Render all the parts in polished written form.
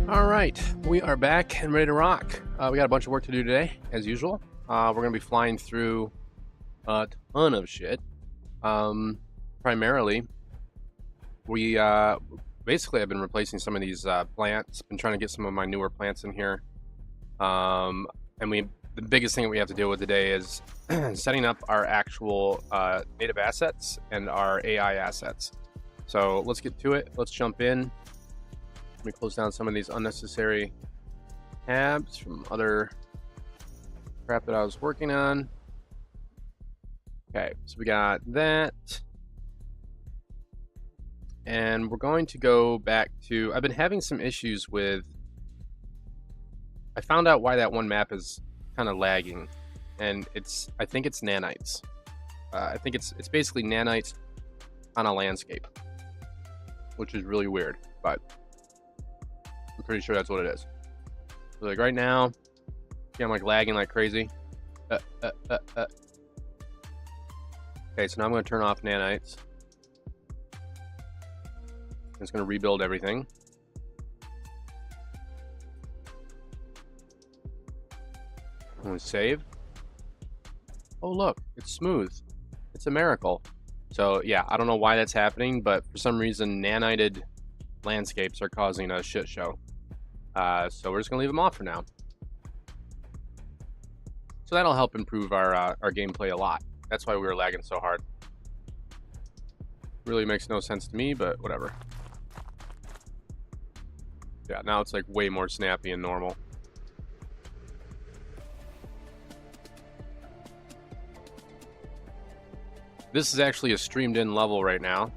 All right, we are back and ready to rock. We got a bunch of work to do today, as usual. We're going to be flying through a ton of shit. Primarily, we basically have been replacing some of these plants. Been trying to get some of my newer plants in here. The biggest thing that we have to deal with today is setting up our actual native assets and our AI assets. So let's get to it. Let's jump in. Let me close down some of these unnecessary tabs from other crap that I was working on. Okay, so we got that. And we're going to go back to, I've been having some issues with, I found out why that one map is kind of lagging. And I think it's nanites. I think it's basically nanites on a landscape, which is really weird, but I'm pretty sure that's what it is. So like right now, see, I'm like lagging like crazy. Okay, so now I'm going to turn off nanites. It's going to rebuild everything. I'm going to save. Oh look, it's smooth. It's a miracle. So yeah, I don't know why that's happening, but for some reason nanited landscapes are causing a shit show. So we're just gonna leave them off for now. So that'll help improve our gameplay a lot. That's why we were lagging so hard. Really makes no sense to me, but whatever. Yeah, now it's like way more snappy and normal. This is actually a streamed in level right now.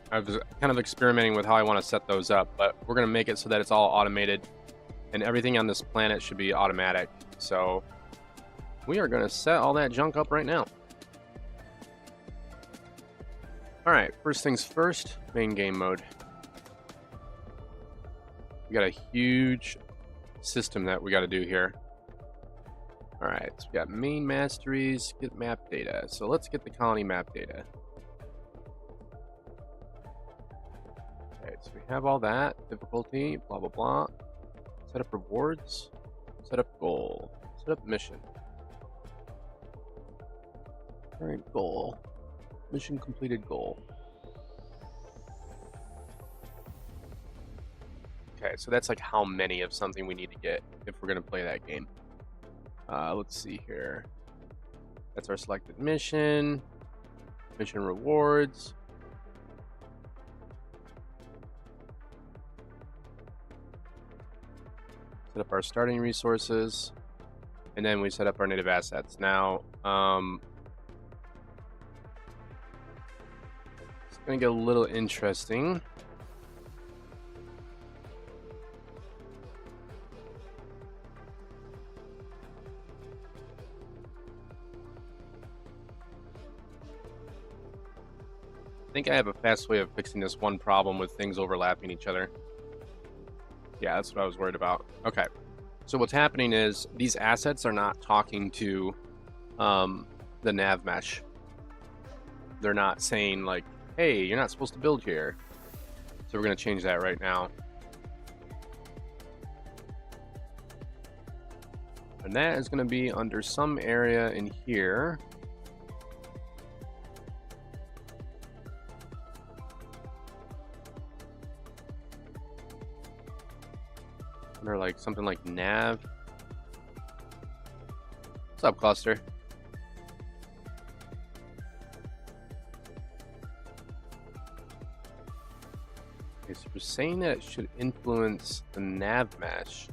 I was kind of experimenting with how I want to set those up, but we're going to make it so that it's all automated and everything on this planet should be automatic. So we are going to set all that junk up right now. All right, first things first, main game mode. We got a huge system that we got to do here. All right, so we got main masteries, get map data. So let's get the colony map data. Okay, so we have all that, difficulty, blah, blah, blah. Set up rewards, set up goal, set up mission. Current goal, mission completed goal. Okay, so that's like how many of something we need to get if we're gonna play that game. Let's see here. That's our selected mission, mission rewards. Set up our starting resources, and then we set up our native assets. Now, it's gonna get a little interesting. I think I have a fast way of fixing this one problem with things overlapping each other. Yeah, that's what I was worried about. Okay, so what's happening is these assets are not talking to the nav mesh. They're not saying like, hey, you're not supposed to build here. So we're going to change that right now. And that is going to be under some area in here. Or like something like nav. What's up, cluster? Okay, so we're saying that it should influence the nav mesh.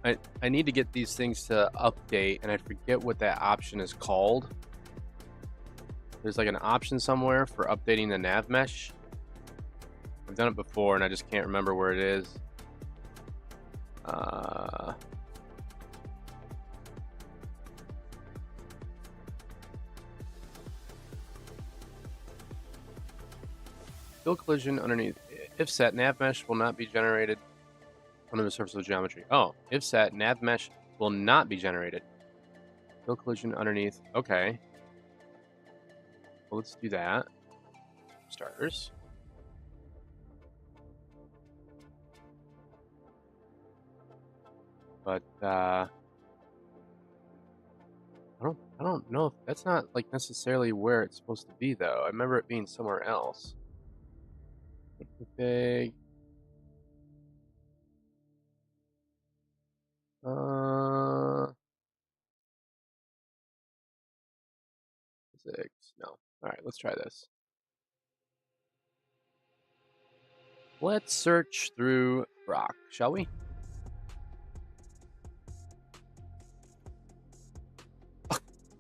I need to get these things to update, and I forget what that option is called. There's like an option somewhere for updating the nav mesh. I've done it before, and I just can't remember where it is. Fill collision underneath. If set, nav mesh will not be generated under the surface of geometry. Oh, if set, nav mesh will not be generated. Fill collision underneath. Okay. Well, let's do that. starters. But I don't know if that's not like necessarily where it's supposed to be though. I remember it being somewhere else. Big. Physics. No. All right, let's try this. Let's search through rock, shall we?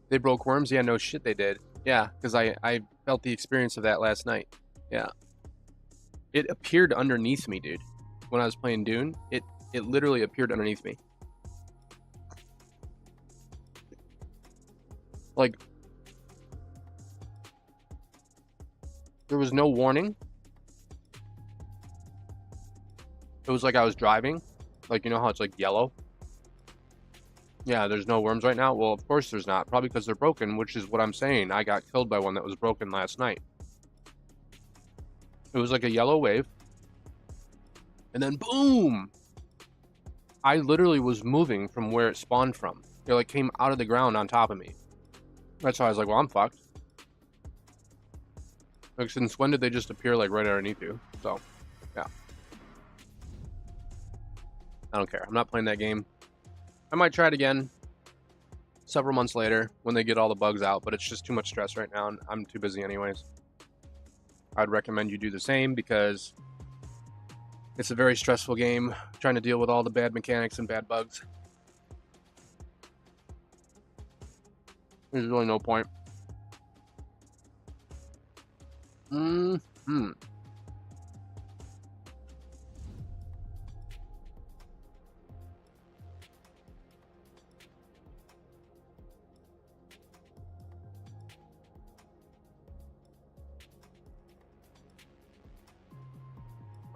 They broke worms? Yeah, no shit they did. Yeah, because I felt the experience of that last night. Yeah. It appeared underneath me, dude. When I was playing Dune, it literally appeared underneath me. Like, there was no warning. It was like I was driving. Like, you know how it's like yellow? Yeah, there's no worms right now. Well, of course there's not. Probably because they're broken, which is what I'm saying. I got killed by one that was broken last night. It was like a yellow wave. And then boom! I literally was moving from where it spawned from. It like came out of the ground on top of me. That's why I was like, well, I'm fucked. Like, since when did they just appear like right underneath you? So, yeah. I don't care. I'm not playing that game. I might try it again several months later when they get all the bugs out, but it's just too much stress right now and I'm too busy anyways. I'd recommend you do the same because it's a very stressful game trying to deal with all the bad mechanics and bad bugs. There's really no point. Mm-hmm.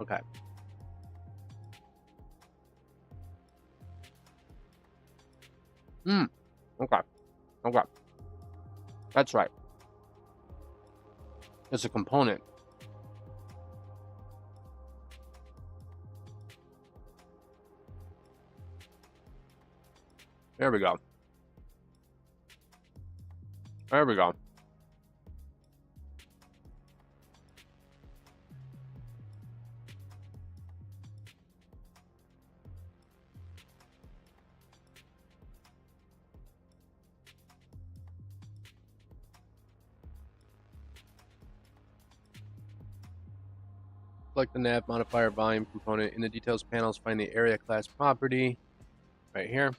Okay. Okay. Okay. That's right. It's a component. There we go. There we go. Select the nav modifier volume component. In the details panels, find the area class property right here.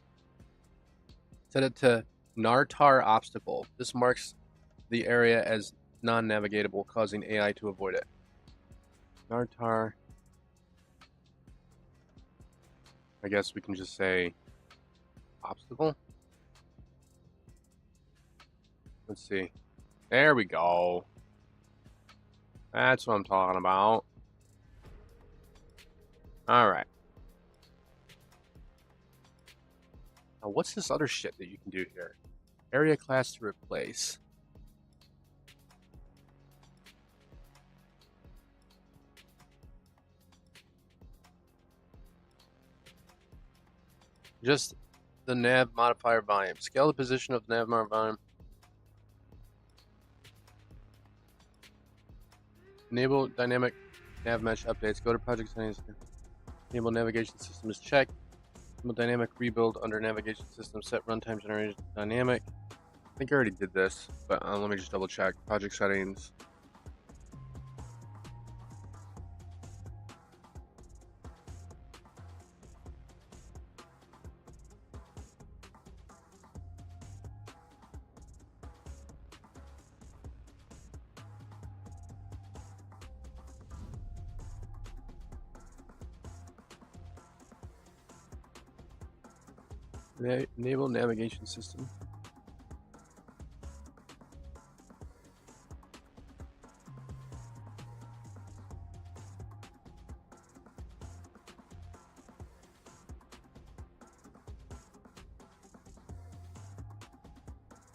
Set it to Nartar obstacle. This marks the area as non-navigatable, causing AI to avoid it. Nartar. I guess we can just say obstacle. Let's see. There we go. That's what I'm talking about. All right. Now, what's this other shit that you can do here? Area class to replace. Just the nav modifier volume. Scale the position of the nav modifier volume. Enable dynamic nav mesh updates. Go to project settings. Enable navigation system is checked. Enable dynamic rebuild under navigation system. Set runtime generation dynamic. I think I already did this, but let me just double check. Project settings. Enable navigation system.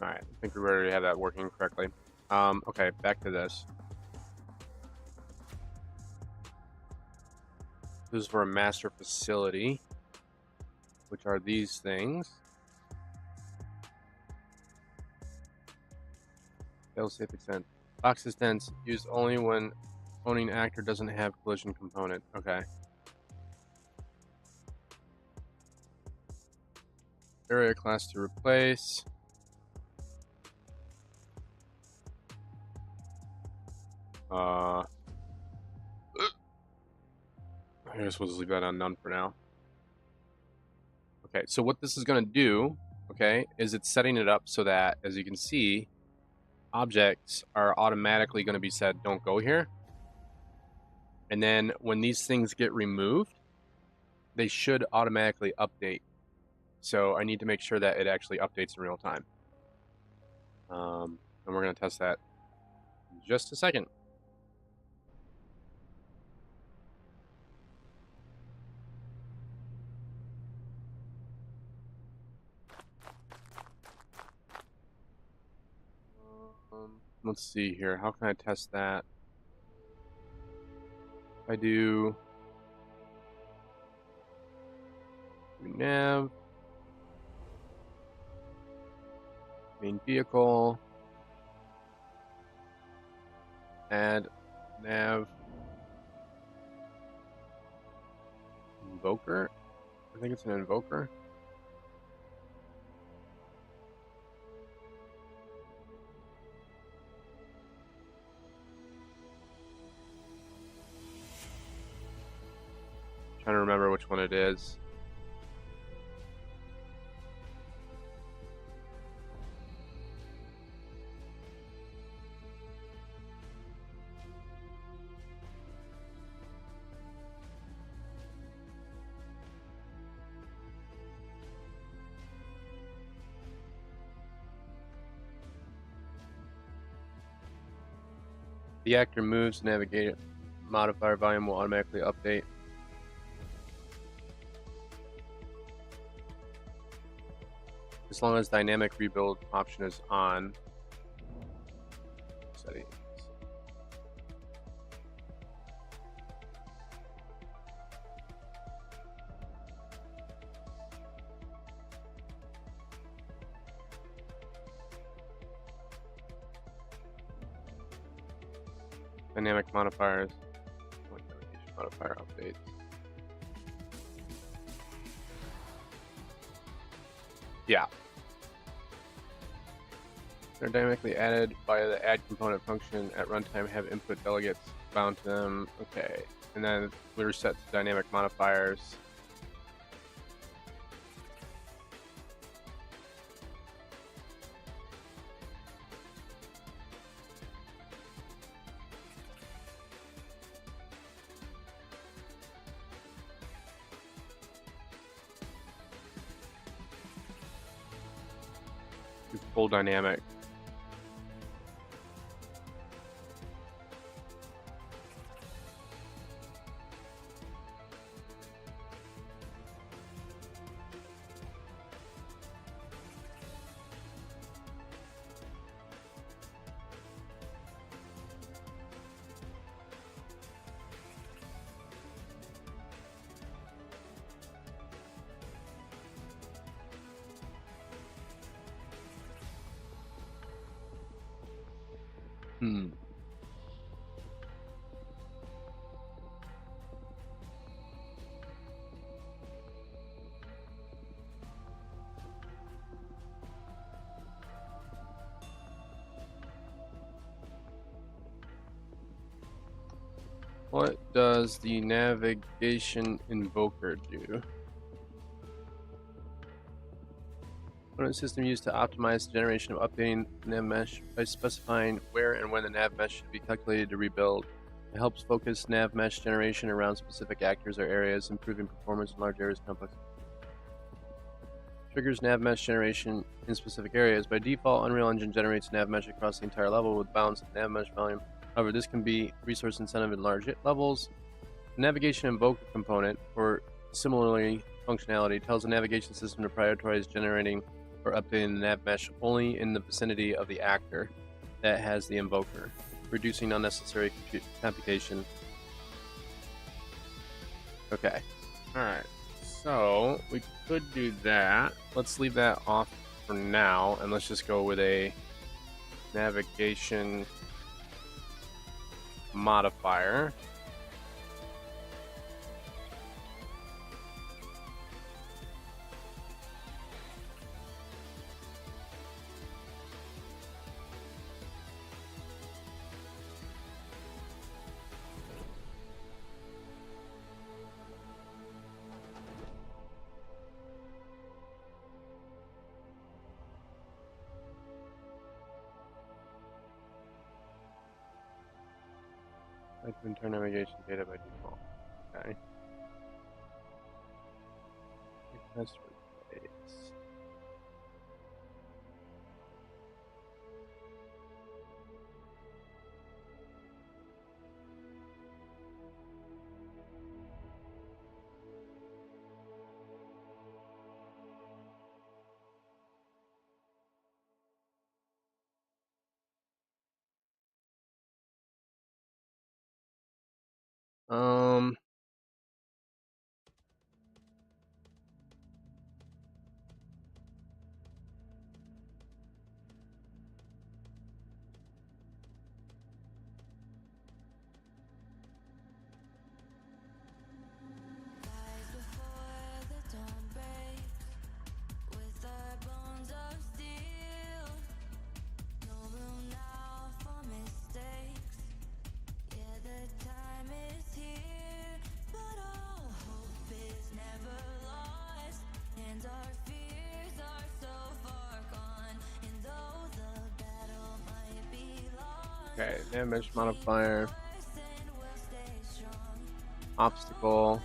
All right, I think we already have that working correctly. Okay, back to this. This is for a master facility, which are these things. Fail-safe extent. Box is dense. Used only when owning actor doesn't have collision component. Okay. Area class to replace. I guess we'll just leave that on none for now. Okay, so what this is going to do, okay, is it's setting it up so that, as you can see, objects are automatically going to be said, don't go here. And then when these things get removed, they should automatically update. So I need to make sure that it actually updates in real time. And we're going to test that in just a second. Let's see here. How can I test that? I do nav, main vehicle, add nav invoker. I think it's an invoker. Trying to remember which one it is. The actor moves, navigate, modifier volume will automatically update. As long as dynamic rebuild option is on. Settings. Dynamic modifiers. Navigation modifier updates. Yeah. They're dynamically added via the add component function at runtime, have input delegates bound to them. Okay. And then we reset to dynamic modifiers. Full dynamic. What does the navigation invoker do? Component system used to optimize the generation of updating nav mesh by specifying where and when the nav mesh should be calculated to rebuild. It helps focus nav mesh generation around specific actors or areas, improving performance in large areas complex. Triggers nav mesh generation in specific areas. By default, Unreal Engine generates nav mesh across the entire level with bounds of nav mesh volume. However, this can be resource incentive in large levels. The navigation invoker component, or similarly functionality, tells the navigation system to prioritize generating or updating the nav mesh only in the vicinity of the actor that has the invoker, reducing unnecessary computation. Okay. All right. So we could do that. Let's leave that off for now, and let's just go with a navigation modifier. I can enter navigation data by default. Okay. Let's replace. Um. Okay, damage modifier, obstacle.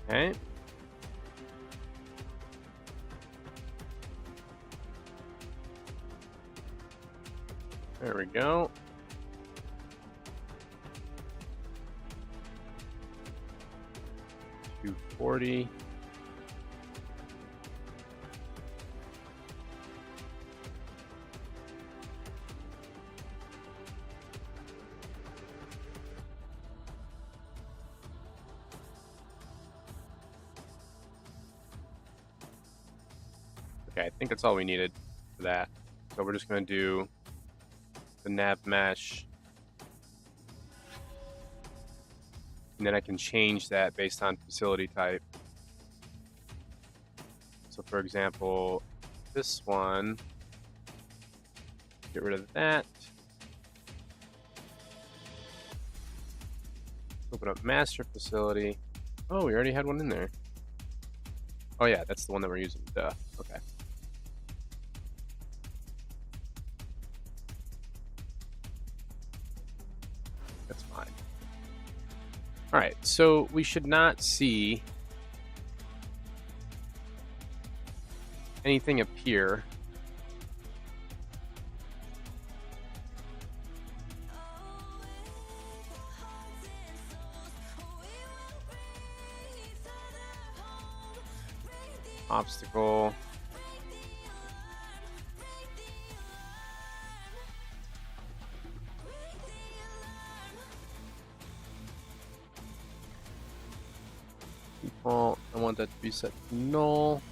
Okay. There we go. $240. Okay, I think that's all we needed for that. So we're just going to do the nav mesh. And then I can change that based on facility type. So for example, this one, get rid of that. Open up master facility. Oh, we already had one in there. Oh yeah, that's the one that we're using. Duh. Okay. That's fine. All right, so we should not see anything appear. Obstacle. Default. I want that to be set to null.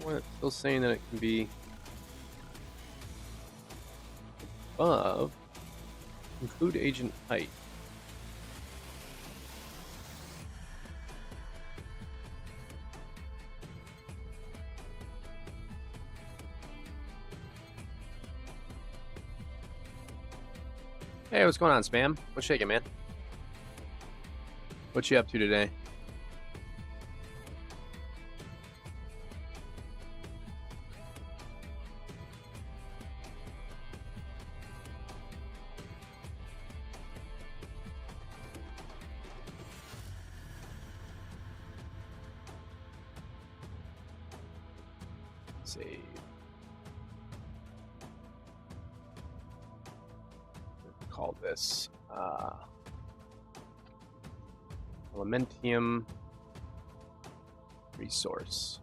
What? It's still saying that it can be above. Include agent height. Hey, what's going on, Spam? What's shaking, man? What you up to today? Save. Call this Elementium resource.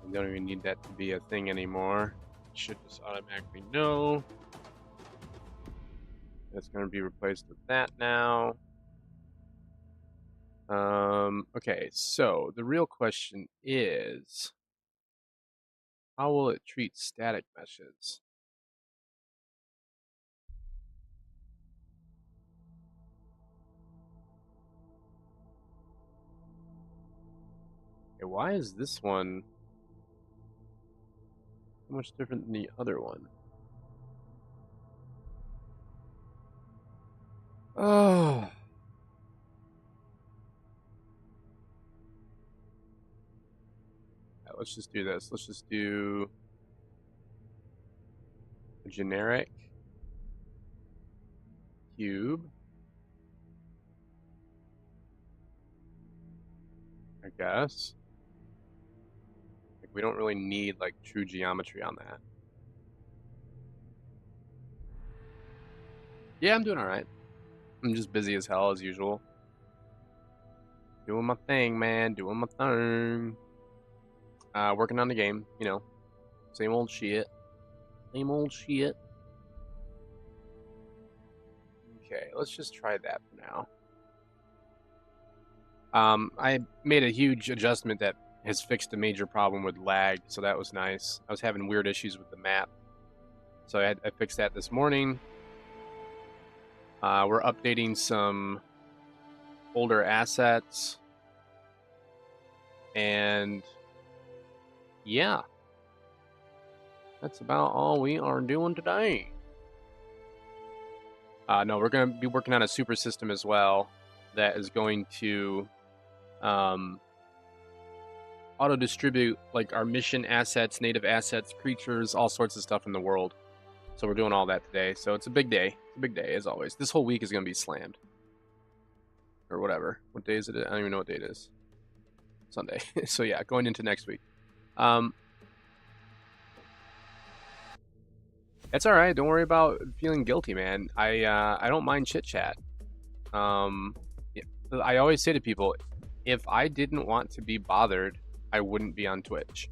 We don't even need that to be a thing anymore. It should just automatically know. That's going to be replaced with that now. Okay, so the real question is, how will it treat static meshes? Okay, why is this one so much different than the other one? Oh. Yeah, let's just do this. Let's just do a generic cube, I guess. Like, we don't really need like true geometry on that. Yeah, I'm doing all right. I'm just busy as hell as usual. Doing my thing, man. Doing my thing. Working on the game, you know. Same old shit. Same old shit. Okay, let's just try that for now. I made a huge adjustment that has fixed a major problem with lag, so that was nice. I was having weird issues with the map, so I fixed that this morning. We're updating some older assets, and yeah, that's about all we are doing today. No, we're going to be working on a super system as well that is going to auto distribute like our mission assets, native assets, creatures, all sorts of stuff in the world. So we're doing all that today. So it's a big day. It's a big day as always. This whole week is going to be slammed. Or whatever. What day is it? I don't even know what day it is. Sunday. So yeah, going into next week. That's all right. Don't worry about feeling guilty, man. I don't mind chit chat. I always say to people, if I didn't want to be bothered, I wouldn't be on Twitch.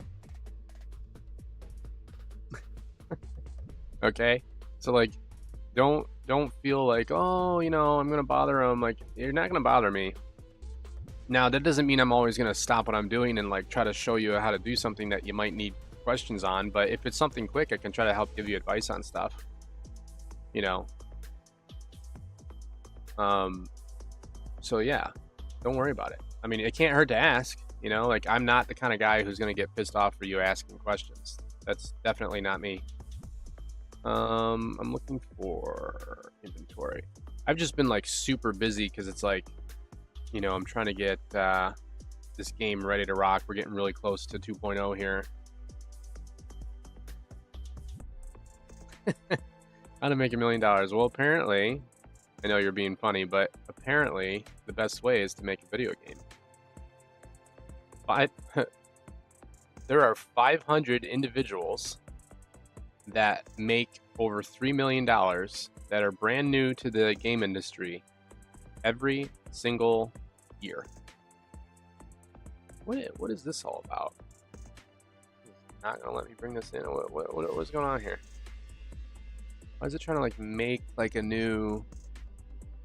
Okay? So like don't feel like, oh, you know, I'm gonna bother them. Like, you're not gonna bother me. Now that doesn't mean I'm always gonna stop what I'm doing and like try to show you how to do something that you might need questions on, but if it's something quick, I can try to help give you advice on stuff. You know. So yeah, don't worry about it. I mean, it can't hurt to ask, you know, like I'm not the kind of guy who's gonna get pissed off for you asking questions. That's definitely not me. I'm looking for inventory. I've just been like super busy because it's like, you know, I'm trying to get this game ready to rock. We're getting really close to 2.0 here. How to make $1 million? Well, apparently, I know you're being funny, but apparently the best way is to make a video game. There are 500 individuals that make over $3 million that are brand new to the game industry every single year. What is this all about? It's not gonna let me bring this in. What's going on here? Why is it trying to like make like a new?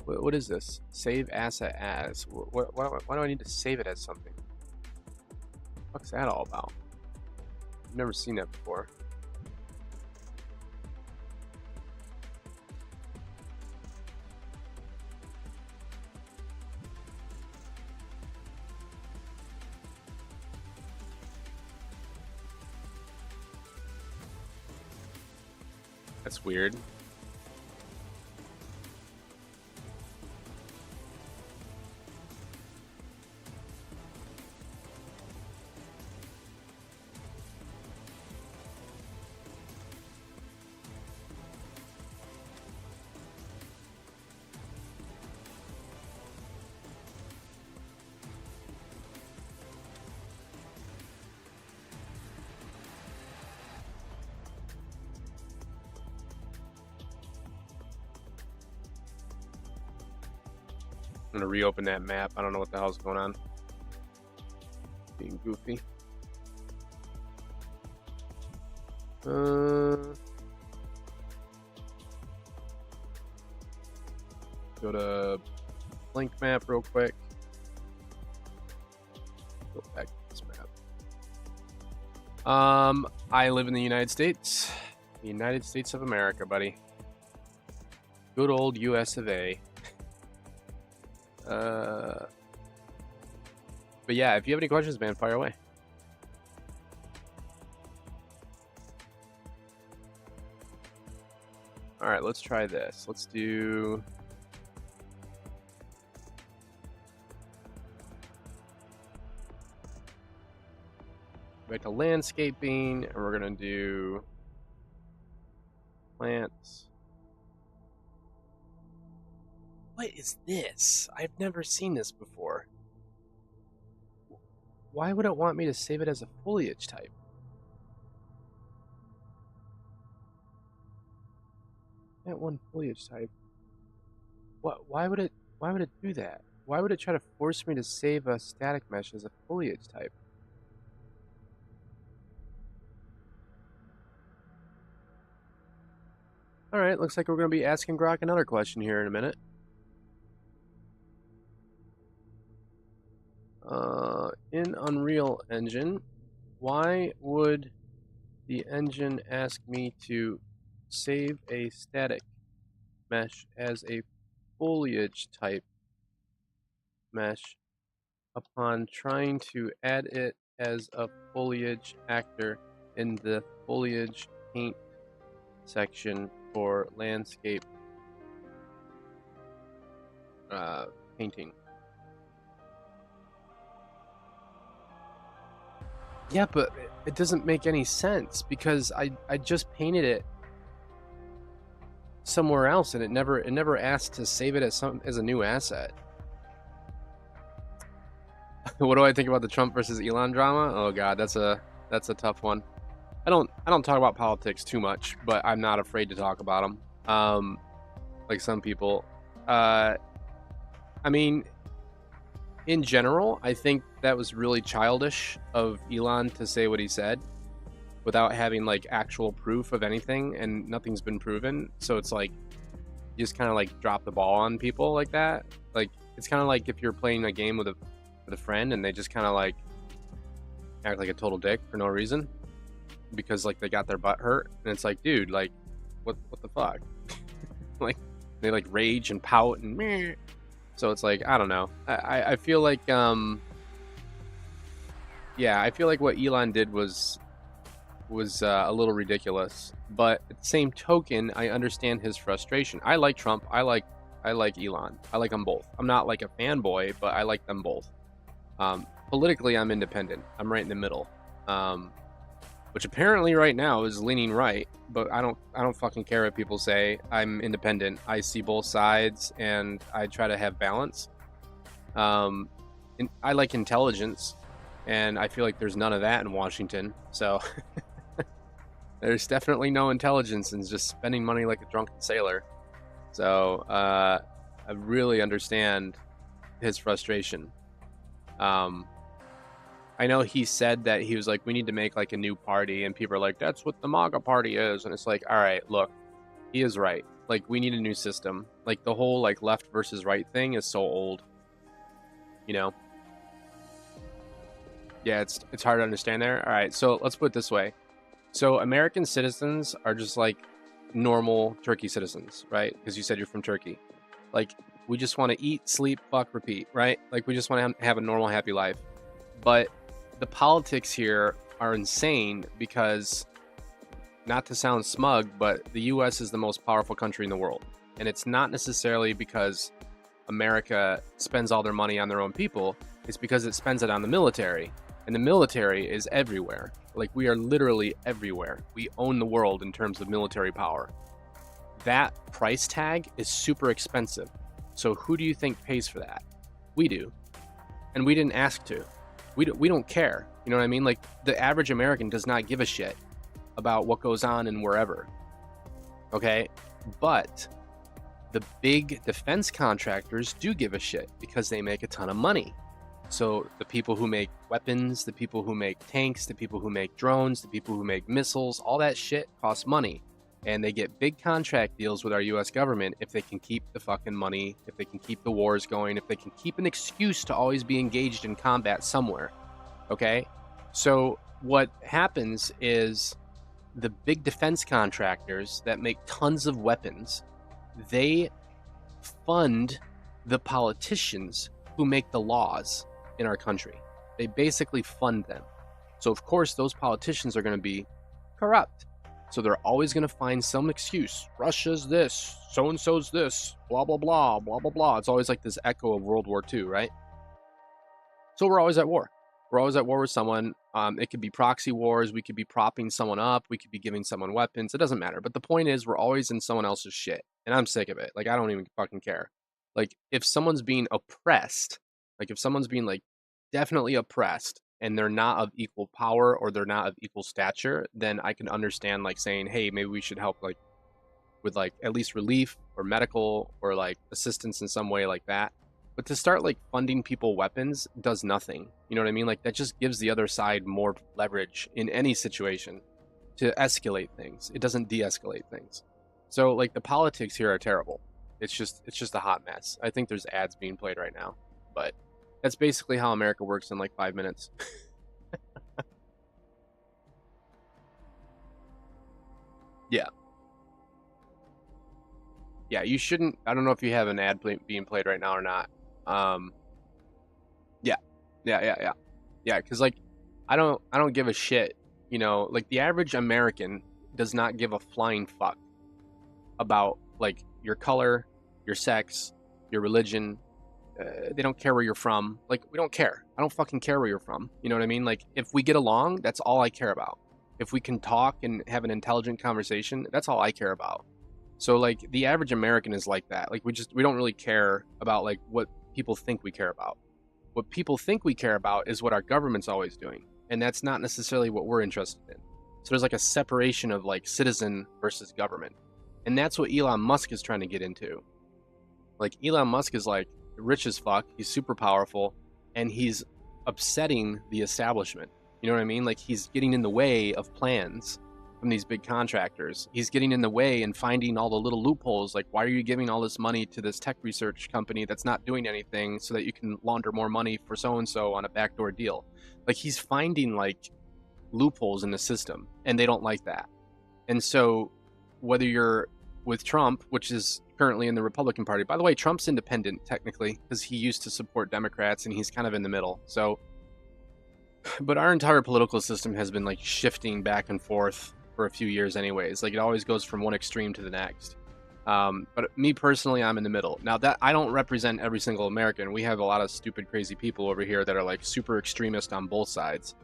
What is this? Save asset as? Why do I need to save it as something? What's that all about? I've never seen that before. That's weird. I'm gonna reopen that map. I don't know what the hell's going on. Being goofy. Go to link map real quick. Go back to this map. I live in the United States. The United States of America, buddy. Good old US of A. But yeah, if you have any questions, man, fire away. All right, let's try this. Let's do... back to landscaping, and we're gonna do plants. What is this? I've never seen this before. Why would it want me to save it as a foliage type? That one foliage type. What? Why would it do that? Why would it try to force me to save a static mesh as a foliage type? All right, looks like we're going to be asking Grok another question here in a minute. In Unreal Engine, why would the engine ask me to save a static mesh as a foliage type mesh upon trying to add it as a foliage actor in the foliage paint section for landscape painting? Yeah, but it doesn't make any sense because I just painted it somewhere else and it never asked to save it as a new asset. What do I think about the Trump versus Elon drama? Oh god, that's a tough one. I don't talk about politics too much, but I'm not afraid to talk about them. Like some people. I mean, in general, I think that was really childish of Elon to say what he said without having like actual proof of anything, and nothing's been proven. So it's like you just kind of like drop the ball on people like that. Like it's kind of like if you're playing a game with a friend and they just kind of like act like a total dick for no reason because like they got their butt hurt, and it's like, dude, like what the fuck? Like they like rage and pout and meh. So it's like, I don't know. I feel like yeah, I feel like what Elon did was a little ridiculous. But at the same token, I understand his frustration. I like Trump. I like Elon. I like them both. I'm not like a fanboy, but I like them both. Politically, I'm independent. I'm right in the middle. Which apparently right now is leaning right, but I don't fucking care what people say. I'm independent. I see both sides and I try to have balance. And I like intelligence, and I feel like there's none of that in Washington. So there's definitely no intelligence and just spending money like a drunken sailor. So I really understand his frustration. I know he said that he was like, we need to make like a new party, and people are like, that's what the MAGA party is. And it's like, all right, look, he is right. Like, we need a new system. Like the whole like left versus right thing is so old, you know? Yeah, it's hard to understand there. All right, so let's put it this way. So American citizens are just like normal Turkey citizens, right? Because you said you're from Turkey. Like, we just want to eat, sleep, fuck, repeat, right? Like, we just want to have a normal, happy life. But the politics here are insane because, not to sound smug, but the US is the most powerful country in the world. And it's not necessarily because America spends all their money on their own people. It's because it spends it on the military. And the military is everywhere. Like, we are literally everywhere. We own the world in terms of military power. That price tag is super expensive. So who do you think pays for that? We do. And we didn't ask to. We don't care. You know what I mean? Like, the average American does not give a shit about what goes on in wherever. Okay? But the big defense contractors do give a shit because they make a ton of money. So the people who make weapons, the people who make tanks, the people who make drones, the people who make missiles, all that shit costs money. And they get big contract deals with our US government if they can keep the fucking money, if they can keep the wars going, if they can keep an excuse to always be engaged in combat somewhere. Okay? So what happens is the big defense contractors that make tons of weapons, they fund the politicians who make the laws in our country. They basically fund them. So of course those politicians are going to be corrupt. So they're always going to find some excuse. Russia's this, so-and-so's this, blah, blah, blah, blah, blah, blah. It's always like this echo of World War II, right? So we're always at war. We're always at war with someone. It could be proxy wars. We could be propping someone up. We could be giving someone weapons. It doesn't matter. But the point is, we're always in someone else's shit. And I'm sick of it. Like, I don't even fucking care. Like, if someone's being oppressed, like, if someone's being, like, definitely oppressed, and they're not of equal power or they're not of equal stature, then I can understand, like, saying, hey, maybe we should help, like, with, like, at least relief or medical or, like, assistance in some way like that. But to start, like, funding people weapons does nothing. You know what I mean? Like, that just gives the other side more leverage in any situation to escalate things. It doesn't de-escalate things. So, like, the politics here are terrible. It's just a hot mess. I think there's ads being played right now. But that's basically how America works in, like, 5 minutes. Yeah. Yeah, you shouldn't... I don't know if you have an ad being played right now or not. Yeah, because, like, I don't give a shit, you know, like, the average American does not give a flying fuck about, like, your color, your sex, your religion. They don't care where you're from. Like, we don't care. I don't fucking care where you're from. You know what I mean? Like, if we get along, that's all I care about. If we can talk and have an intelligent conversation, that's all I care about. So, like, the average American is like that. Like, we don't really care about, like, what people think we care about. What people think we care about is what our government's always doing. And that's not necessarily what we're interested in. So there's, like, a separation of, like, citizen versus government. And that's what Elon Musk is trying to get into. Like, Elon Musk is, like, rich as fuck. He's super powerful. And he's upsetting the establishment. You know what I mean? Like, he's getting in the way of plans from these big contractors. He's getting in the way and finding all the little loopholes. Like, why are you giving all this money to this tech research company that's not doing anything so that you can launder more money for so-and-so on a backdoor deal? Like, he's finding, like, loopholes in the system, and they don't like that. And so whether you're with Trump, which is currently in the Republican Party, by the way, Trump's independent technically because he used to support Democrats and he's kind of in the middle. So, but our entire political system has been, like, shifting back and forth for a few years anyways. Like, it always goes from one extreme to the next. But me personally, I'm in the middle. Now, that I don't represent every single American. We have a lot of stupid, crazy people over here that are, like, super extremist on both sides.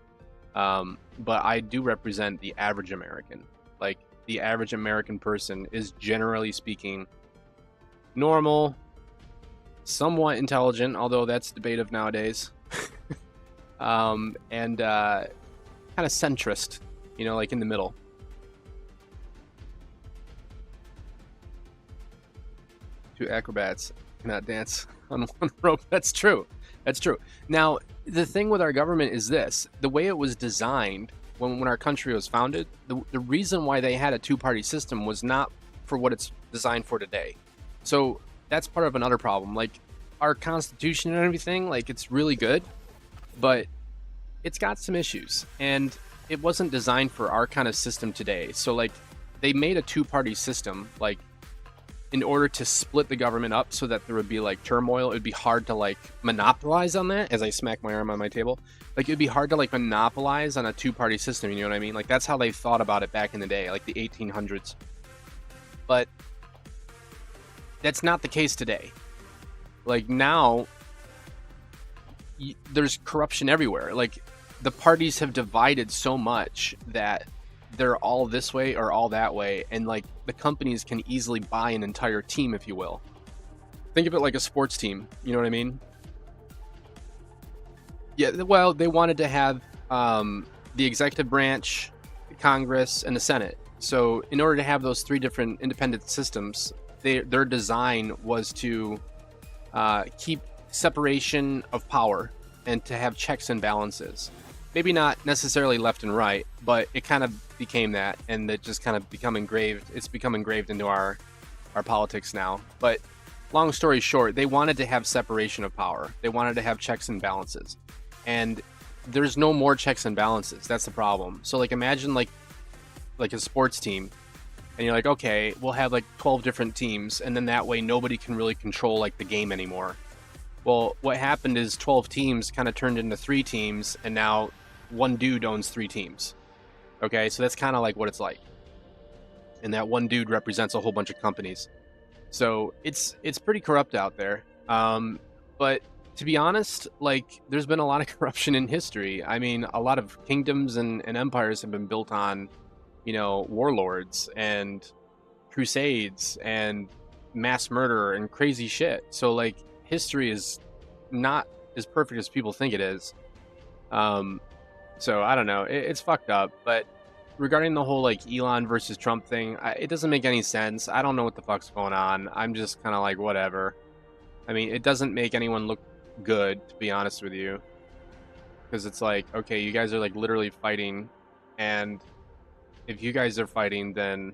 But I do represent the average American. Like, the average American person is, generally speaking, normal, somewhat intelligent, although that's debative nowadays. And kind of centrist, you know, like in the middle. Two acrobats cannot dance on one rope. That's true. That's true. Now, the thing with our government is this. The way it was designed when our country was founded, the reason why they had a two-party system was not for what it's designed for today. So that's part of another problem. Like, our Constitution and everything, like, it's really good, but it's got some issues. And it wasn't designed for our kind of system today. So, like, they made a two-party system, like, in order to split the government up so that there would be, like, turmoil. It would be hard to, like, monopolize on that, as I smack my arm on my table. Like, it'd be hard to, like, monopolize on a two-party system, you know what I mean? Like, that's how they thought about it back in the day, like the 1800s. But that's not the case today. Like, now, there's corruption everywhere. Like, the parties have divided so much that they're all this way or all that way, and, like, the companies can easily buy an entire team, if you will. Think of it like a sports team, you know what I mean? Yeah, well, they wanted to have the executive branch, Congress, and the Senate. So in order to have those three different independent systems, their design was to keep separation of power and to have checks and balances. Maybe not necessarily left and right, but it kind of became that, and it just kind of become engraved. It's become engraved into our politics now. But long story short, they wanted to have separation of power. They wanted to have checks and balances, and there's no more checks and balances. That's the problem. So like imagine like a sports team, and you're like, okay, we'll have like 12 different teams, and then that way nobody can really control like the game anymore. Well, what happened is 12 teams kind of turned into 3 teams, and now one dude owns 3 teams. Okay, so that's kind of like what it's like. And that one dude represents a whole bunch of companies. So it's pretty corrupt out there. But to be honest, like there's been a lot of corruption in history. I mean, a lot of kingdoms and empires have been built on, you know, warlords and crusades and mass murder and crazy shit. So like history is not as perfect as people think it is. So I don't know. It's fucked up. But regarding the whole like Elon versus Trump thing, it doesn't make any sense. I don't know what the fuck's going on. I'm just kind of like whatever. I mean, it doesn't make anyone look good, to be honest with you, because it's like, okay, you guys are like literally fighting, and if you guys are fighting, then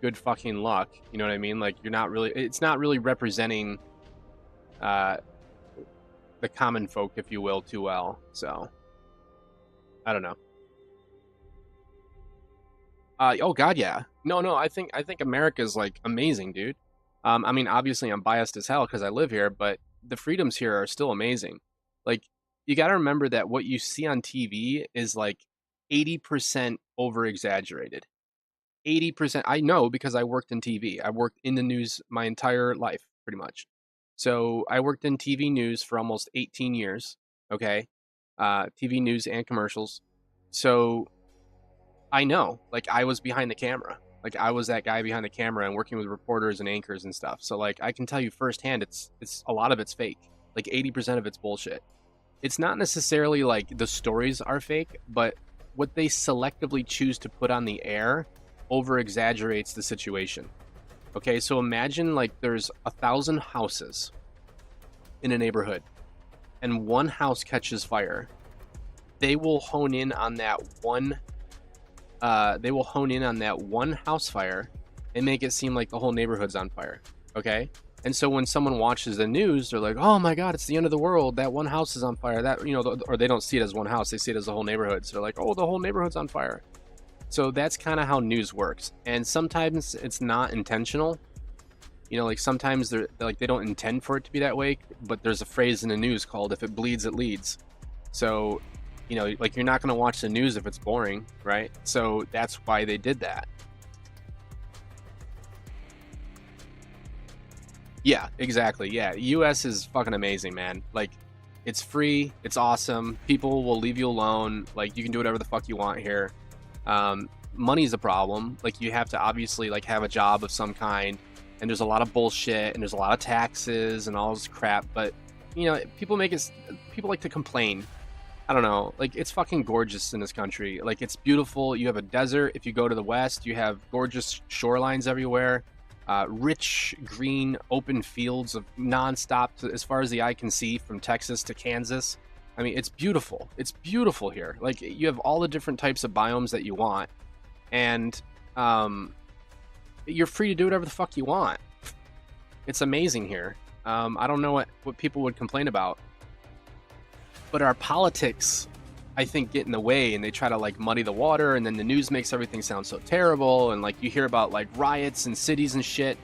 good fucking luck. You know what I mean? Like you're not really. It's not really representing the common folk, if you will, too well. So I don't know. Oh God, yeah. No. I think America's like amazing, dude. I mean, obviously I'm biased as hell because I live here, but the freedoms here are still amazing. Like you got to remember that what you see on TV is like 80% over exaggerated. 80%. I know because I worked in TV. I worked in the news my entire life, pretty much. So I worked in TV news for almost 18 years. Okay, TV news and commercials. So I know, like I was behind the camera. Like I was that guy behind the camera and working with reporters and anchors and stuff. So like I can tell you firsthand, it's a lot of it's fake. Like 80% of it's bullshit. It's not necessarily like the stories are fake, but what they selectively choose to put on the air over exaggerates the situation. Okay, so imagine like there's 1,000 houses in a neighborhood, and one house catches fire. They will hone in on that one. They will hone in on that one house fire and make it seem like the whole neighborhood's on fire. Okay, and so when someone watches the news, they're like, "Oh my God, it's the end of the world! That one house is on fire." That, you know, or they don't see it as one house; they see it as the whole neighborhood. So they're like, "Oh, the whole neighborhood's on fire." So that's kind of how news works, and sometimes it's not intentional. You know, like sometimes they're like they don't intend for it to be that way, but there's a phrase in the news called "if it bleeds, it leads." So, you know, like you're not going to watch the news if it's boring, right? So that's why they did that. Yeah, exactly. Yeah, US is fucking amazing, man. Like it's free, it's awesome. People will leave you alone. Like you can do whatever the fuck you want here. Money's a problem. Like you have to obviously like have a job of some kind, and there's a lot of bullshit and there's a lot of taxes and all this crap. But you know, people like to complain. I don't know. Like it's fucking gorgeous in this country. Like it's beautiful. You have a desert. If you go to the west, you have gorgeous shorelines everywhere. Rich green open fields of nonstop as far as the eye can see, from Texas to Kansas. I mean, it's beautiful. It's beautiful here. Like you have all the different types of biomes that you want, and you're free to do whatever the fuck you want. It's amazing here. I don't know what people would complain about, but our politics, I think, get in the way, and they try to like muddy the water, and then the news makes everything sound so terrible, and like you hear about like riots in cities and shit.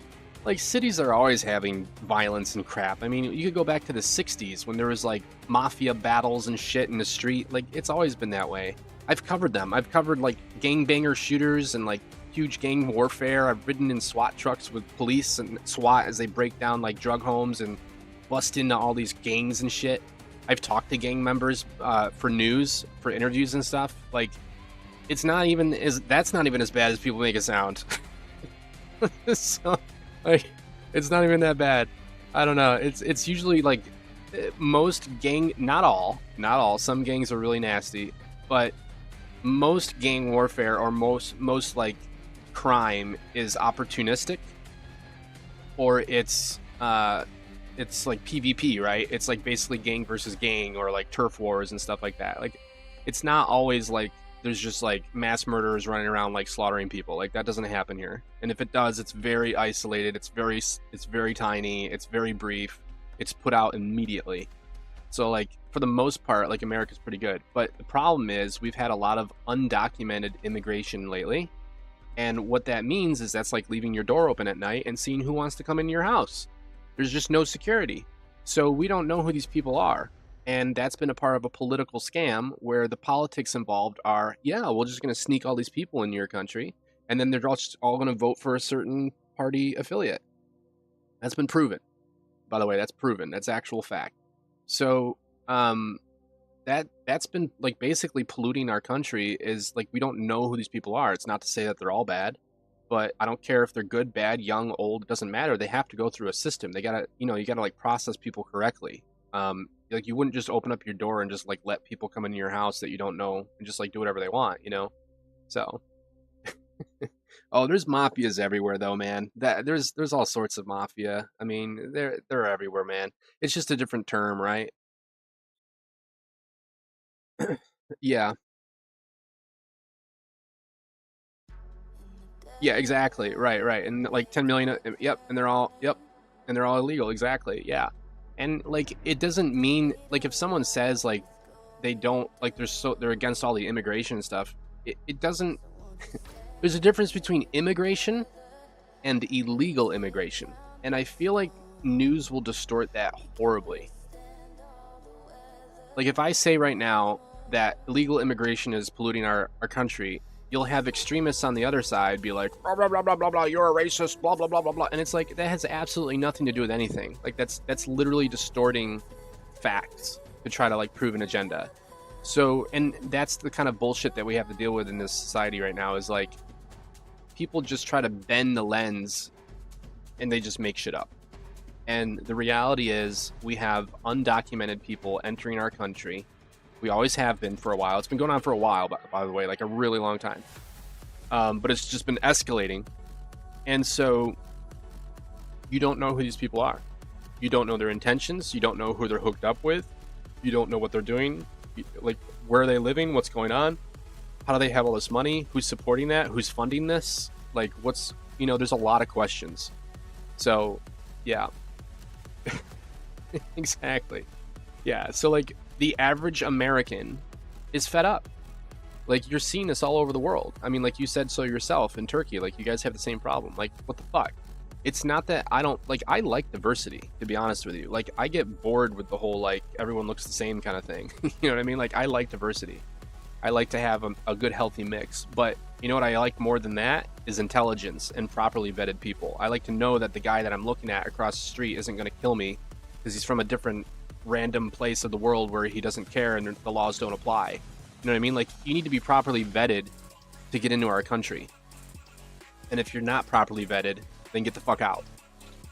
Like cities are always having violence and crap. I mean, you could go back to the 60s when there was like mafia battles and shit in the street. Like it's always been that way. I've covered them. I've covered like gangbanger shooters and like huge gang warfare. I've ridden in SWAT trucks with police and SWAT as they break down like drug homes and bust into all these gangs and shit. I've talked to gang members for news, for interviews and stuff. Like, that's not even as bad as people make it sound. So, like, it's not even that bad. I don't know. It's usually like most gang, not all. Some gangs are really nasty, but most gang warfare or most like crime is opportunistic. or it's like PvP, right? It's like basically gang versus gang, or like turf wars and stuff like that. Like, it's not always like there's just like mass murderers running around like slaughtering people. Like, that doesn't happen here. And if it does, it's very isolated. It's very tiny. It's very brief. It's put out immediately. So like, for the most part, like, America's pretty good. But the problem is we've had a lot of undocumented immigration lately. And what that means is that's like leaving your door open at night and seeing who wants to come into your house. There's just no security. So we don't know who these people are. And that's been a part of a political scam where the politics involved are, yeah, we're just going to sneak all these people into your country, and then they're just all going to vote for a certain party affiliate. That's been proven. By the way, that's proven. That's actual fact. So that's been like basically polluting our country. Is like, we don't know who these people are. It's not to say that they're all bad, but I don't care if they're good, bad, young, old. It doesn't matter. They have to go through a system. They gotta, you gotta like process people correctly. Like, you wouldn't just open up your door and just like let people come into your house that you don't know and just like do whatever they want, So, oh, there's mafias everywhere though, man. There's all sorts of mafia. I mean, they're everywhere, man. It's just a different term, right? Yeah, yeah, exactly. Right, right. And like 10 million. Yep, and they're all and they're all illegal. Exactly. Yeah, and like, it doesn't mean like, if someone says like they don't like, they're against all the immigration stuff. It doesn't. There's a difference between immigration and illegal immigration, and I feel like news will distort that horribly. Like, if I say right now that illegal immigration is polluting our country, you'll have extremists on the other side be like, blah blah blah blah blah blah, you're a racist, blah blah blah blah blah, and it's like, that has absolutely nothing to do with anything. Like, that's literally distorting facts to try to like prove an agenda. So, and that's the kind of bullshit that we have to deal with in this society right now, is like, people just try to bend the lens and they just make shit up. And the reality is, we have undocumented people entering our country. We always have been for a while. It's been going on for a while, by the way, like a really long time. But it's just been escalating. And so you don't know who these people are. You don't know their intentions. You don't know who they're hooked up with. You don't know what they're doing. Like, where are they living? What's going on? How do they have all this money? Who's supporting that? Who's funding this? Like, there's a lot of questions. So, yeah. Exactly. Yeah. So, like, the average American is fed up. Like, you're seeing this all over the world. I mean, like you said so yourself in Turkey, like, you guys have the same problem. Like, what the fuck? It's not that I don't, like, I like diversity, to be honest with you. Like, I get bored with the whole, like, everyone looks the same kind of thing. You know what I mean? Like, I like diversity. I like to have a good, healthy mix. But you know what I like more than that is intelligence and properly vetted people. I like to know that the guy that I'm looking at across the street isn't going to kill me because he's from a different random place of the world where he doesn't care and the laws don't apply. You know what I mean? Like, you need to be properly vetted to get into our country. And if you're not properly vetted, then get the fuck out.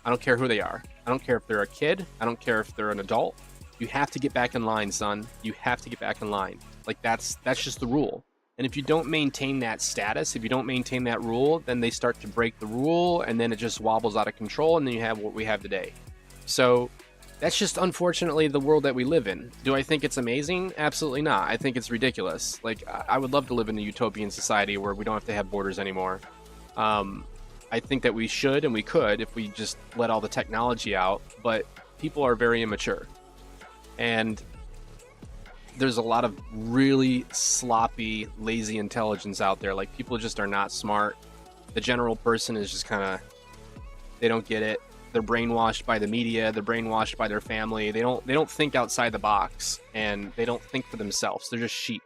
I don't care who they are. I don't care if they're a kid. I don't care if they're an adult. You have to get back in line, son. You have to get back in line. Like, that's just the rule. And if you don't maintain that status, if you don't maintain that rule, then they start to break the rule, and then it just wobbles out of control, and then you have what we have today. So that's just, unfortunately, the world that we live in. Do I think it's amazing? Absolutely not. I think it's ridiculous. Like, I would love to live in a utopian society where we don't have to have borders anymore. I think that we should and we could if we just let all the technology out, but people are very immature. And there's a lot of really sloppy, lazy intelligence out there. Like, people just are not smart. The general person is just kind of, they don't get it. They're brainwashed by the media. They're brainwashed by their family. They don't think outside the box, and they don't think for themselves. They're just sheep.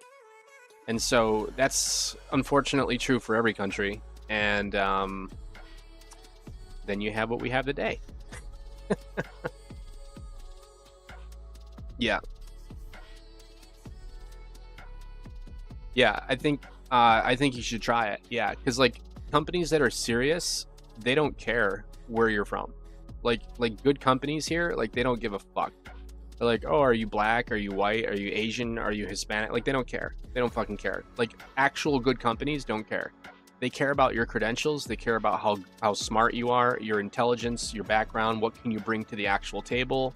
And so that's unfortunately true for every country. And then you have what we have today. Yeah. Yeah, I think you should try it. Yeah, because like, companies that are serious, they don't care where you're from. Like good companies here, like, they don't give a fuck. They're like, oh, are you black? Are you white? Are you Asian? Are you Hispanic? Like, they don't care. They don't fucking care. Like, actual good companies don't care. they care about your credentials. They care about how smart you are, your intelligence, your background. What can you bring to the actual table?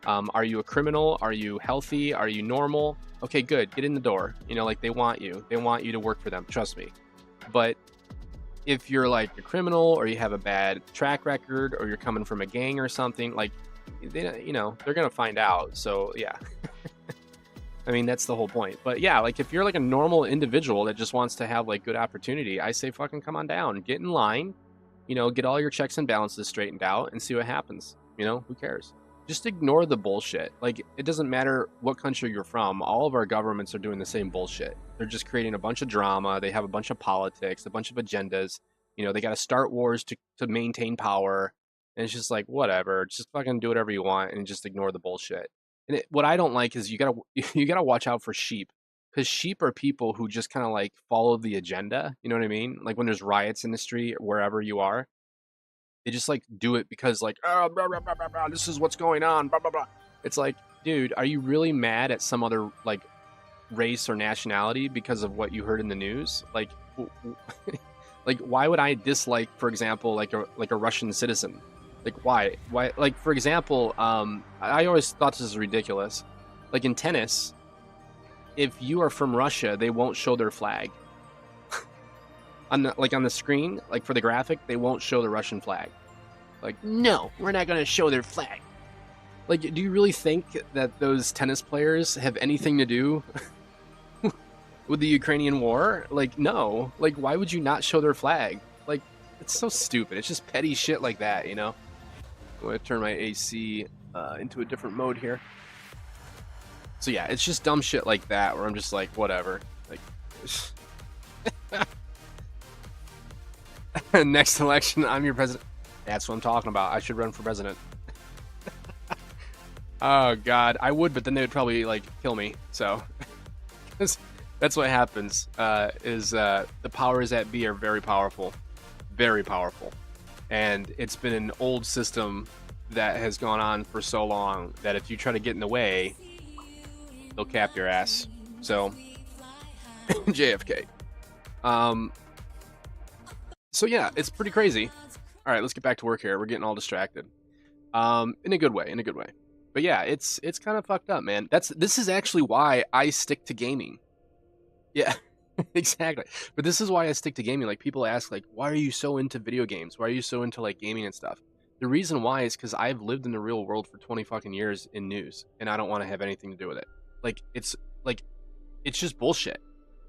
Are you a criminal? Are you healthy? Are you normal? Okay, good. Get in the door. You know, like they want you. They want you to work for them. Trust me. But if you're like a criminal or you have a bad track record or you're coming from a gang or something, like, you know, they're gonna find out. So yeah. I mean, that's the whole point. But yeah, like if you're like a normal individual that just wants to have like good opportunity, I say fucking come on down, get in line, you know, get all your checks and balances straightened out and see what happens. You know, who cares? Just ignore the bullshit. Like, it doesn't matter what country you're from. All of our governments are doing the same bullshit. They're just creating a bunch of drama. They have a bunch of politics, a bunch of agendas. You know, they got to start wars to maintain power. And it's just like, whatever. Just fucking do whatever you want and just ignore the bullshit. And what I don't like is you gotta watch out for sheep, because sheep are people who just kind of like follow the agenda. You know what I mean? Like when there's riots in the street or wherever you are, they just like do it because like, oh, blah, blah, blah, blah, blah, this is what's going on. Blah blah blah. It's like, dude, are you really mad at some other like race or nationality because of what you heard in the news? Like, like why would I dislike, for example, like a Russian citizen? Like why? Like for example, I always thought this was ridiculous. Like in tennis, if you are from Russia, they won't show their flag. on the screen, like for the graphic, they won't show the Russian flag. Like, no, we're not gonna show their flag. Like, do you really think that those tennis players have anything to do with the Ukrainian war? Like, no. Like, why would you not show their flag? Like, it's so stupid. It's just petty shit like that, you know? I'm going to turn my AC into a different mode here. So yeah, it's just dumb shit like that where I'm just like, whatever. Like, next election, I'm your president. That's what I'm talking about. I should run for president. Oh God, I would, but then they would probably like kill me. So that's what happens. The powers that be are very powerful, and it's been an old system that has gone on for so long that if you try to get in the way, they'll cap your ass. So JFK. So yeah, it's pretty crazy. All right, let's get back to work here. We're getting all distracted. In a good way. But yeah, it's kind of fucked up, man. This is actually why I stick to gaming. Yeah, exactly. But this is why I stick to gaming. Like people ask, like, why are you so into video games? Why are you so into like gaming and stuff? The reason why is because I've lived in the real world for 20 fucking years in news, and I don't want to have anything to do with it. Like it's just bullshit.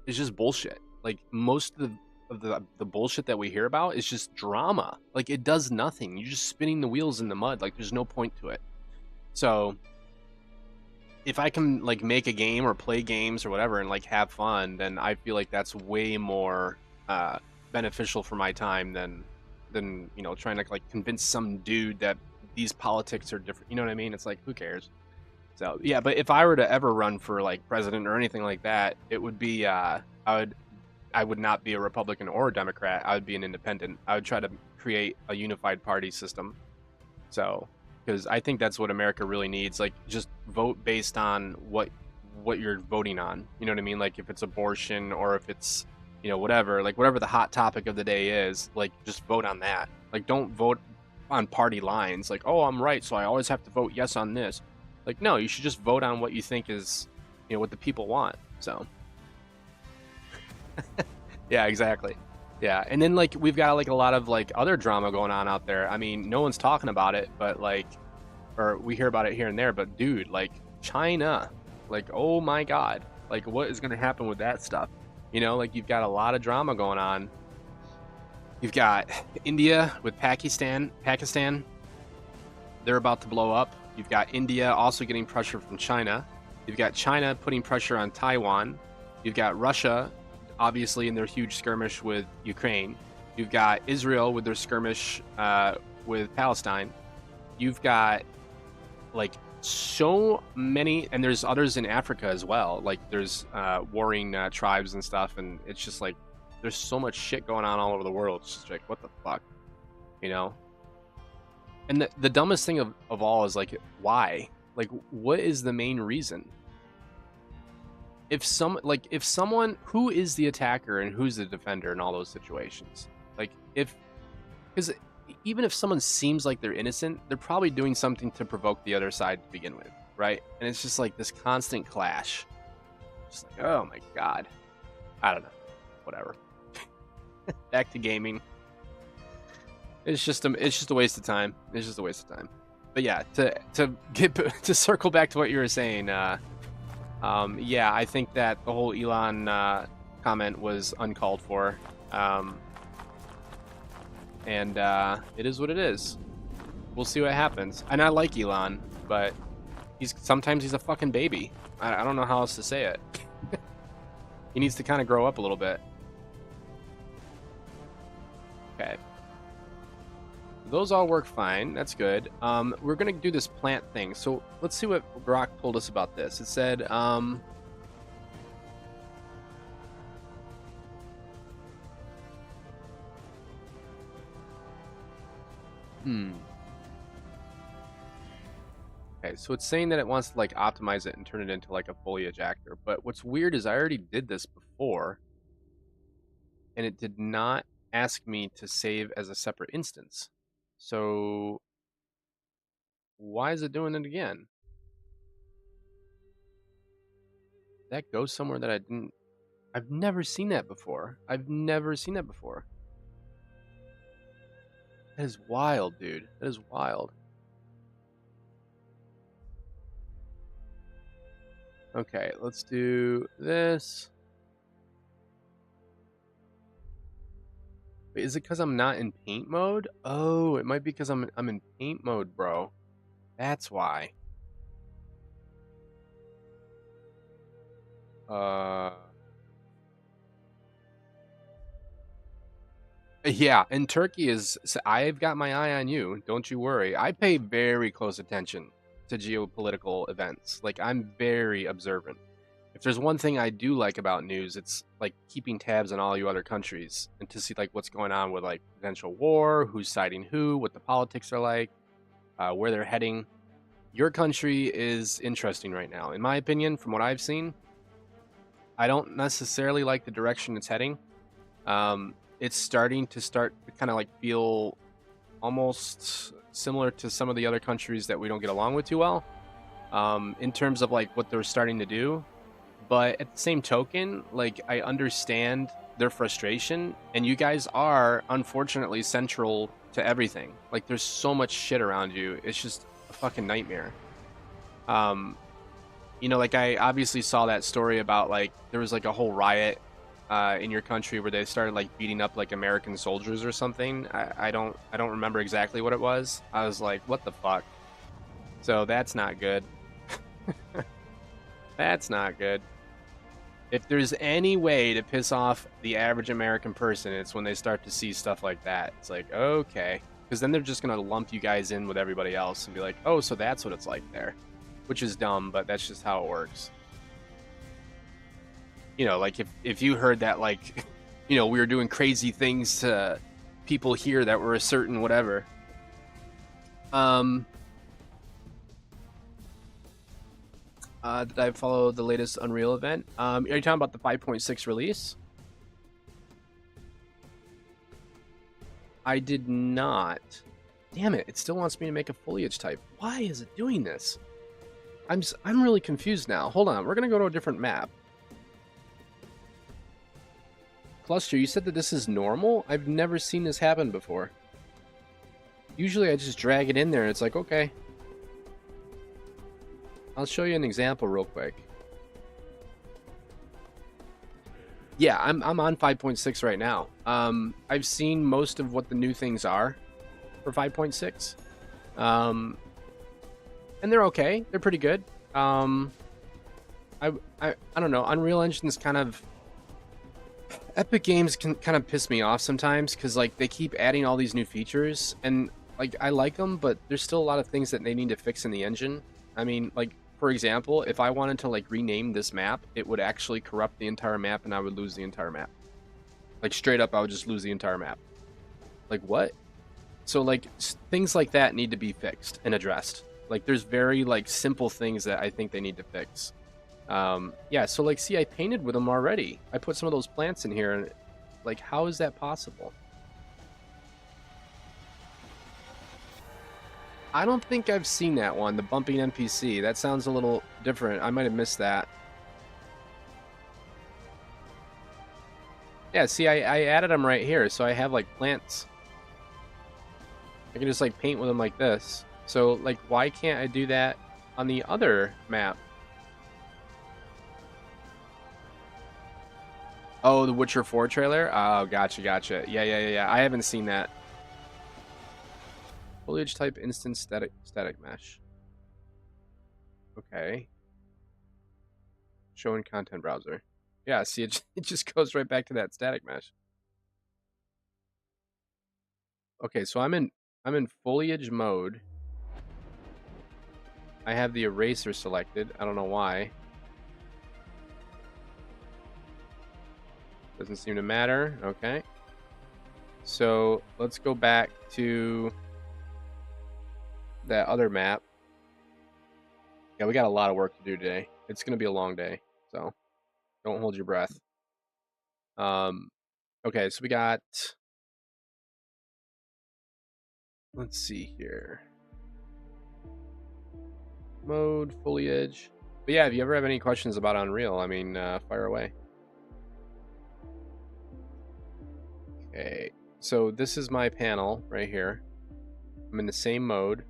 It's just bullshit. Like most of the bullshit that we hear about is just drama. Like it does nothing. You're just spinning the wheels in the mud. Like there's no point to it. So if I can like make a game or play games or whatever and like have fun, then I feel like that's way more beneficial for my time than you know, trying to like convince some dude that these politics are different. You know what I mean? It's like, who cares? So yeah, but if I were to ever run for like president or anything like that, it would be I would not be a Republican or a Democrat. I would be an independent. I would try to create a unified party system. So because I think that's what America really needs. Like just vote based on what you're voting on. You know what I mean? Like if it's abortion or if it's, you know, whatever the hot topic of the day is, like just vote on that. Like don't vote on party lines. Like, oh, I'm right, so I always have to vote yes on this. Like, no, you should just vote on what you think is, you know, what the people want. So yeah, exactly. Yeah, and then like we've got like a lot of like other drama going on out there. I mean, no one's talking about it, but like, or we hear about it here and there. But dude, like China, like oh my God, like what is gonna happen with that stuff? You know, like you've got a lot of drama going on. You've got India with Pakistan. They're about to blow up. You've got India also getting pressure from China. You've got China putting pressure on Taiwan. You've got Russia, obviously, in their huge skirmish with Ukraine. You've got Israel with their skirmish with Palestine. You've got like so many, and there's others in Africa as well. Like there's warring tribes and stuff, and it's just like there's so much shit going on all over the world. It's just like, what the fuck, you know? And the dumbest thing of all is like, why? Like, what is the main reason? if someone who is the attacker and who's the defender in all those situations, like if because even if someone seems like they're innocent, they're probably doing something to provoke the other side to begin with, right? And it's just like this constant clash. Just like, oh my god, I don't know, whatever. Back to gaming. It's just a waste of time. It's just a waste of time. But yeah, to circle back to what you were saying, yeah, I think that the whole Elon comment was uncalled for, and it is what it is. We'll see what happens. And I like Elon, but sometimes he's a fucking baby. I don't know how else to say it. He needs to kind of grow up a little bit. Okay. Those all work fine. That's good. We're going to do this plant thing. So let's see what Grok told us about this. It said, Okay, so it's saying that it wants to like optimize it and turn it into like a foliage actor. But what's weird is I already did this before, and it did not ask me to save as a separate instance. So why is it doing it again? Did that go somewhere that I didn't? I've never seen that before. I've never seen that before. That is wild, dude. That is wild. Okay, let's do this. Wait, is it because I'm not in paint mode? Oh, it might be because I'm in paint mode, bro. That's why. Yeah, and Turkey is. I've got my eye on you. Don't you worry. I pay very close attention to geopolitical events. Like, I'm very observant. If there's one thing I do like about news, it's like keeping tabs on all you other countries and to see like what's going on with like potential war, who's siding who, what the politics are like, where they're heading. Your country is interesting right now, in my opinion. From what I've seen, I don't necessarily like the direction it's heading. It's starting to kind of like feel almost similar to some of the other countries that we don't get along with too well, in terms of like what they're starting to do. But at the same token, like, I understand their frustration, and you guys are unfortunately central to everything. Like, there's so much shit around you. It's just a fucking nightmare. Like, I obviously saw that story about like there was like a whole riot in your country where they started like beating up like American soldiers or something. I don't remember exactly what it was. I was like, what the fuck? So that's not good. That's not good. If there's any way to piss off the average American person, it's when they start to see stuff like that. It's like, okay. Because then they're just going to lump you guys in with everybody else and be like, oh, so that's what it's like there. Which is dumb, but that's just how it works. Like if you heard that, like, we were doing crazy things to people here that were a certain whatever. Did I follow the latest Unreal event? Are you talking about the 5.6 release? I did not. Damn it! It still wants me to make a foliage type. Why is it doing this? I'm really confused now. Hold on, we're gonna go to a different map. Cluster, you said that this is normal? I've never seen this happen before. Usually I just drag it in there and it's like, okay. I'll show you an example real quick. Yeah, I'm on 5.6 right now. I've seen most of what the new things are for 5.6. And they're okay. They're pretty good. I don't know. Unreal Engine's kind of... Epic Games can kind of piss me off sometimes because like they keep adding all these new features and like I like them, but there's still a lot of things that they need to fix in the engine. I mean, like, for example, if I wanted to like rename this map, it would actually corrupt the entire map and I would lose the entire map. Like, straight up, I would just lose the entire map. Like, what? So like things like that need to be fixed and addressed. Like, there's very like simple things that I think they need to fix. Yeah, so like, see, I painted with them already. I put some of those plants in here, and like, how is that possible? I don't think I've seen that one, the bumping NPC. That sounds a little different. I might have missed that. Yeah, see, I added them right here, so I have like plants. I can just like paint with them like this. So like, why can't I do that on the other map? Oh, the Witcher 4 trailer? Oh, gotcha, gotcha. Yeah. I haven't seen that. Foliage type instant static mesh. Okay. Show in content browser. Yeah, see, it just goes right back to that static mesh. Okay, so I'm in foliage mode. I have the eraser selected. I don't know why. Doesn't seem to matter. Okay. So let's go back to that other map. Yeah, we got a lot of work to do today. It's gonna be a long day, so don't hold your breath. Okay, so we got. Let's see here. Mode, foliage. But yeah, if you ever have any questions about Unreal, I mean, fire away. Okay, so this is my panel right here. I'm in the same mode.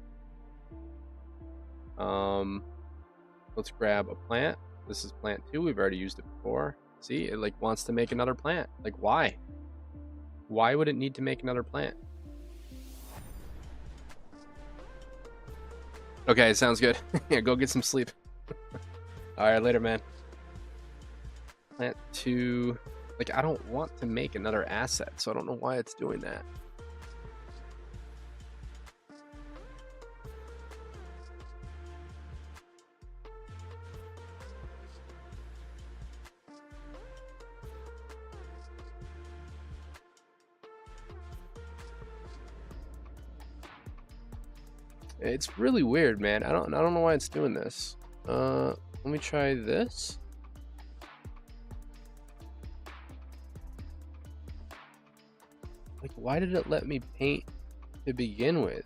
Let's grab a plant. This is plant 2. We've already used it before. See, it like wants to make another plant. Like, why? Why would it need to make another plant? Okay, sounds good. Yeah, go get some sleep. All right, later, man. Plant 2. Like, I don't want to make another asset, so I don't know why it's doing that. It's really weird, man. I don't know why it's doing this. Let me try this. Like, why did it let me paint to begin with?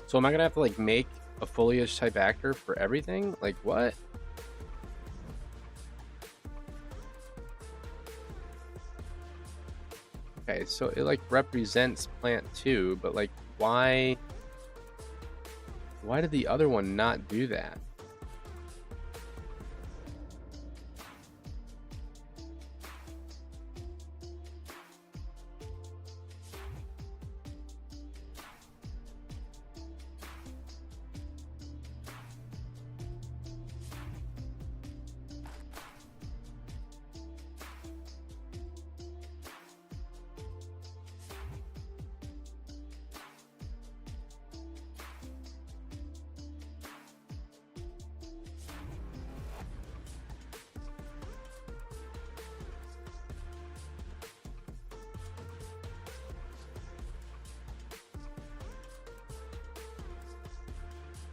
So am I gonna have to like make a foliage type actor for everything? Like, what? Okay, so it like represents plant 2, but like, why did the other one not do that?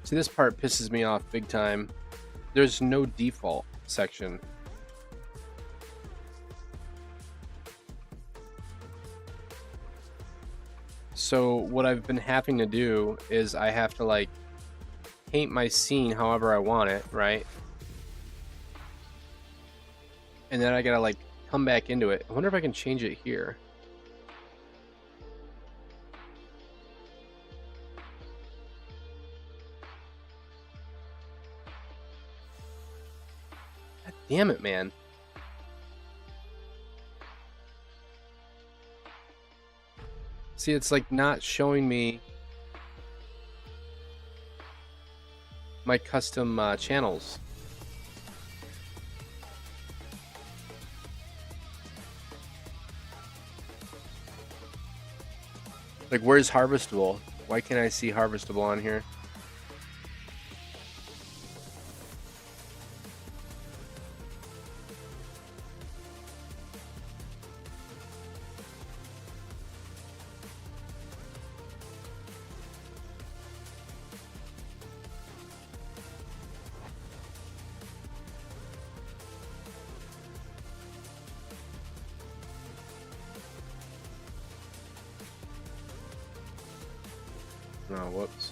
See, this part pisses me off big time. There's no default section. So what I've been having to do is I have to like paint my scene however I want it, right? And then I gotta like come back into it. I wonder if I can change it here. God damn it, man. See, it's like not showing me my custom channels. Like, where's harvestable? Why can't I see harvestable on here? Oh, whoops.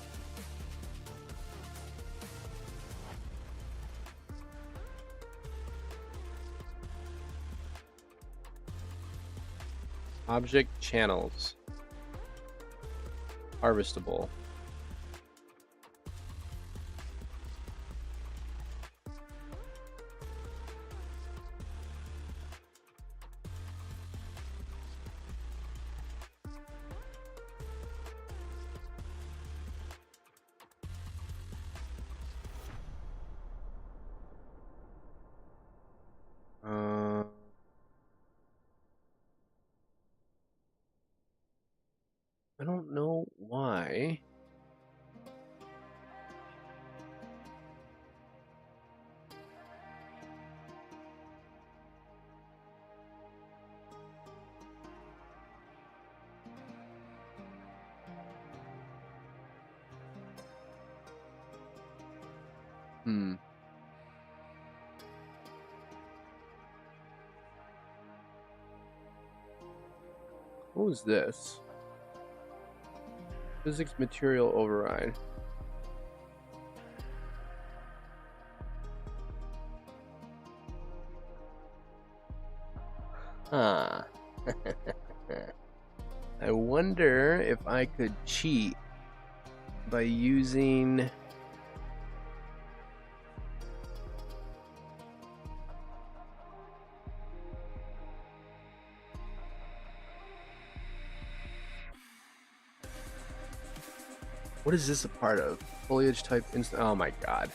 Object channels. Harvestable. I don't know why. What was this? Physics material override. Huh. I wonder if I could cheat by using... What is this a part of? Foliage type instant. Oh my god.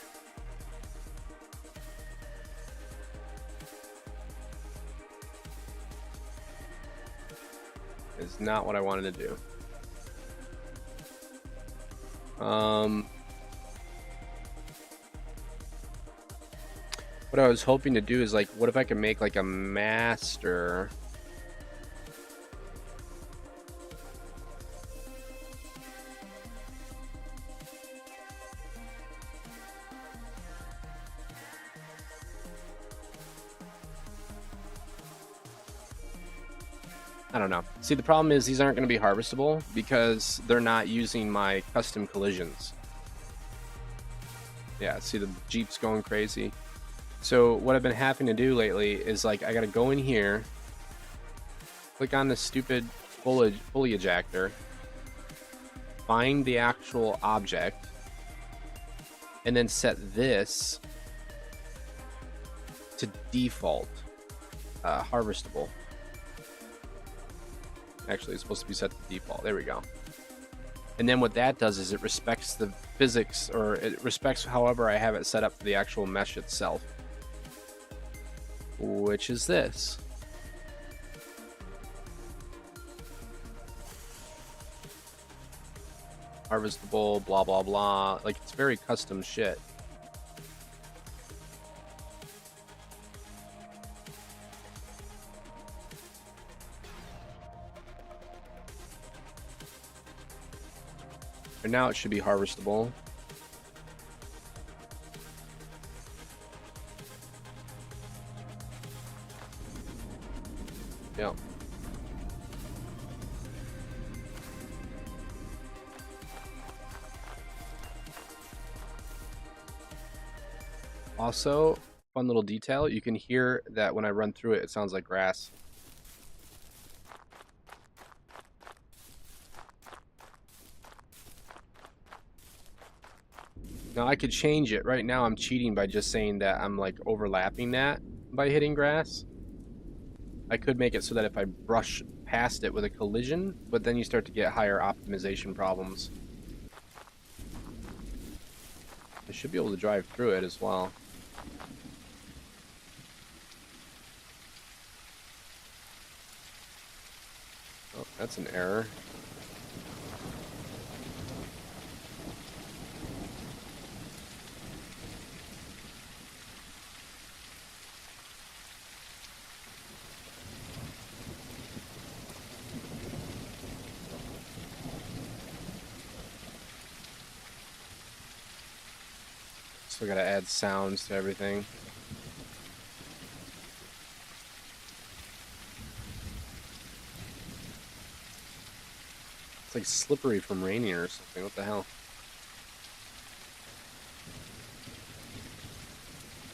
Is not what I wanted to do. What I was hoping to do is, like, what if I could make like a master? I don't know. See, the problem is these aren't going to be harvestable because they're not using my custom collisions. Yeah, see the Jeep's going crazy. So what I've been having to do lately is, like, I got to go in here, click on the stupid foliage actor, find the actual object, and then set this to default harvestable. Actually, it's supposed to be set to default. There we go. And then what that does is it respects the physics, or it respects however I have it set up for the actual mesh itself, which is this. Harvestable, blah, blah, blah. Like, it's very custom shit. And now it should be harvestable. Yeah. Also, fun little detail, you can hear that when I run through it, it sounds like grass. Now I could change it. Right now I'm cheating by just saying that I'm, like, overlapping that by hitting grass. I could make it so that if I brush past it with a collision, but then you start to get higher optimization problems. I should be able to drive through it as well. Oh, that's an error. Also gotta add sounds to everything. It's like slippery from raining or something. What the hell?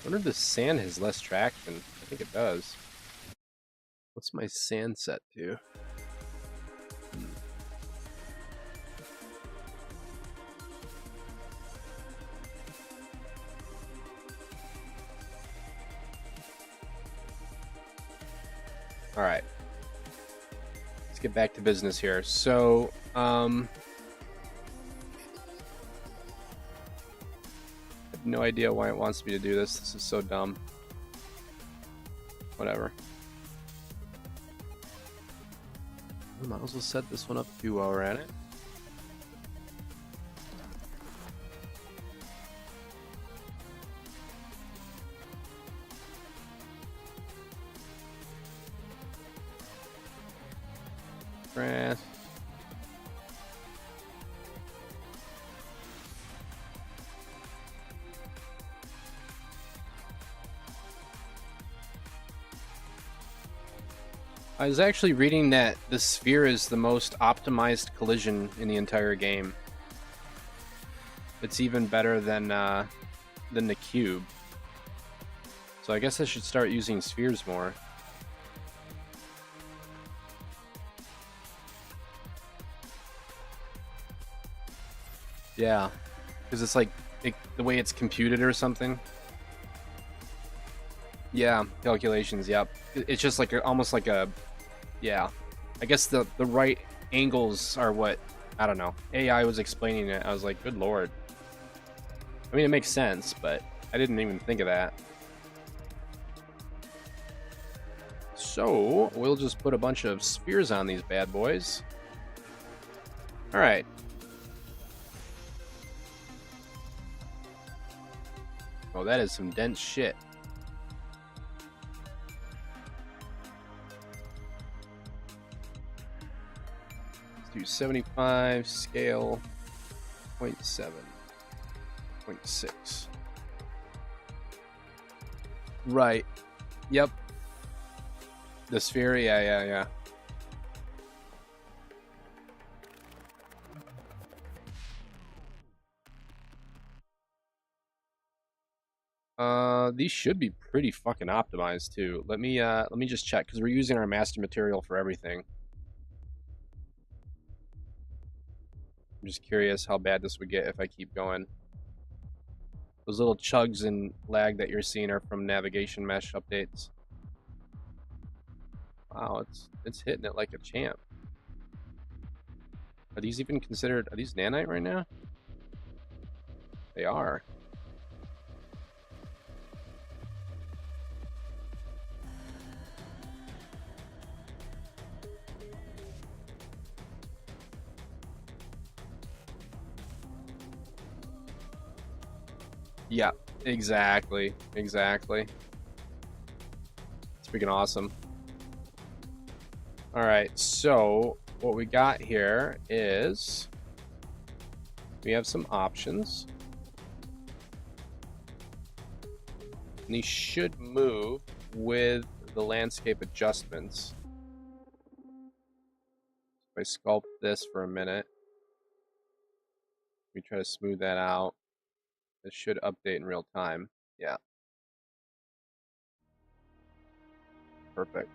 I wonder if the sand has less traction. I think it does. What's my sand set to? All right. Let's get back to business here. So, I have no idea why it wants me to do this. This is so dumb. Whatever. I might as well set this one up too while we're at it. Grass. I was actually reading that the sphere is the most optimized collision in the entire game. It's even better than the cube. So I guess I should start using spheres more. Yeah, because it's like the way it's computed or something. Yeah, calculations. Yep, it's just like almost like a, yeah. I guess the right angles are what, I don't know. AI was explaining it. I was like, good lord. I mean, it makes sense, but I didn't even think of that. So we'll just put a bunch of spheres on these bad boys. All right. Oh, that is some dense shit. Let's do 75 scale 0.7, 0.6. Right. Yep. The sphere, yeah. These should be pretty fucking optimized too. Let me just check because we're using our master material for everything. I'm just curious how bad this would get if I keep going. Those little chugs and lag that you're seeing are from navigation mesh updates. Wow, it's hitting it like a champ. Are these even considered, are these nanite right now? They are. Yeah, exactly. It's freaking awesome. All right, so what we got here is we have some options. And these should move with the landscape adjustments. If I sculpt this for a minute, we try to smooth that out. It should update in real time. Yeah. Perfect.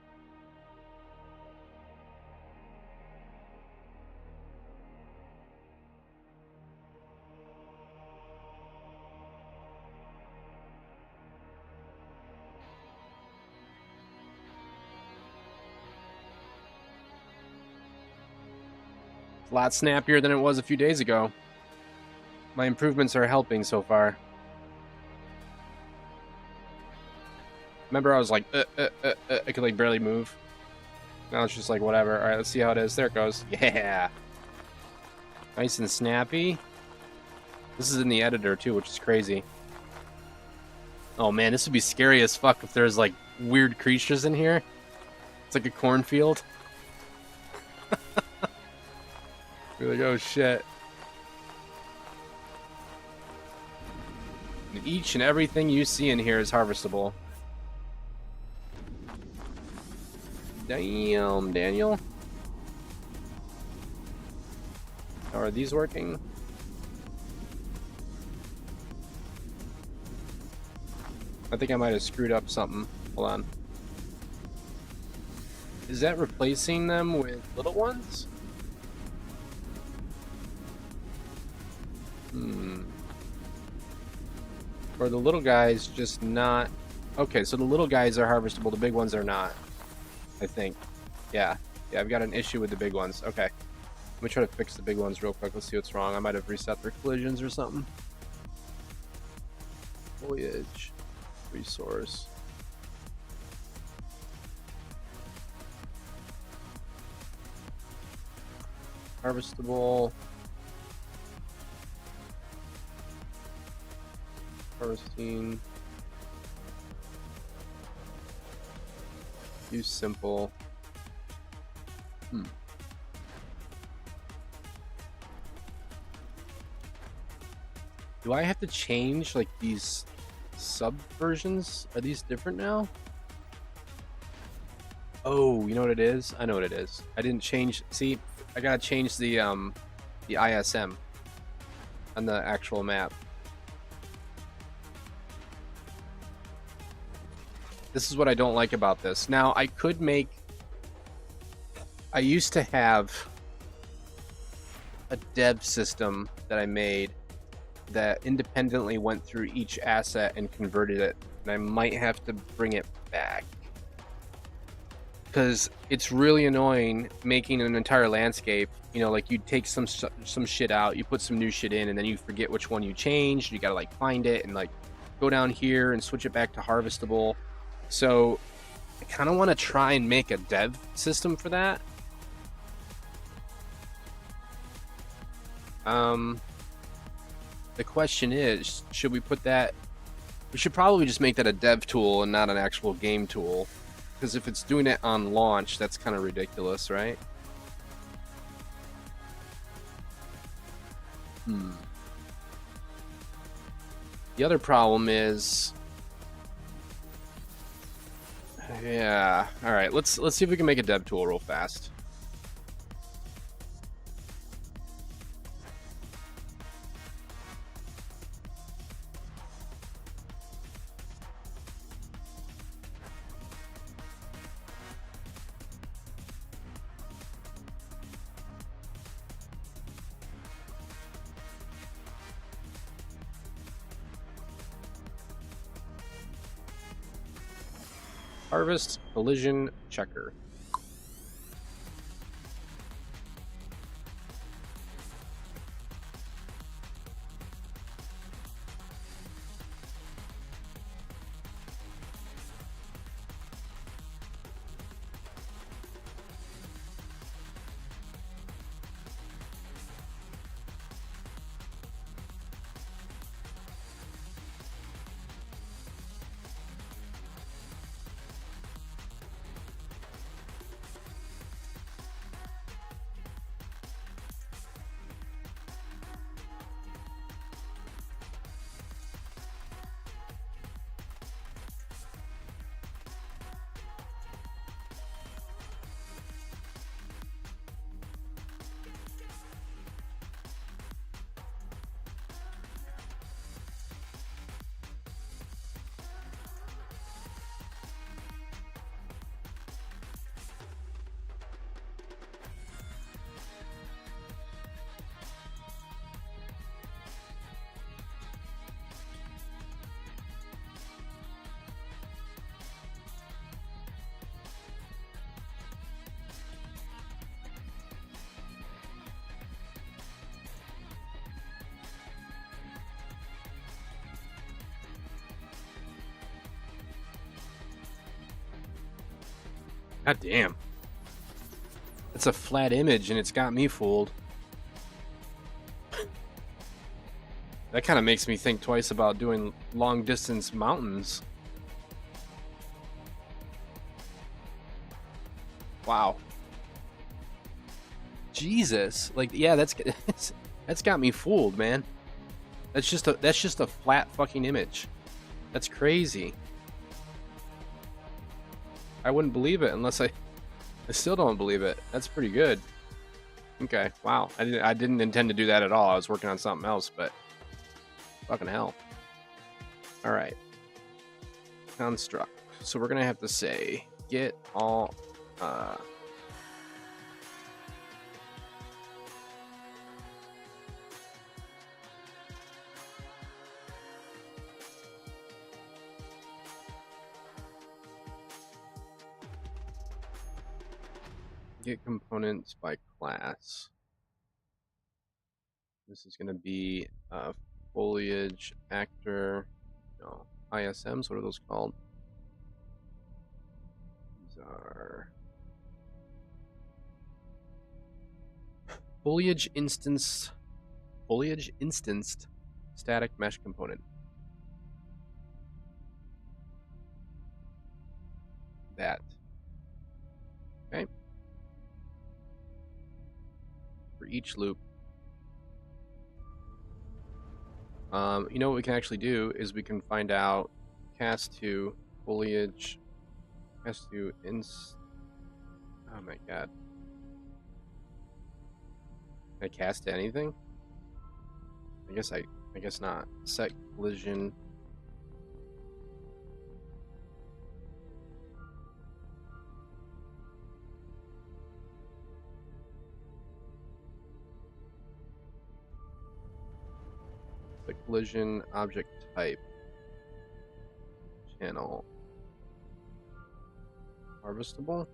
It's a lot snappier than it was a few days ago. My improvements are helping so far. Remember, I was like, I could like barely move. Now it's just like, whatever. All right, let's see how it is. There it goes. Yeah. Nice and snappy. This is in the editor too, which is crazy. Oh man, this would be scary as fuck if there's like weird creatures in here. It's like a cornfield. You're like, oh shit. And each and everything you see in here is harvestable. Damn, Daniel. How are these working? I think I might have screwed up something. Hold on. Is that replacing them with little ones? Or the little guys just not... Okay, so the little guys are harvestable, the big ones are not. I think. Yeah, I've got an issue with the big ones. Okay. Let me try to fix the big ones real quick. Let's see what's wrong. I might have reset their collisions or something. Voyage. Resource. Harvestable. Harvesting. Use simple. Do I have to change like these sub versions? Are these different now? Oh, you know what it is? I know what it is. I didn't change. See, I gotta change the ISM on the actual map. This is what I don't like about this. Now, I could make... I used to have a dev system that I made that independently went through each asset and converted it. And I might have to bring it back. Because it's really annoying making an entire landscape. You know, like you take some shit out, you put some new shit in, and then you forget which one you changed. You gotta like find it and like go down here and switch it back to harvestable. So I kind of want to try and make a dev system for that. The question is, should we put that... We should probably just make that a dev tool and not an actual game tool. Because if it's doing it on launch, that's kind of ridiculous, right? The other problem is... Yeah, alright, let's see if we can make a dev tool real fast. Harvest collision checker. God damn. It's a flat image and it's got me fooled. That kind of makes me think twice about doing long distance mountains. Wow. Jesus. Like, yeah, that's got me fooled, man. That's just a flat fucking image. That's crazy. I wouldn't believe it unless I still don't believe it. That's pretty good. Okay, wow. I didn't intend to do that at all. I was working on something else, but fucking hell. All right. Construct. So we're gonna have to say get all get components by class. This is gonna be foliage actor, no, ISMs. What are those called? These are foliage instanced static mesh component. That. Okay. For each loop. You know what we can actually do is we can find out cast to foliage, cast to oh my god. Can I cast to anything? I guess not. Set collision. The collision object type. Channel. Harvestable?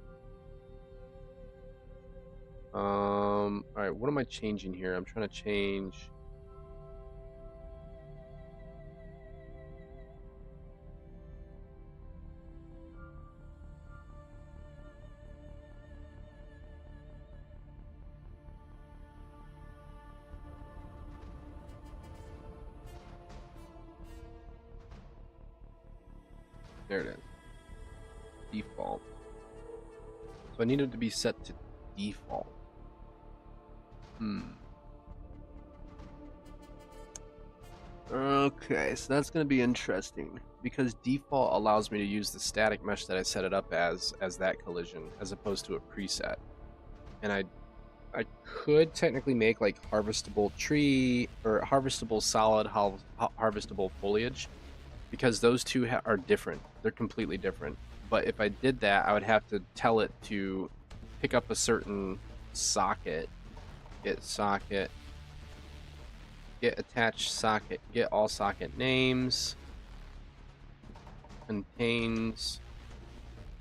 Alright, what am I changing here? I'm trying to change. There it is. Default. So I need it to be set to default. Okay, so that's going to be interesting because default allows me to use the static mesh that I set it up as that collision as opposed to a preset. And I could technically make like harvestable tree or harvestable solid harvestable foliage because those two are different. They're completely different. But if I did that, I would have to tell it to pick up a certain socket, get socket, get attached socket, get all socket names, contains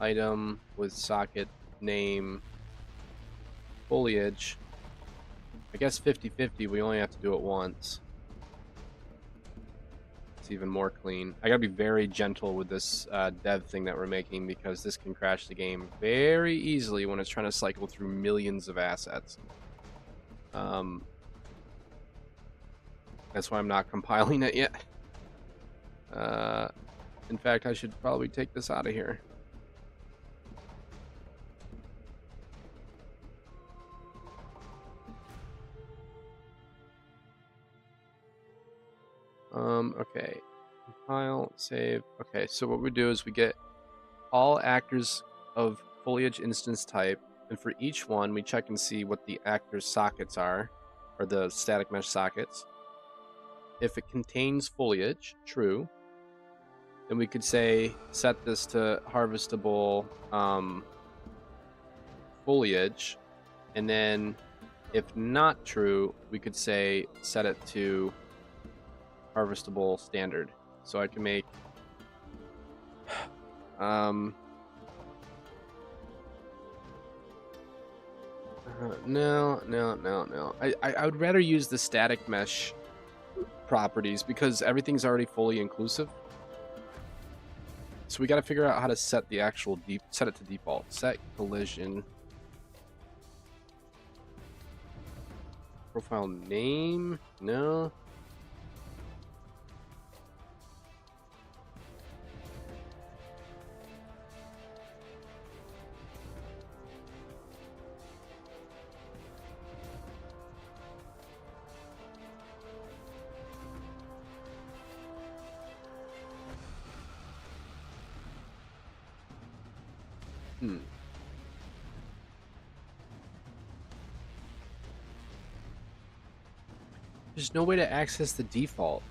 item with socket name foliage. I guess 50-50, we only have to do it once. It's even more clean. I gotta be very gentle with this dev thing that we're making because this can crash the game very easily when it's trying to cycle through millions of assets. That's why I'm not compiling it yet. In fact, I should probably take this out of here. Okay. Compile, save. Okay, so what we do is we get all actors of foliage instance type, and for each one, we check and see what the actor's sockets are, or the static mesh sockets. If it contains foliage, true, then we could say set this to harvestable foliage, and then if not true, we could say set it to harvestable standard. So I can make no. I would rather use the static mesh properties because everything's already fully inclusive. So we got to figure out how to set the actual set it to default. Set collision. Profile name? No. Hmm. There's no way to access the default.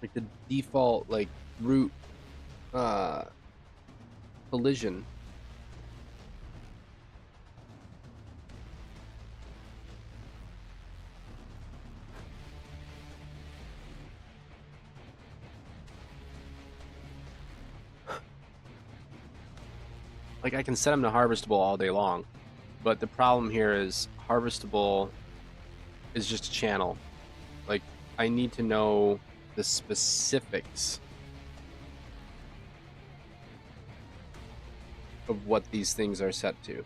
Like the default like root uh collision. Like I can set them to harvestable all day long, but the problem here is harvestable is just a channel. Like I need to know the specifics of what these things are set to.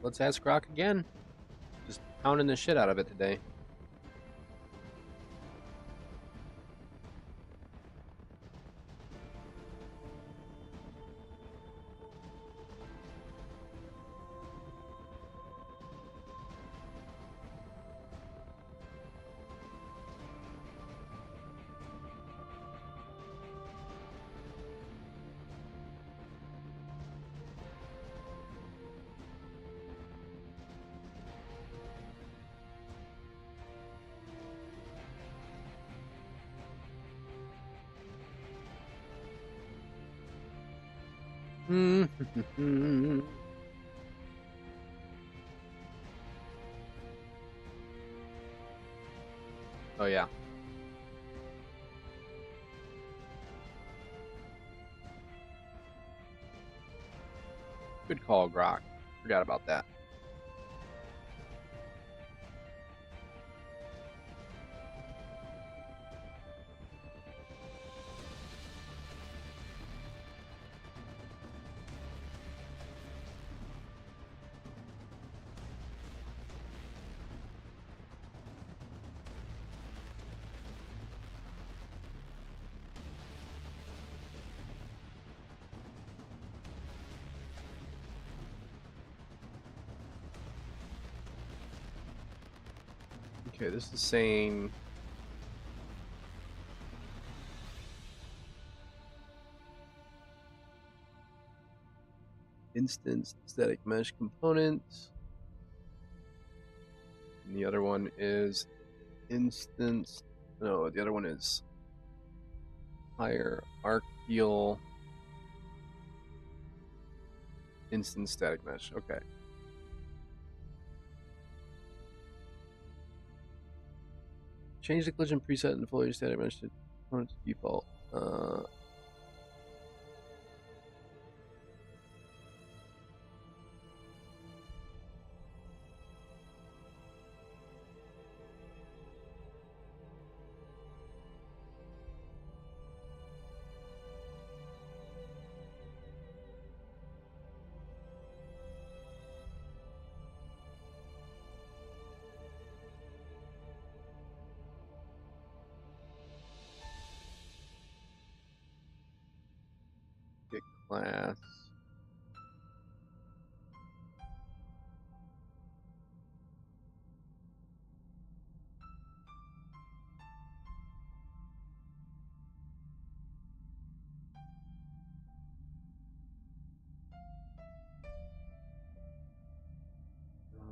Let's ask Grok again. Just pounding the shit out of it today. Oh yeah. Good call, Grok. Forgot about that. Okay, this is saying instance static mesh components. And the other one is instance. No, the other one is hierarchical instance static mesh. Okay. Change the collision preset and fully static mesh to components default. Get class.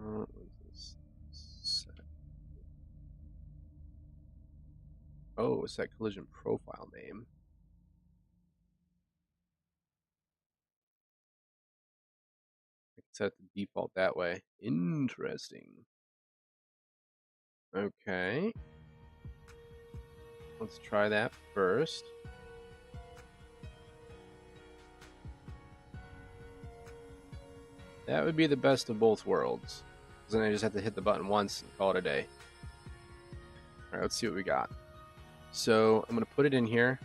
What is this? Oh, set collision profile name. I can set the default that way. Interesting. Okay. Let's try that first. That would be the best of both worlds. Because then I just have to hit the button once and call it a day. Alright, let's see what we got. So I'm going to put it in here.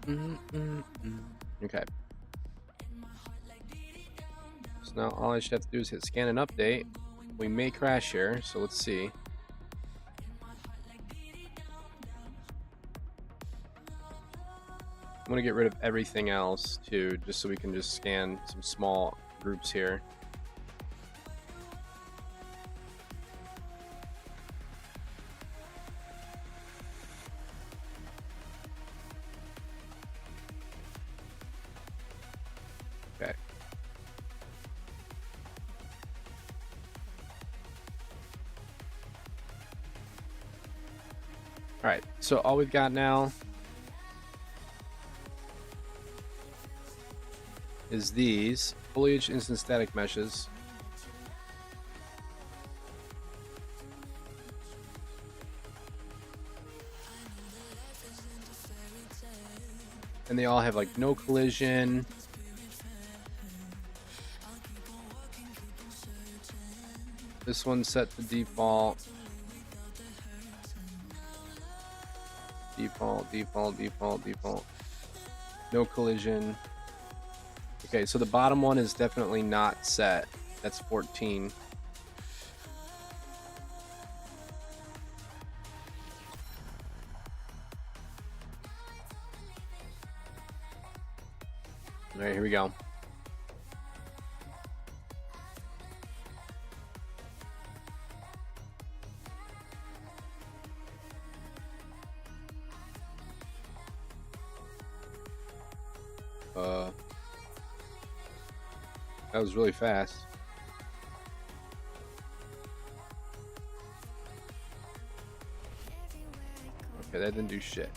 Okay. So now all I should have to do is hit scan and update. We may crash here, so let's see. I'm gonna get rid of everything else too, just so we can just scan some small groups here. Okay. Alright, so all we've got now is these foliage instant static meshes. And they all have like no collision. This one's set to default. Default. No collision. Okay, so the bottom one is definitely not set. That's 14. All right, here we go. That was really fast. Okay, that didn't do shit.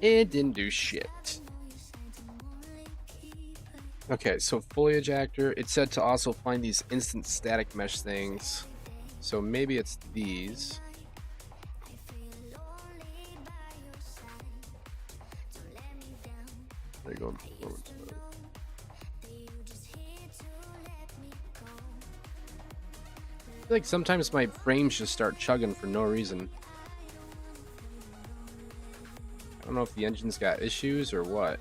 It didn't do shit. Okay, so foliage actor, it's said to also find these instant static mesh things. So maybe it's these. There you go. I feel like sometimes my frames just start chugging for no reason. I don't know if the engine's got issues or what.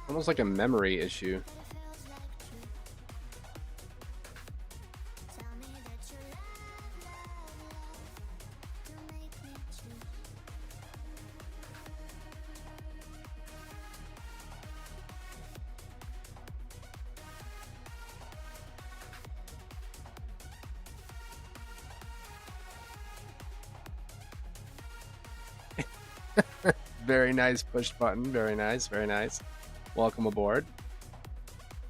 Almost like a memory issue. Very nice push button. Very nice. Very nice. Welcome aboard.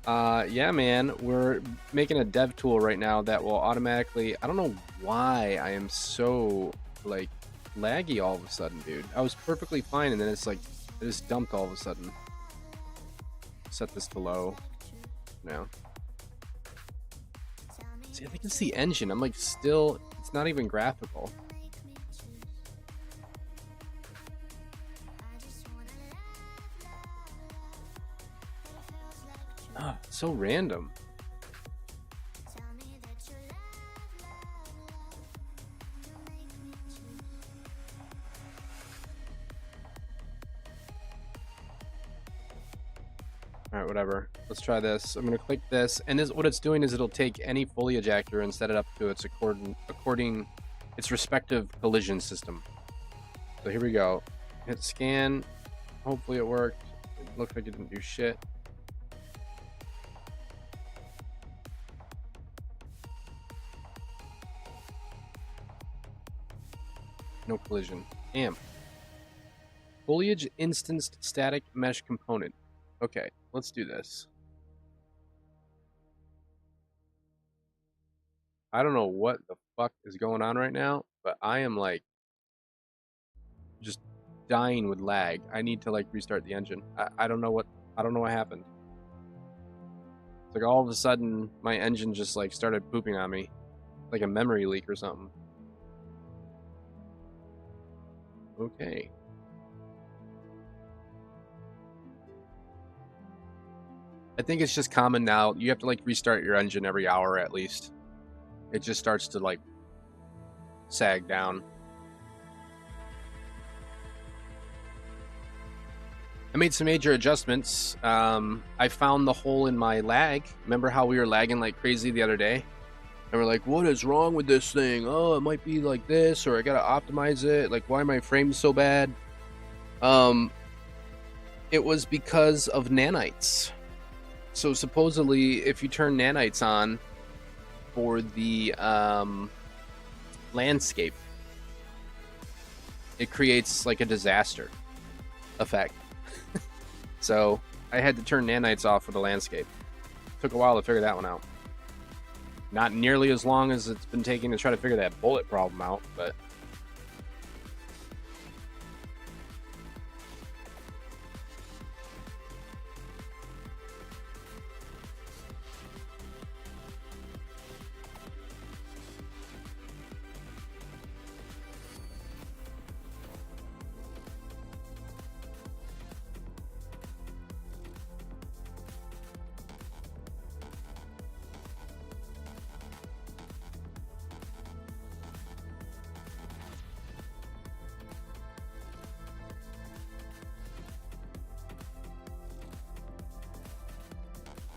Yeah, man, we're making a dev tool right now that will automatically. I don't know why I am so like laggy all of a sudden, dude. I was perfectly fine, and then it's like it just dumped all of a sudden. Set this to low now. See, I think it's the engine. I'm like still. It's not even graphical. Oh, so random. All right, whatever. Let's try this. I'm gonna click this, and this what it's doing is it'll take any foliage actor and set it up to its according its respective collision system. So here we go. Hit scan. Hopefully it worked. It looked like it didn't do shit. No collision. Damn. Foliage instanced static mesh component. Okay, let's do this. I don't know what the fuck is going on right now, but I am like just dying with lag. I need to like restart the engine. I don't know what happened. It's like all of a sudden my engine just like started pooping on me. Like a memory leak or something. Okay. I think it's just common now. You have to like restart your engine every hour at least. It just starts to like sag down. I made some major adjustments. I found the hole in my lag. Remember how we were lagging like crazy the other day? And we're like, what is wrong with this thing? Oh, it might be like this, or I gotta optimize it. Like, why are my frames so bad? It was because of nanites. So supposedly, if you turn nanites on for the landscape, it creates like a disaster effect. So I had to turn nanites off for the landscape. Took a while to figure that one out. Not nearly as long as it's been taking to try to figure that bullet problem out, but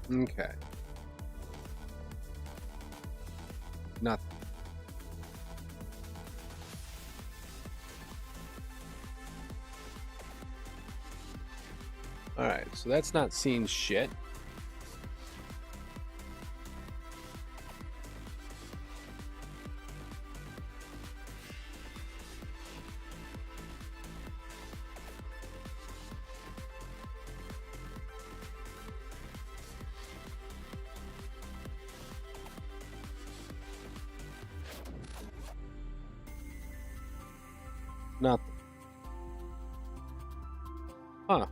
okay. Nothing. Alright, so that's not seeing shit. Nothing. Huh.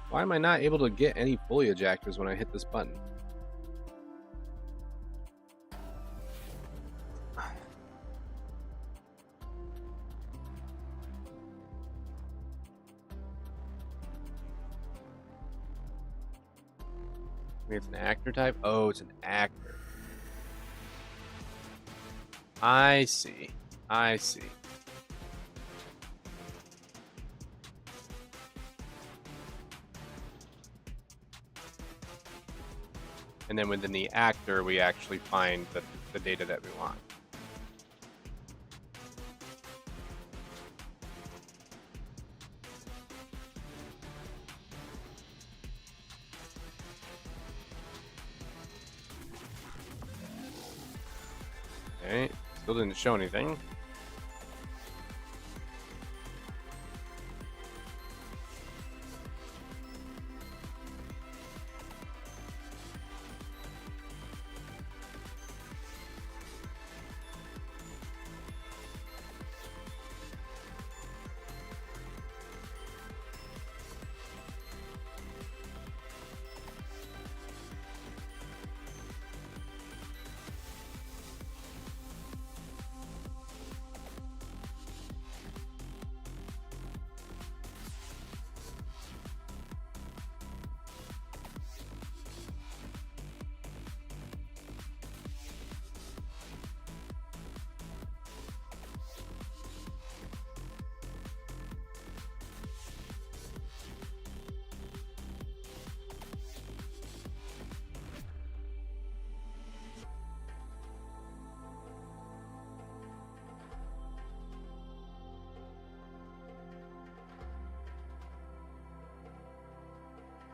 Why am I not able to get any pulley ejectors when I hit this button? Maybe it's an actor type? Oh, it's an actor. I see. I see. And then within the actor, we actually find the data that we want. Okay, still didn't show anything.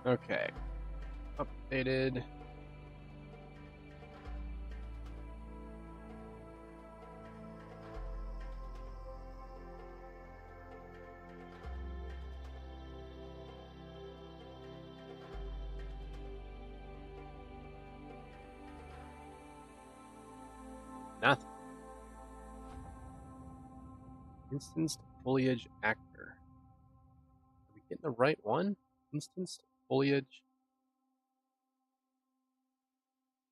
Okay. Updated. Nothing. Instanced foliage actor. Are we getting the right one? Instanced foliage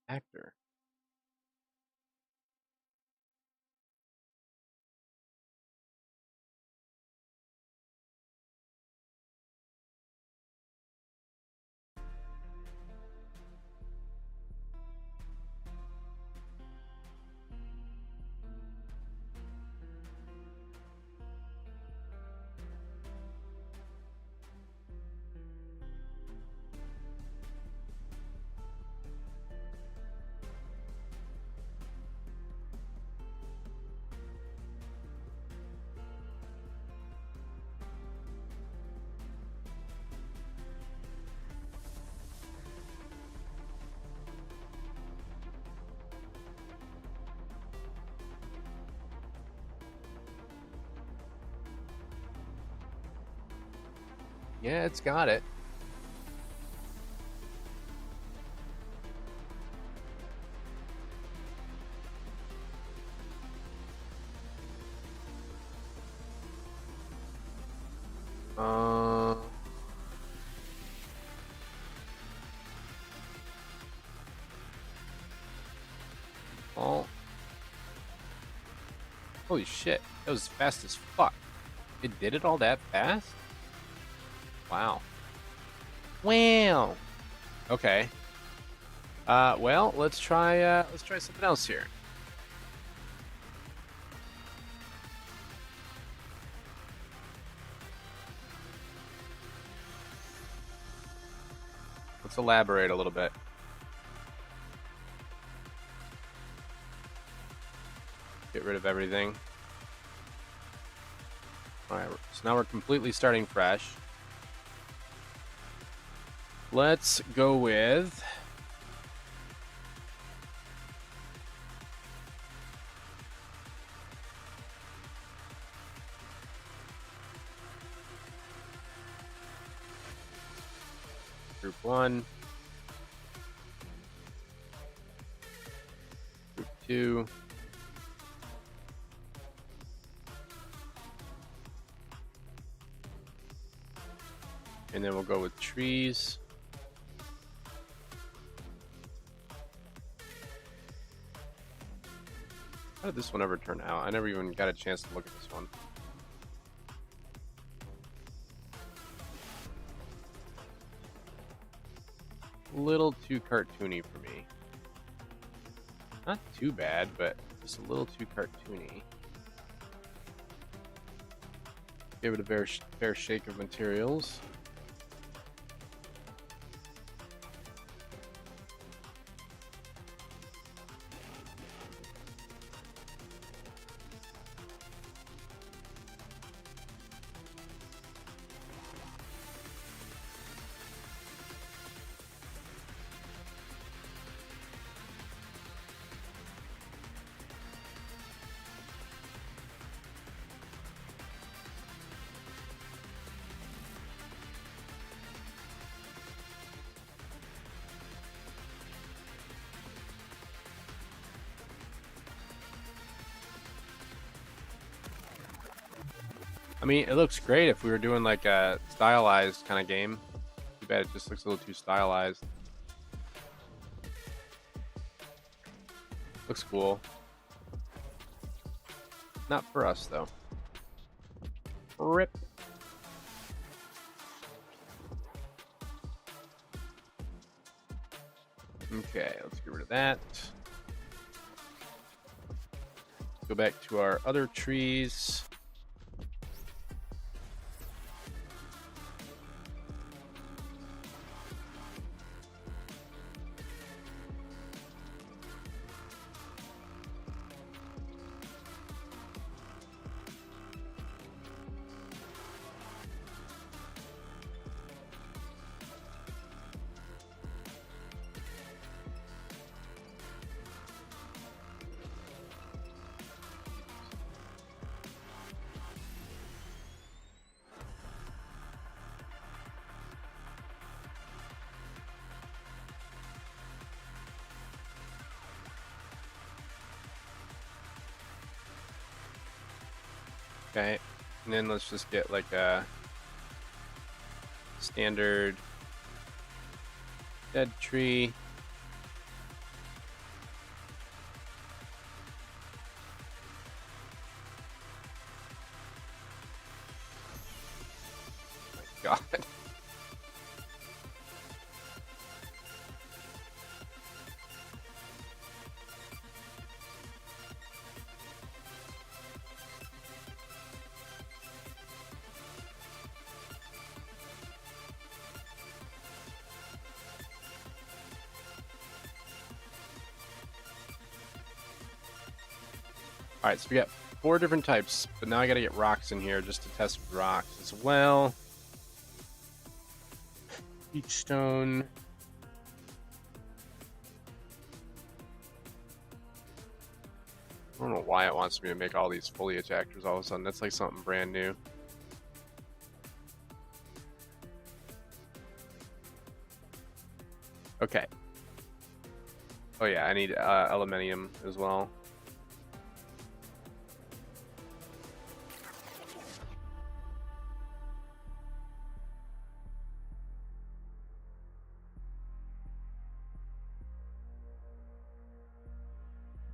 actor. Yeah, it's got it. Uh, oh, holy shit. That was fast as fuck. It did it all that fast? Wow. Wow. Okay. Well, let's try something else here. Let's elaborate a little bit. Get rid of everything. Alright, so now we're completely starting fresh. Let's go with... Group 1. Group 2. And then we'll go with trees. How did this one ever turn out? I never even got a chance to look at this one. A little too cartoony for me. Not too bad, but just a little too cartoony. Give it a fair shake of materials. I mean, it looks great if we were doing like a stylized kind of game. Too bad it just looks a little too stylized. Looks cool. Not for us, though. Rip. Okay, let's get rid of that. Go back to our other trees. Okay, and then let's just get like a standard dead tree. Oh my God. Alright, so we got 4 different types, but now I gotta get rocks in here just to test with rocks as well. Each stone. I don't know why it wants me to make all these foliage actors all of a sudden. That's like something brand new. Okay. Oh yeah, I need aluminium as well.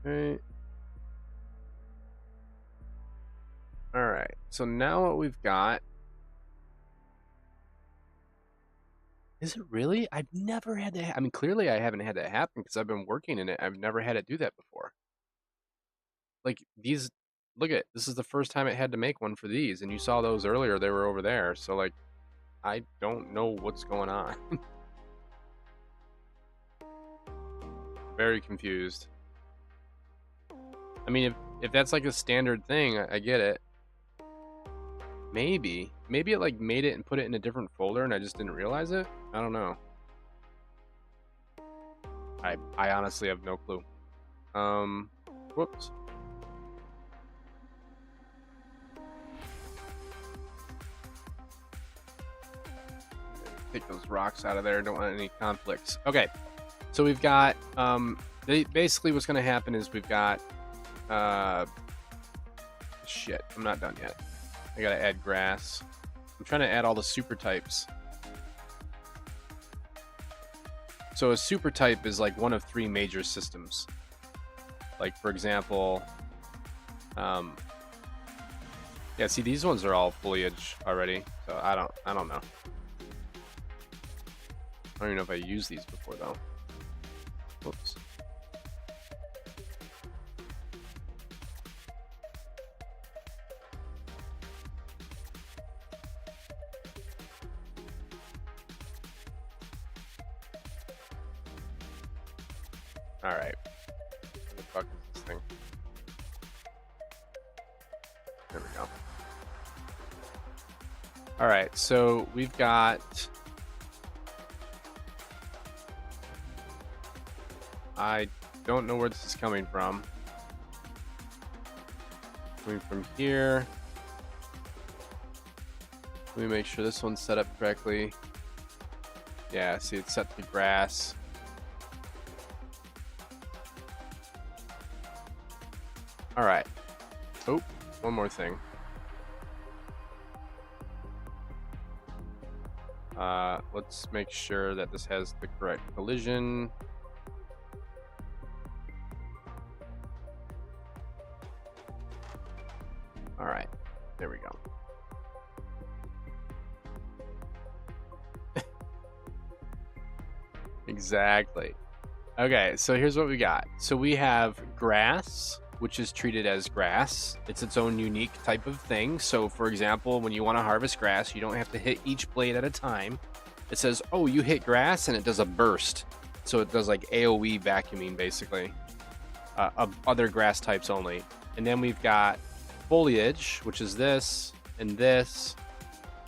Okay. All right. So now what we've got. Is it really? I've never had that. I mean, clearly I haven't had that happen because I've been working in it. I've never had it do that before. Like these, look at this is the first time it had to make one for these, and you saw those earlier. They were over there. So like, I don't know what's going on. Very confused. I mean, if that's like a standard thing, I get it. Maybe it like made it and put it in a different folder, and I just didn't realize it. I don't know. I honestly have no clue. Whoops. Take those rocks out of there. Don't want any conflicts. Okay, so we've got basically what's going to happen is we've got shit. I'm not done yet. I gotta add grass. I'm trying to add all the super types. So a super type is like one of 3 major systems. Like for example, yeah. See, these ones are all foliage already. So I don't know. I don't even know if I used these before though. Whoops. All right. Where the fuck is this thing? There we go. All right. So we've got. I don't know where this is coming from. Coming from here. Let me make sure this one's set up correctly. Yeah, see, it's set to grass. All right. Oh, one more thing. Let's make sure that this has the correct collision. All right, there we go. Exactly. Okay, so here's what we got. So we have grass, which is treated as grass. It's its own unique type of thing. So for example, when you want to harvest grass, you don't have to hit each blade at a time. It says, oh, you hit grass, and it does a burst. So it does like AoE vacuuming, basically, of other grass types only. And then we've got foliage, which is this, and that's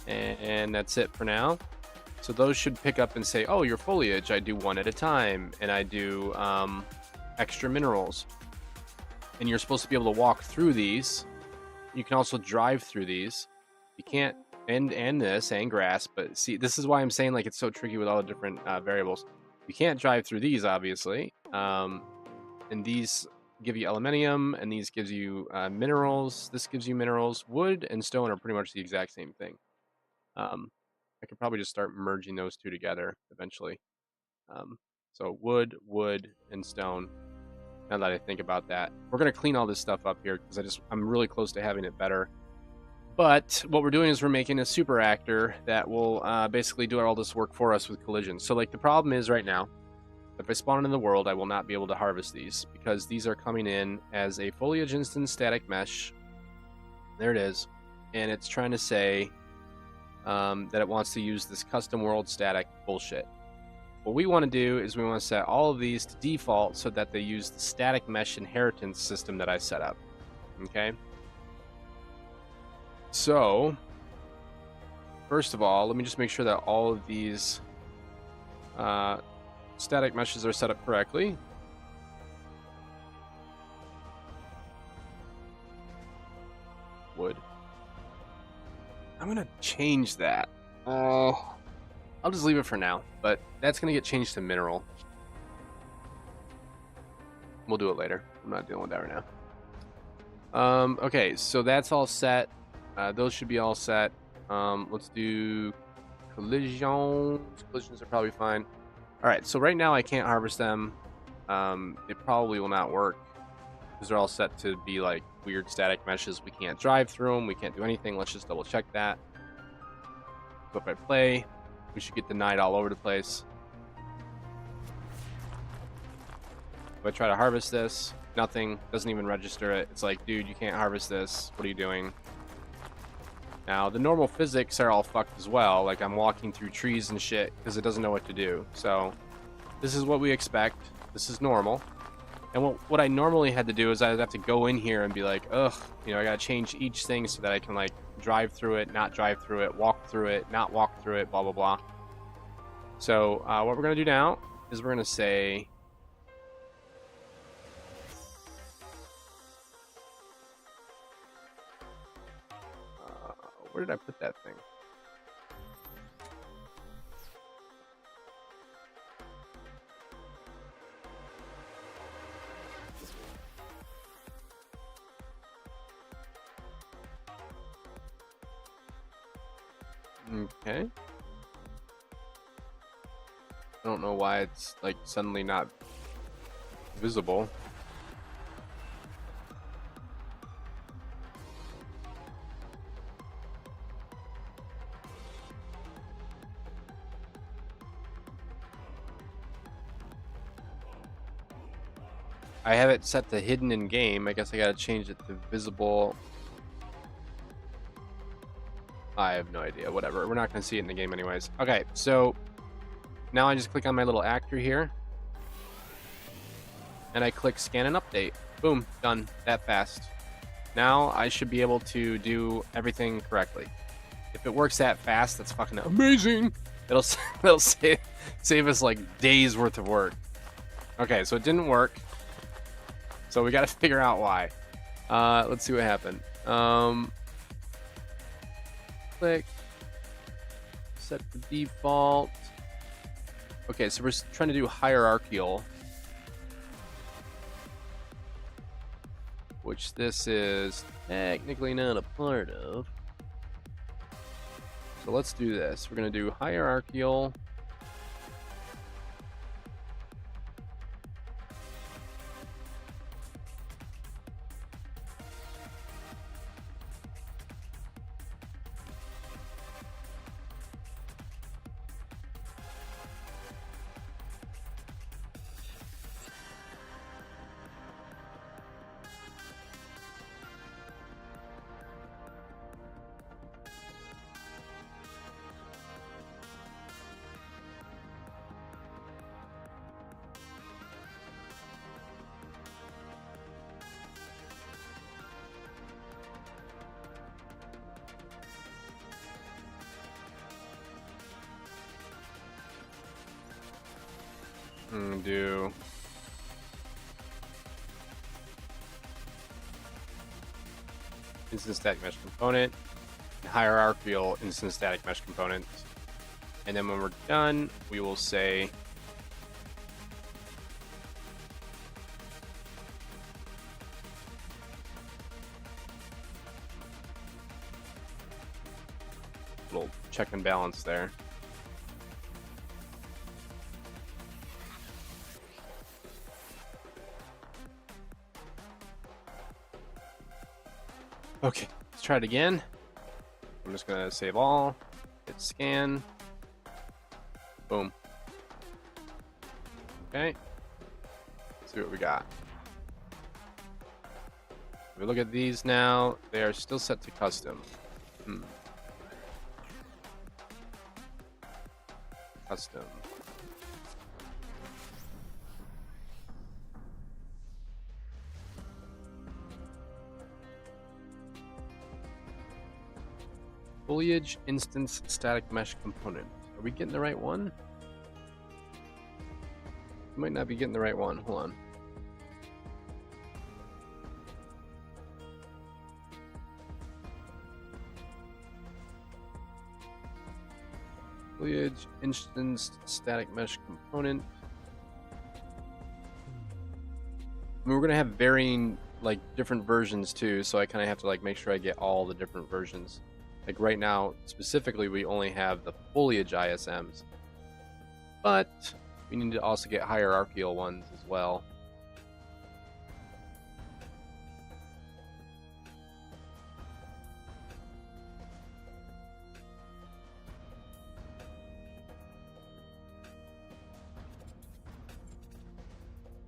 it for now. So those should pick up and say, oh, your foliage, I do one at a time, and I do extra minerals. And you're supposed to be able to walk through these. You can also drive through these. You can't, and this, and grass, but see, this is why I'm saying like it's so tricky with all the different variables. You can't drive through these, obviously. And these give you aluminium, and these gives you minerals. This gives you minerals. Wood and stone are pretty much the exact same thing. I could probably just start merging those two together eventually. So wood, and stone. Now that I think about that, we're gonna clean all this stuff up here because I'm really close to having it better. But what we're doing is we're making a super actor that will basically do all this work for us with collision. So like the problem is right now, if I spawn in the world, I will not be able to harvest these because these are coming in as a foliage instance static mesh. There it is, and it's trying to say that it wants to use this custom world static bullshit. What we want to do is we want to set all of these to default so that they use the static mesh inheritance system that I set up. Okay. So, first of all, let me just make sure that all of these static meshes are set up correctly. Wood. I'm going to change that. I'll just leave it for now, but that's going to get changed to mineral. We'll do it later. I'm not dealing with that right now. Okay, so that's all set. Those should be all set. Let's do collisions. Collisions are probably fine. All right, so right now I can't harvest them. It probably will not work because they're all set to be like weird static meshes. We can't drive through them. We can't do anything. Let's just double check that. So if I play, we should get denied all over the place. If I try to harvest this, nothing. Doesn't even register it. It's like, dude, you can't harvest this. What are you doing? Now, the normal physics are all fucked as well. Like, I'm walking through trees and shit because it doesn't know what to do. So, this is what we expect. This is normal. And what I normally had to do is I'd have to go in here and be like, ugh, you know, I gotta change each thing so that I can, like, drive through it, not drive through it, walk through it, not walk through it, blah, blah, blah. So, what we're gonna do now is we're gonna say... where did I put that thing? Okay. I don't know why it's like suddenly not visible. I have it set to hidden in game. I guess I gotta change it to visible. I have no idea. Whatever. We're not gonna see it in the game anyways. Okay, so now I just click on my little actor here. And I click scan and update. Boom, done. That fast. Now I should be able to do everything correctly. If it works that fast, that's fucking amazing. It'll save us like days worth of work. Okay, so it didn't work. So we got to figure out why. Let's see what happened. Click. Set the default. Okay, so we're trying to do hierarchical. Which this is technically not a part of. So let's do this. We're going to do hierarchical. Do instant static mesh component, and hierarchical instant static mesh component, and then when we're done, we will say little check and balance there. Okay, let's try it again. I'm just gonna save all, hit scan, boom. Okay, let's see what we got. If we look at these now, they are still set to custom. Custom. Foliage instance static mesh component. Are we getting the right one? We might not be getting the right one. Hold on. Foliage, instanced static mesh component. I mean, we're gonna have varying, like, different versions too, so I kind of have to like make sure I get all the different versions. Like right now, specifically, we only have the foliage ISMs, but we need to also get hierarchical ones as well.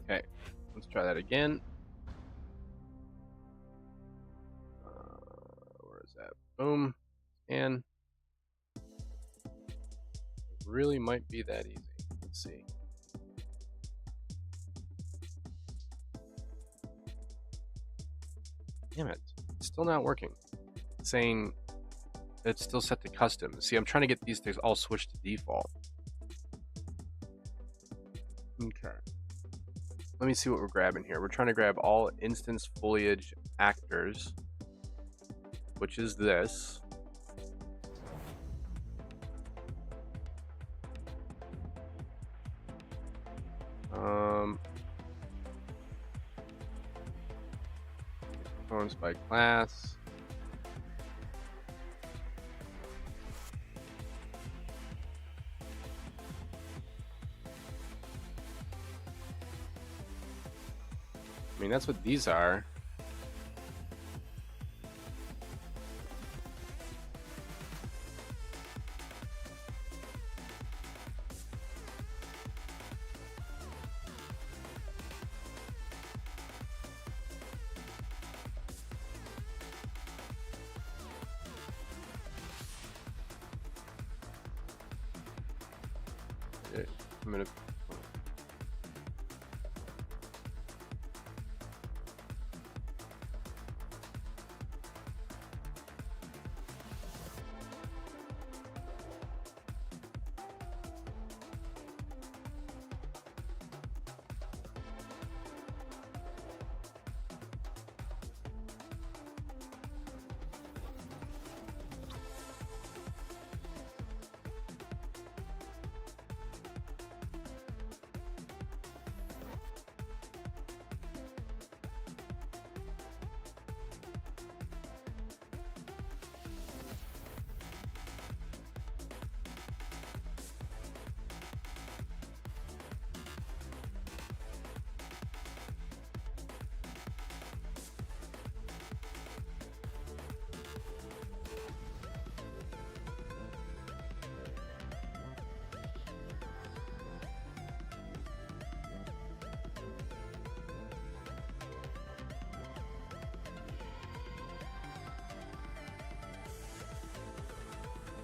Okay, let's try that again. Where is that? Boom. And it really might be that easy. Let's see. Damn it. It's still not working. It's saying it's still set to custom. See, I'm trying to get these things all switched to default. Okay. Let me see what we're grabbing here. We're trying to grab all instance foliage actors, which is this. Components by class. I mean, that's what these are. I'm gonna.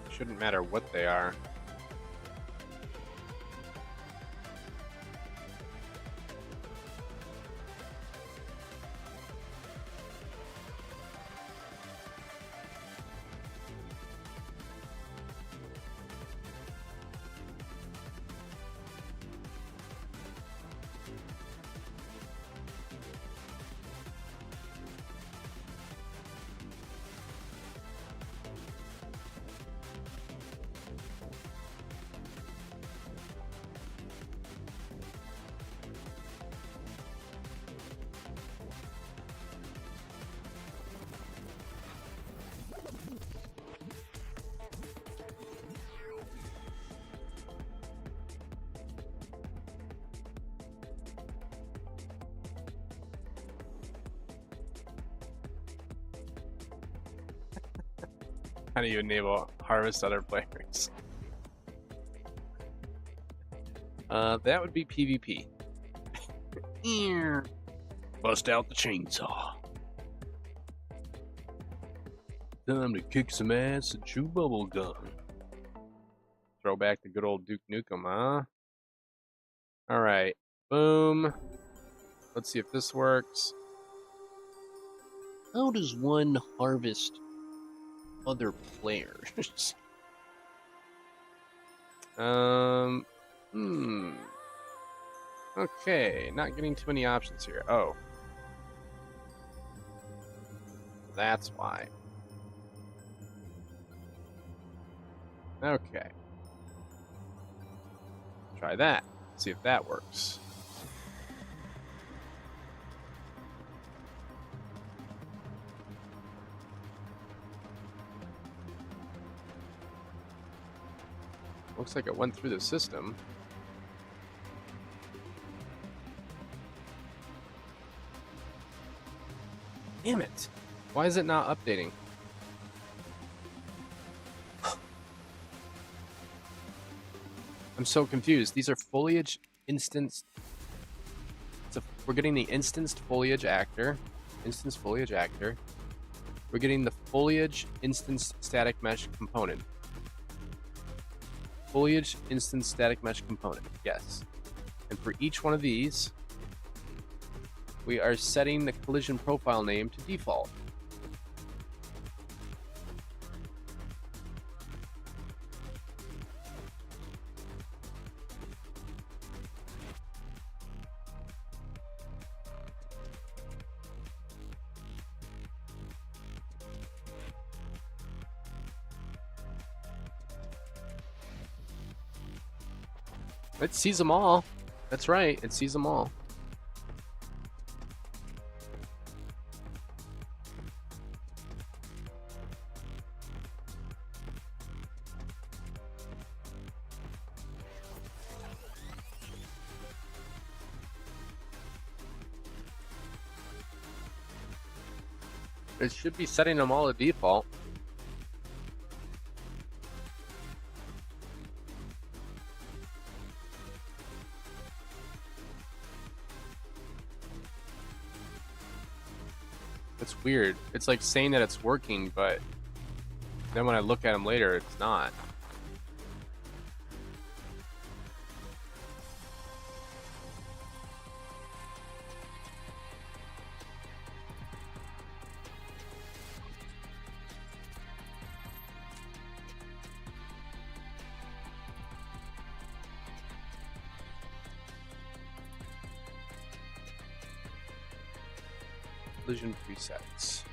Shouldn't matter what they are. How do you enable harvest other players? That would be PvP. Bust out the chainsaw. Time to kick some ass and chew bubble gum. Throw back the good old Duke Nukem, huh? Alright. Boom. Let's see if this works. How does one harvest other players? Okay, not getting too many options here. Oh. That's why. Okay. Try that. See if that works. Looks like it went through the system. Damn it. Why is it not updating? I'm so confused. These are foliage instanced. We're getting the instanced foliage actor. Instanced foliage actor. We're getting the foliage instanced static mesh component. Foliage instance static mesh component. Yes. And for each one of these, we are setting the collision profile name to default. It sees them all. That's right, it sees them all. It should be setting them all to default. It's weird. It's like saying that it's working, but then when I look at them later, it's not. Collision presets.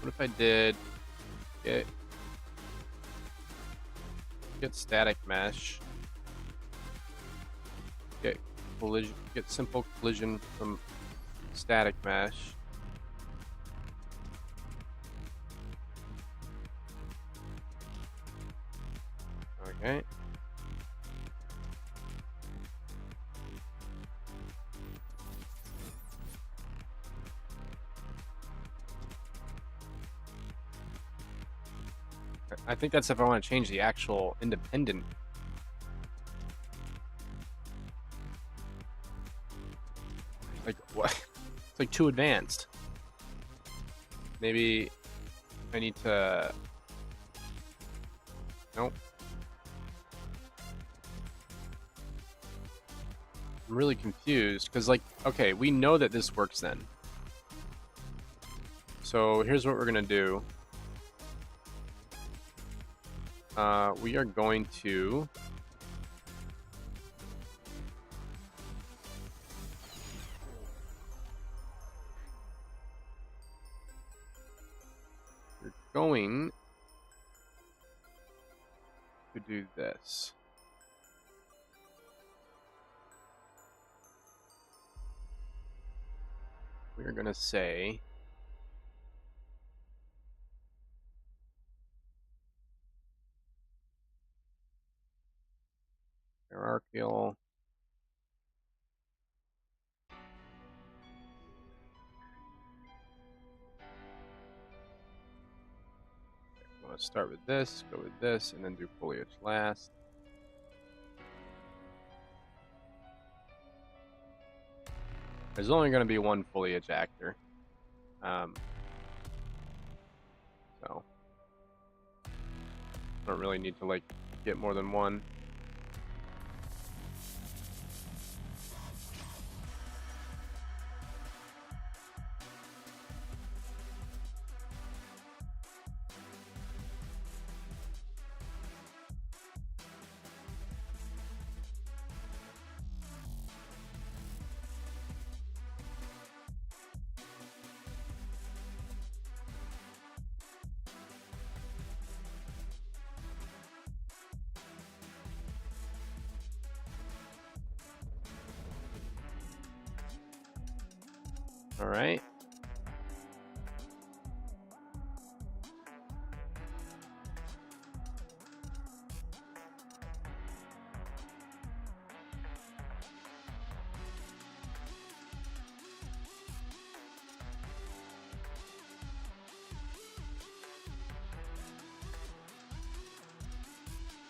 What if I did get static mesh, get collision, get simple collision from static mesh, okay. I think that's if I want to change the actual independent. Like what? It's like too advanced. Maybe I need to. Nope. I'm really confused because, like, okay, we know that this works then. So here's what we're gonna do. We are going to do this. We're going to say hierarchical to start with this, go with this, and then do foliage last. There's only going to be one foliage actor. So I don't really need to like get more than one. All right.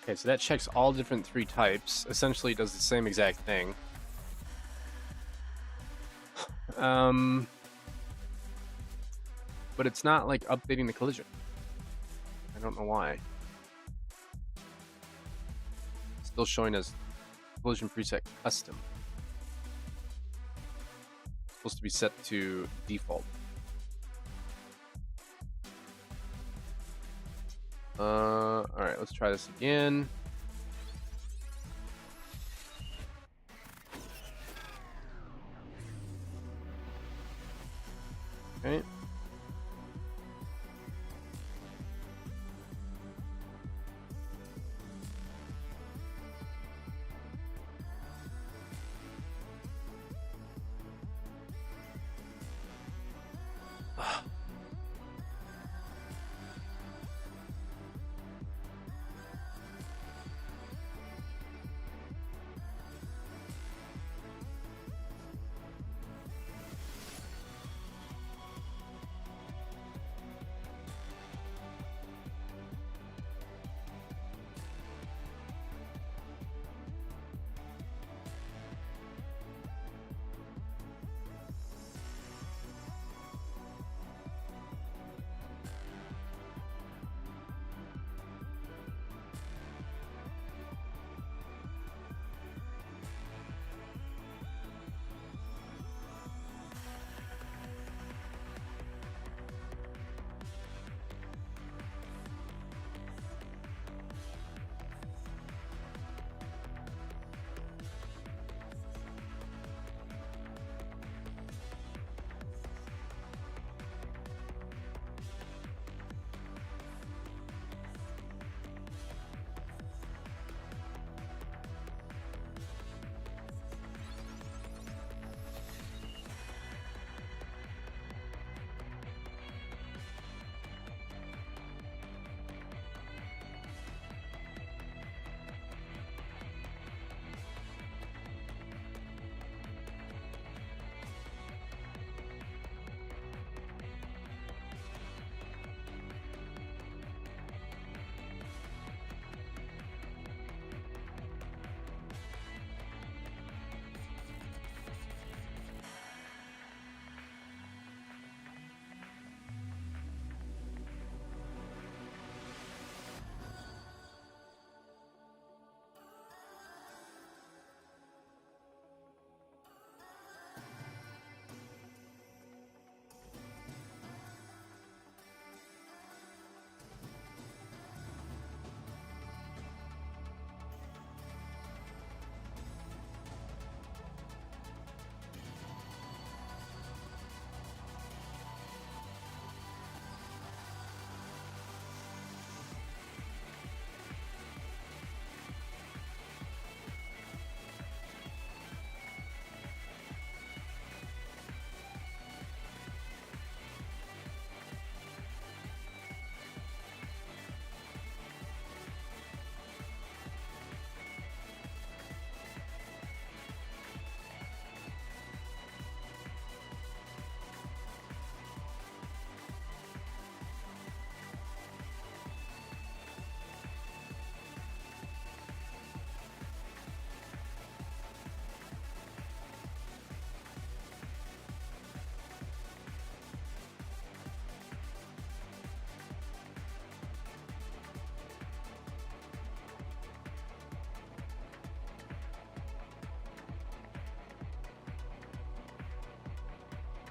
Okay, so that checks all different 3 types. Essentially, does the same exact thing. But it's not like updating the collision. I don't know why. It's still showing as collision preset custom. It's supposed to be set to default. Alright, let's try this again. Okay.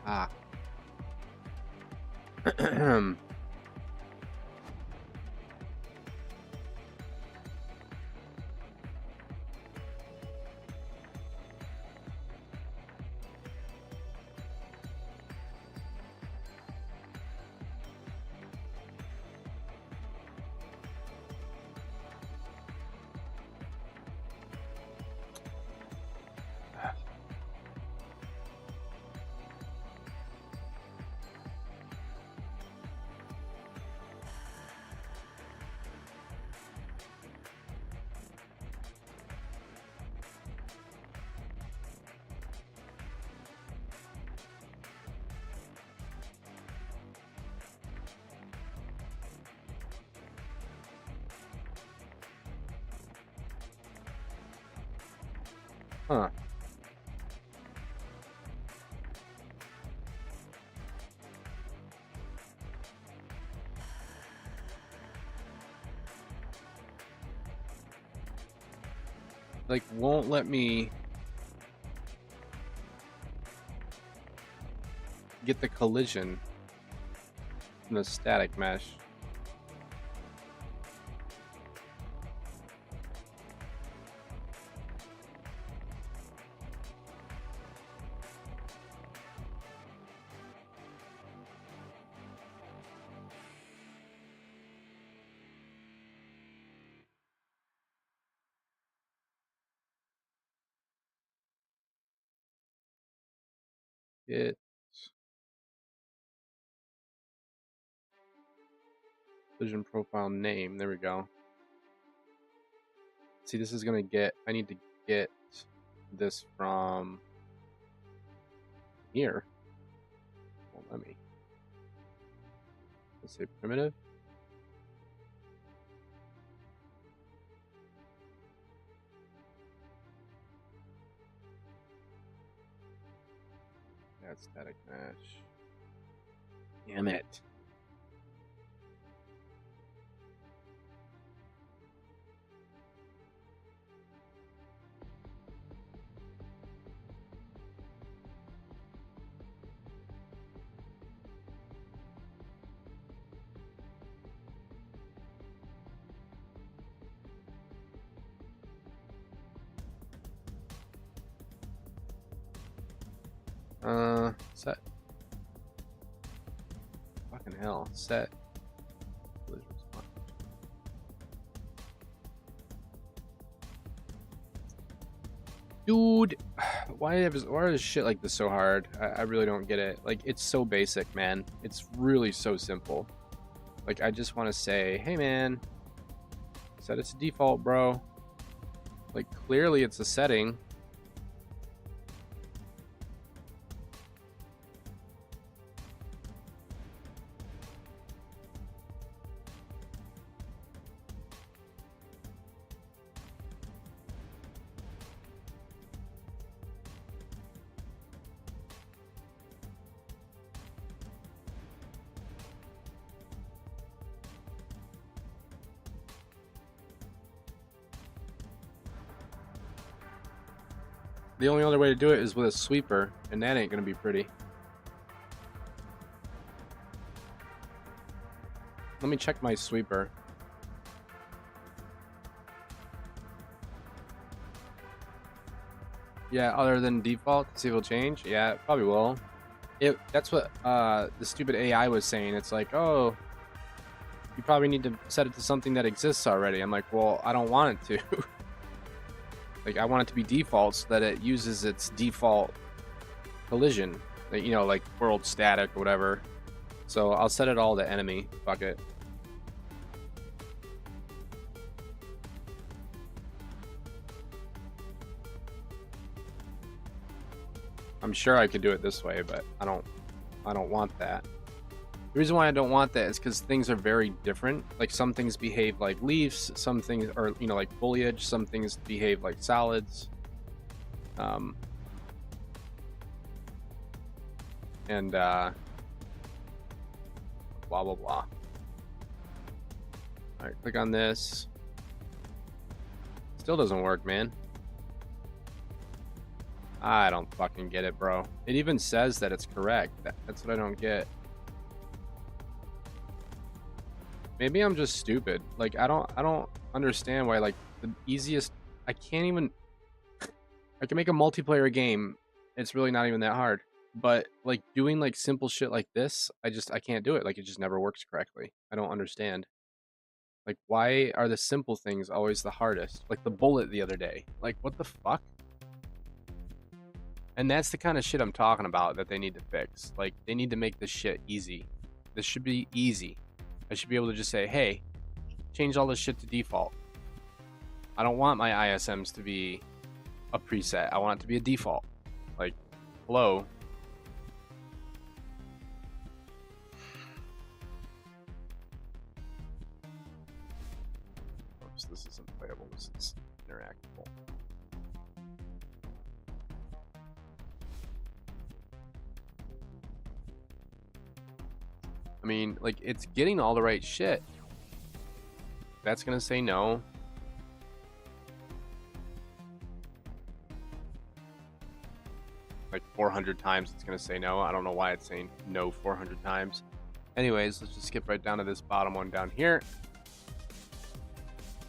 Ah. Huh. Like, won't let me get the collision in the static mesh. It collision profile name. There we go. See, this is gonna get. I need to get this from here. Won't let me. Let's say primitive. That's static mesh. Damn it. Set. Fucking hell. Set. Dude, why is shit like this so hard? I really don't get it. Like, it's so basic, man. It's really so simple. Like, I just want to say, hey, man, set it to default, bro. Like, clearly it's a setting. The only other way to do it is with a sweeper, and that ain't gonna be pretty. Let me check my sweeper. Yeah, other than default, see if it'll change. Yeah, it probably will. That's what the stupid AI was saying. It's like, oh, you probably need to set it to something that exists already. I'm like, well, I don't want it to. Like, I want it to be default so that it uses its default collision. Like, you know, like world static or whatever. So I'll set it all to enemy. Fuck it. I'm sure I could do it this way, but I don't want that. The reason why I don't want that is because things are very different. Like, some things behave like leaves, some things are, you know, like foliage, some things behave like solids. And blah blah blah. Alright, click on this. Still doesn't work, man. I don't fucking get it, bro. It even says that it's correct. That's what I don't get. Maybe I'm just stupid. Like, I don't understand why, like, the easiest, I can't even, I can make a multiplayer game. It's really not even that hard. But like doing like simple shit like this, I can't do it. Like, it just never works correctly. I don't understand. Like, why are the simple things always the hardest? Like the bullet the other day. Like, what the fuck? And that's the kind of shit I'm talking about that they need to fix. Like, they need to make this shit easy. This should be easy. I should be able to just say, hey, change all this shit to default. I don't want my ISMs to be a preset. I want it to be a default. Like, hello. Oops, this isn't playable. This is interactable. I mean, like, it's getting all the right shit. That's gonna say no. Like 400 times it's gonna say no. I don't know why it's saying no 400 times. Anyways, let's just skip right down to this bottom one down here.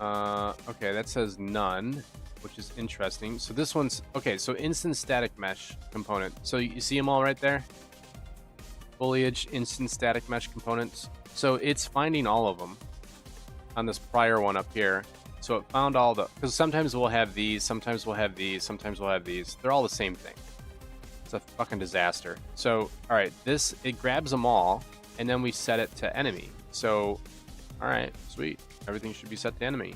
Okay, that says none, which is interesting. So this one's okay. So instant static mesh component. So you see them all right there. Foliage instant static mesh components. So it's finding all of them on this prior one up here. So it found all the, because sometimes we'll have these, sometimes we'll have these, sometimes we'll have these. They're all the same thing. It's a fucking disaster. So, all right, this, it grabs them all, and then we set it to enemy. So, all right, sweet. Everything should be set to enemy.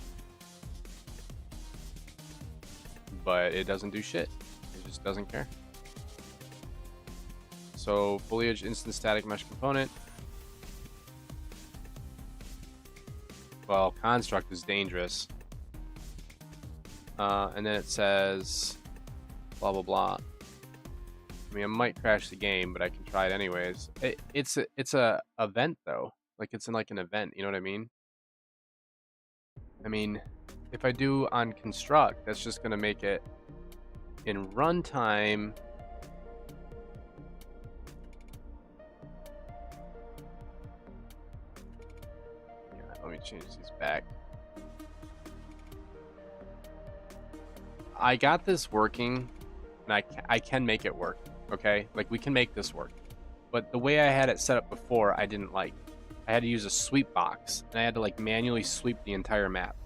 But it doesn't do shit. It just doesn't care. So, foliage instant static mesh component. Well, construct is dangerous. And then it says blah blah blah. I mean, I might crash the game, but I can try it anyways. It's a event though. Like it's in like an event. You know what I mean? I mean, if I do on construct, that's just gonna make it in runtime. Let me change these back. I got this working, and I can make it work, okay? Like, we can make this work. But the way I had it set up before, I didn't like. I had to use a sweep box, and I had to, like, manually sweep the entire map.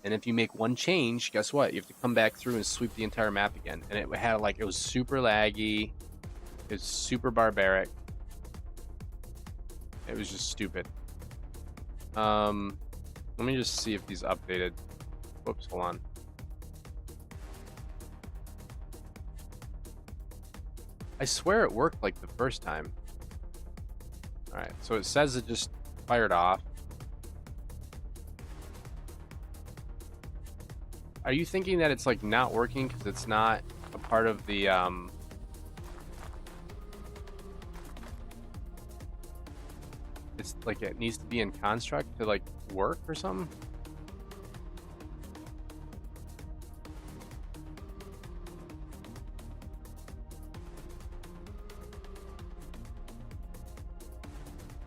And if you make one change, guess what? You have to come back through and sweep the entire map again. And it had, like, it was super laggy. It was super barbaric. It was just stupid. Let me just see if these updated. Whoops, hold on. I swear it worked like the first time. Alright, so it says it just fired off. Are you thinking that it's like not working because it's not a part of the it's like it needs to be in construct to like work or something?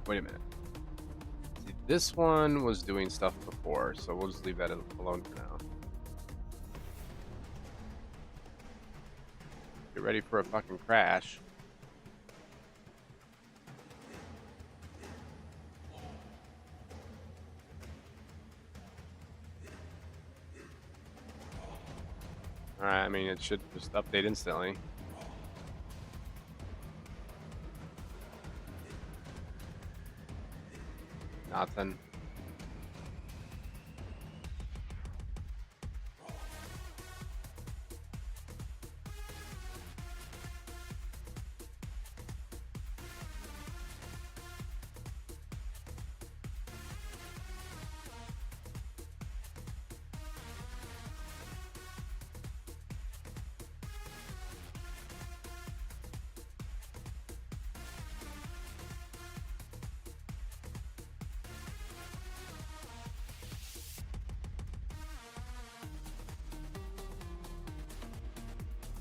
Wait a minute. See, this one was doing stuff before, so we'll just leave that alone for now. Get ready for a fucking crash. Alright, I mean, it should just update instantly. Nothing.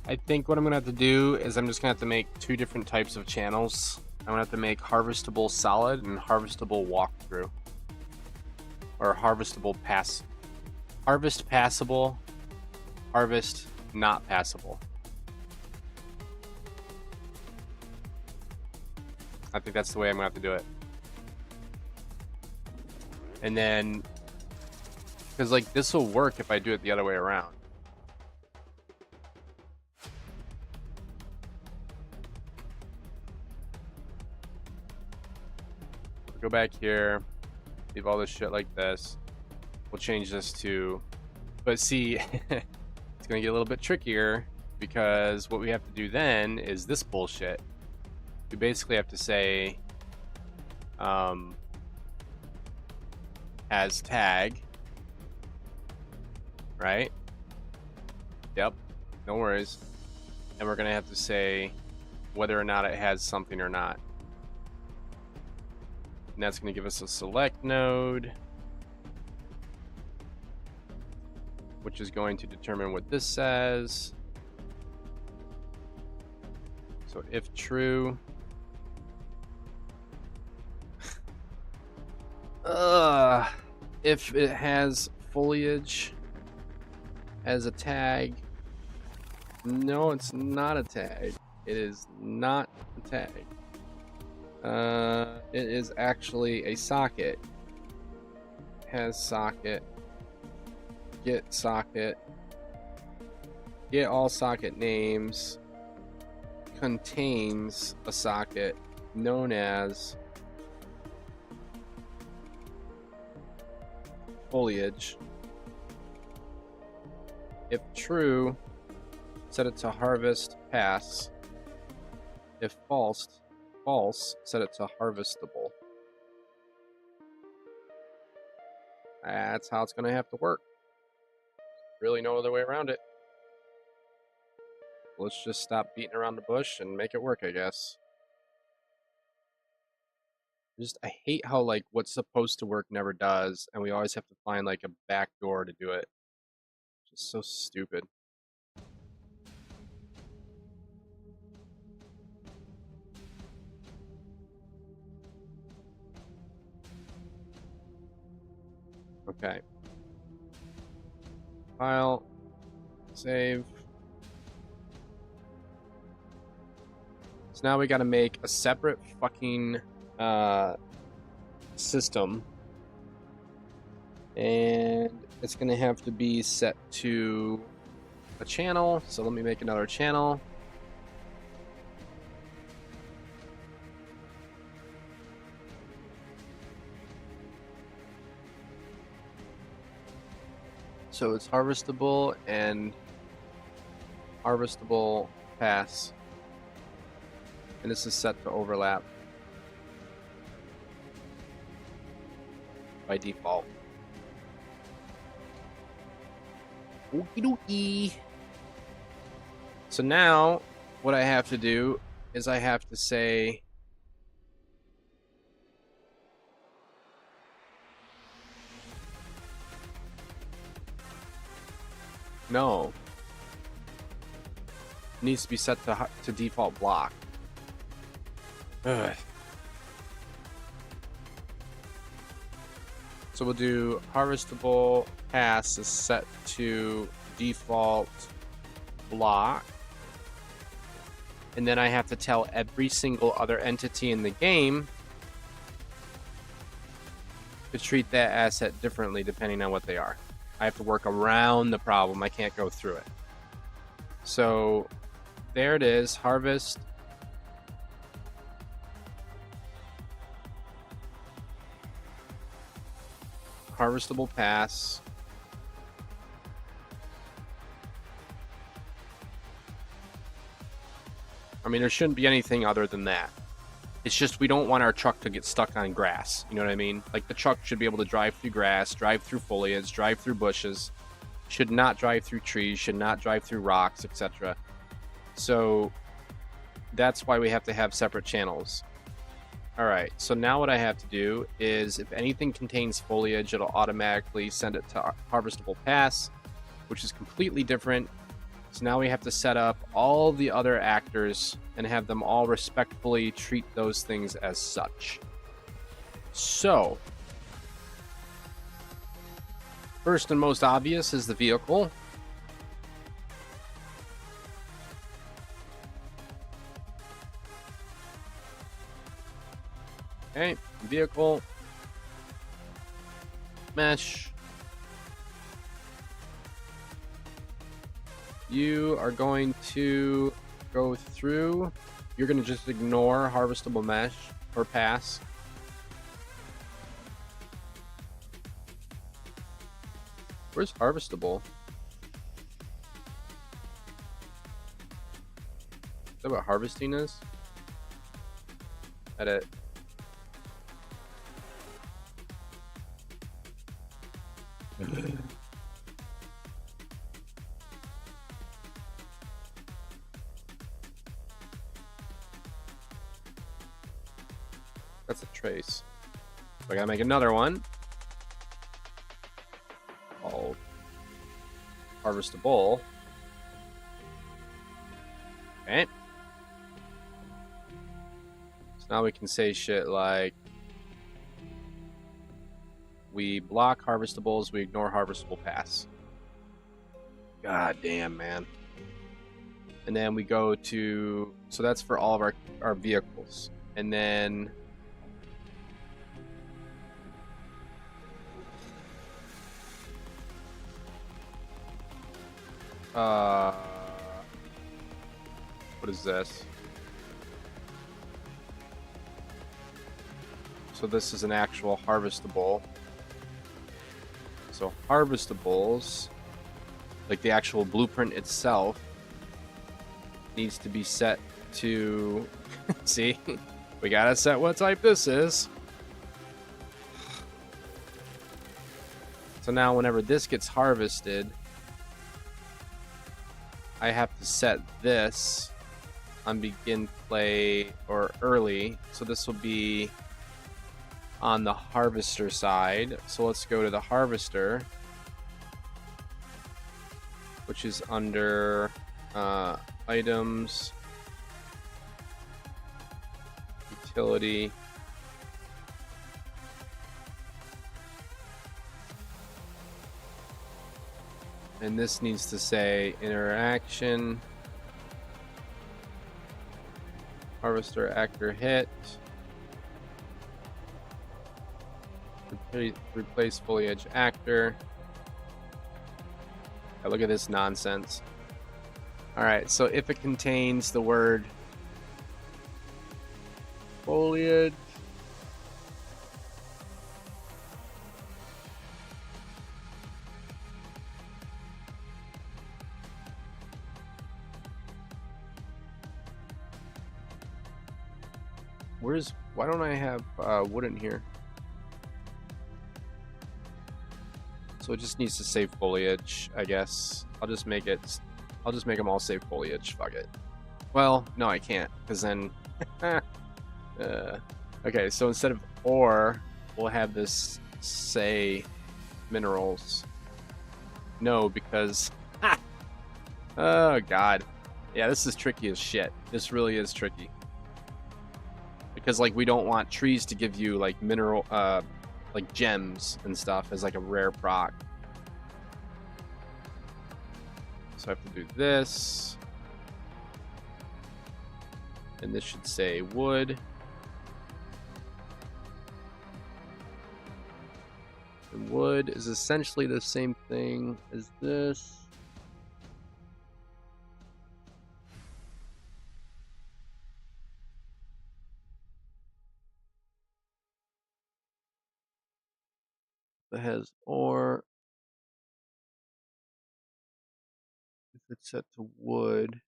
I think what I'm gonna have to do is I'm just gonna have to make two different types of channels. I'm gonna have to make harvestable solid and harvestable walkthrough. Or harvestable pass. Harvest passable, harvest not passable. I think that's the way I'm gonna have to do it. And then, because like this will work if I do it the other way around. Go back here, leave all this shit like this. We'll change this to, but see, it's gonna get a little bit trickier because what we have to do then is this bullshit. We basically have to say, as tag, right? Yep, no worries. And we're gonna have to say whether or not it has something or not. And that's going to give us a select node, which is going to determine what this says. So if true, if it has foliage as a tag, no, it's not a tag. It is not a tag. It is actually a socket. Has socket. Get socket. Get all socket names. Contains a socket known as foliage. If true, set it to harvest pass. If false, set it to harvestable. That's how it's going to have to work. Really no other way around it. Let's just stop beating around the bush and make it work, I guess. I hate how, like, what's supposed to work never does, and we always have to find, like, a back door to do it. Just so stupid. Okay. File. Save. So now we gotta make a separate fucking system. And it's gonna have to be set to a channel. So let me make another channel. So it's harvestable and harvestable pass. And this is set to overlap by default. Okie dokie. So now what I have to do is I have to say no. It needs to be set to default block. Ugh. So we'll do harvestable pass is set to default block. And then I have to tell every single other entity in the game to treat that asset differently depending on what they are. I have to work around the problem. I can't go through it. So there it is, harvest. Harvestable pass. I mean, there shouldn't be anything other than that. It's just we don't want our truck to get stuck on grass. You know what I mean? Like, the truck should be able to drive through grass, drive through foliage, drive through bushes. Should not drive through trees, should not drive through rocks, etc. So that's why we have to have separate channels. All right, so now what I have to do is if anything contains foliage, it'll automatically send it to harvestable pass, which is completely different. So now we have to set up all the other actors and have them all respectfully treat those things as such. So, first and most obvious is the vehicle. Okay, vehicle, mesh. You are going to go through. You're going to just ignore harvestable mesh or pass. Where's harvestable? Is that what harvesting is? Edit. That's a trace. I gotta make another one called Harvestable. Okay. So now we can say shit like, we block harvestables, we ignore harvestable paths. God damn, man. And then we go to, so that's for all of our vehicles. And then what is this? So this is an actual harvestable. So harvestables, like the actual blueprint itself, needs to be set to see, we gotta set what type this is. So now whenever this gets harvested, I have to set this on begin play or early. So this will be on the harvester side. So let's go to the harvester, which is under items, utility, and this needs to say interaction, harvester actor hit, replace foliage actor. Oh, look at this nonsense. Alright, so if it contains the word foliage, why don't I have wood in here? So it just needs to say foliage, I guess. I'll just make them all say foliage. Fuck it. Well, no, I can't, because then okay, so instead of ore, we'll have this say minerals. No, because oh god. Yeah, this is tricky as shit. This really is tricky. Because like we don't want trees to give you like mineral like gems and stuff as like a rare proc. So I have to do this. And this should say wood. And wood is essentially the same thing as this. That has ore. If it's set to wood,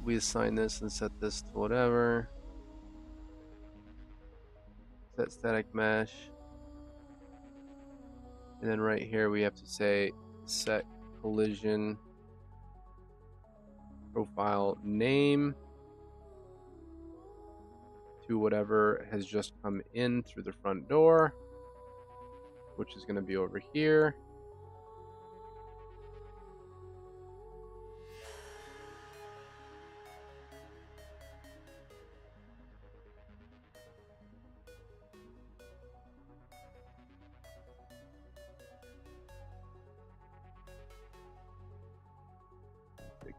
we assign this and set this to whatever. Set static mesh. And then right here we have to say set collision profile name to whatever has just come in through the front door, which is going to be over here.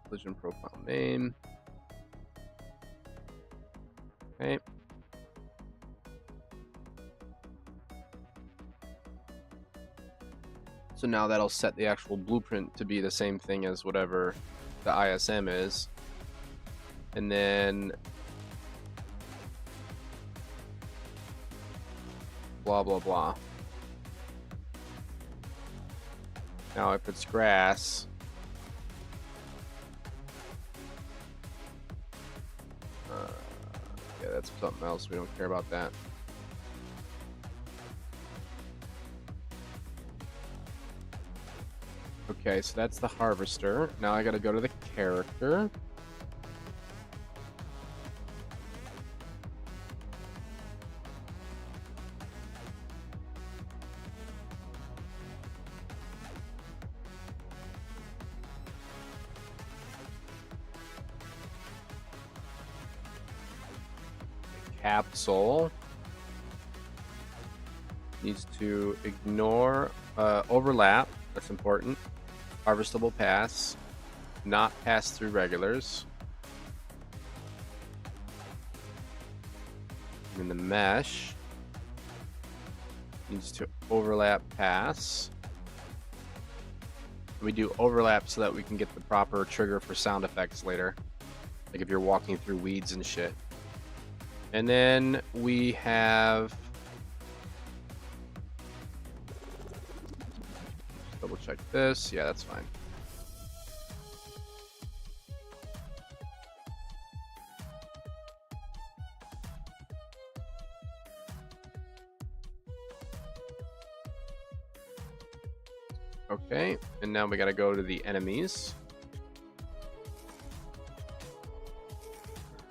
Collision profile name. Okay. So now that'll set the actual blueprint to be the same thing as whatever the ISM is. And then blah blah blah. Now if it's grass, yeah, that's something else. We don't care about that. Okay, so that's the harvester. Now I gotta go to the character. capsule needs to ignore overlap. That's important. Harvestable pass, not pass through regulars. And then the mesh needs to overlap pass. We do overlap so that we can get the proper trigger for sound effects later, like if you're walking through weeds and shit. And then we have, double check this. Yeah, that's fine. Okay, and now we gotta go to the enemies.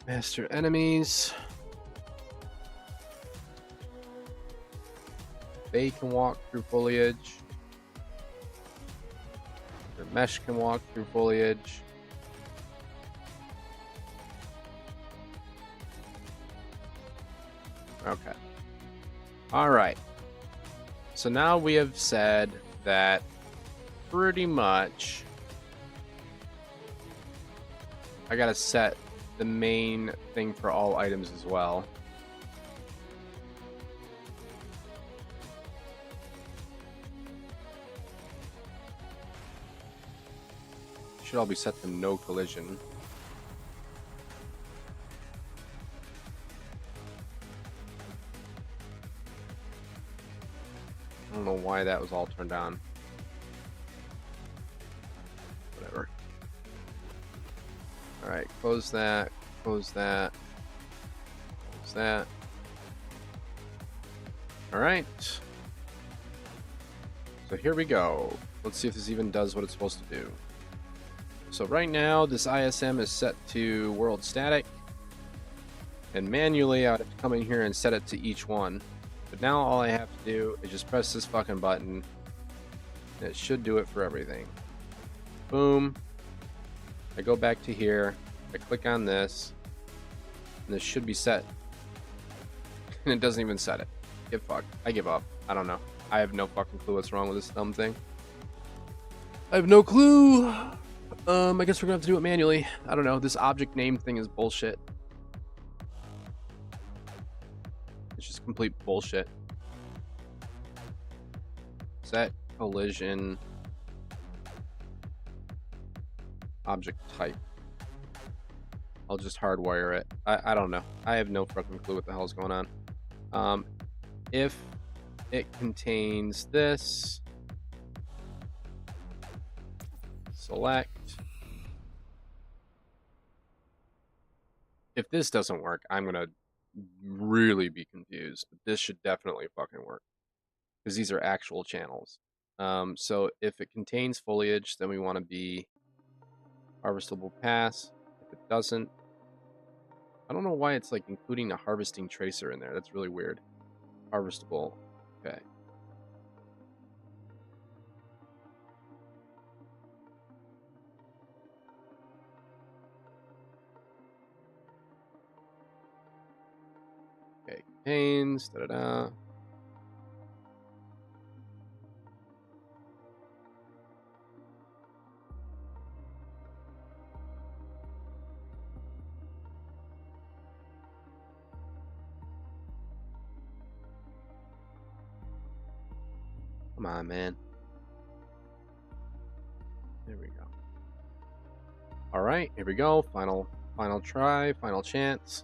Master enemies. They can walk through foliage. The mesh can walk through foliage. Okay. All right. So now we have said that pretty much I gotta set the main thing for all items as well. Should all be set to no collision. I don't know why that was all turned on. Whatever. Alright, close that, close that, close that. Alright. So here we go. Let's see if this even does what it's supposed to do. So right now, this ISM is set to world static. And manually, I would have to come in here and set it to each one. But now all I have to do is just press this fucking button. And it should do it for everything. Boom. I go back to here. I click on this. And this should be set. And it doesn't even set it. Get fucked. I give up. I don't know. I have no fucking clue what's wrong with this dumb thing. I have no clue. I guess we're gonna have to do it manually. I don't know. This object name thing is bullshit. It's just complete bullshit. Set collision object type. I'll just hardwire it. I don't know. I have no fucking clue what the hell's going on. If it contains this, select. If this doesn't work, I'm gonna really be confused. But this should definitely fucking work because these are actual channels. So if it contains foliage, then we want to be harvestable pass. If it doesn't, I don't know why it's like including a harvesting tracer in there. That's really weird. Harvestable. Okay. Okay, contains, da-da-da. Come on, man. There we go. All right, here we go. Final try, final chance.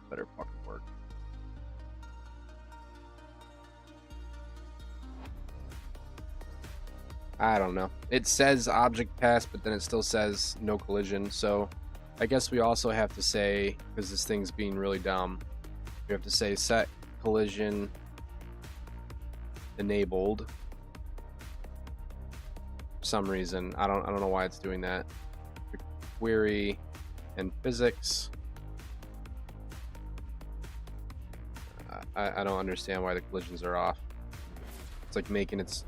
Better fucking work. I don't know. It says object pass, but then it still says no collision. So I guess we also have to say, because this thing's being really dumb, we have to say set collision enabled. For some reason, I don't know why it's doing that. Query and physics. I don't understand why the collisions are off. It's like making its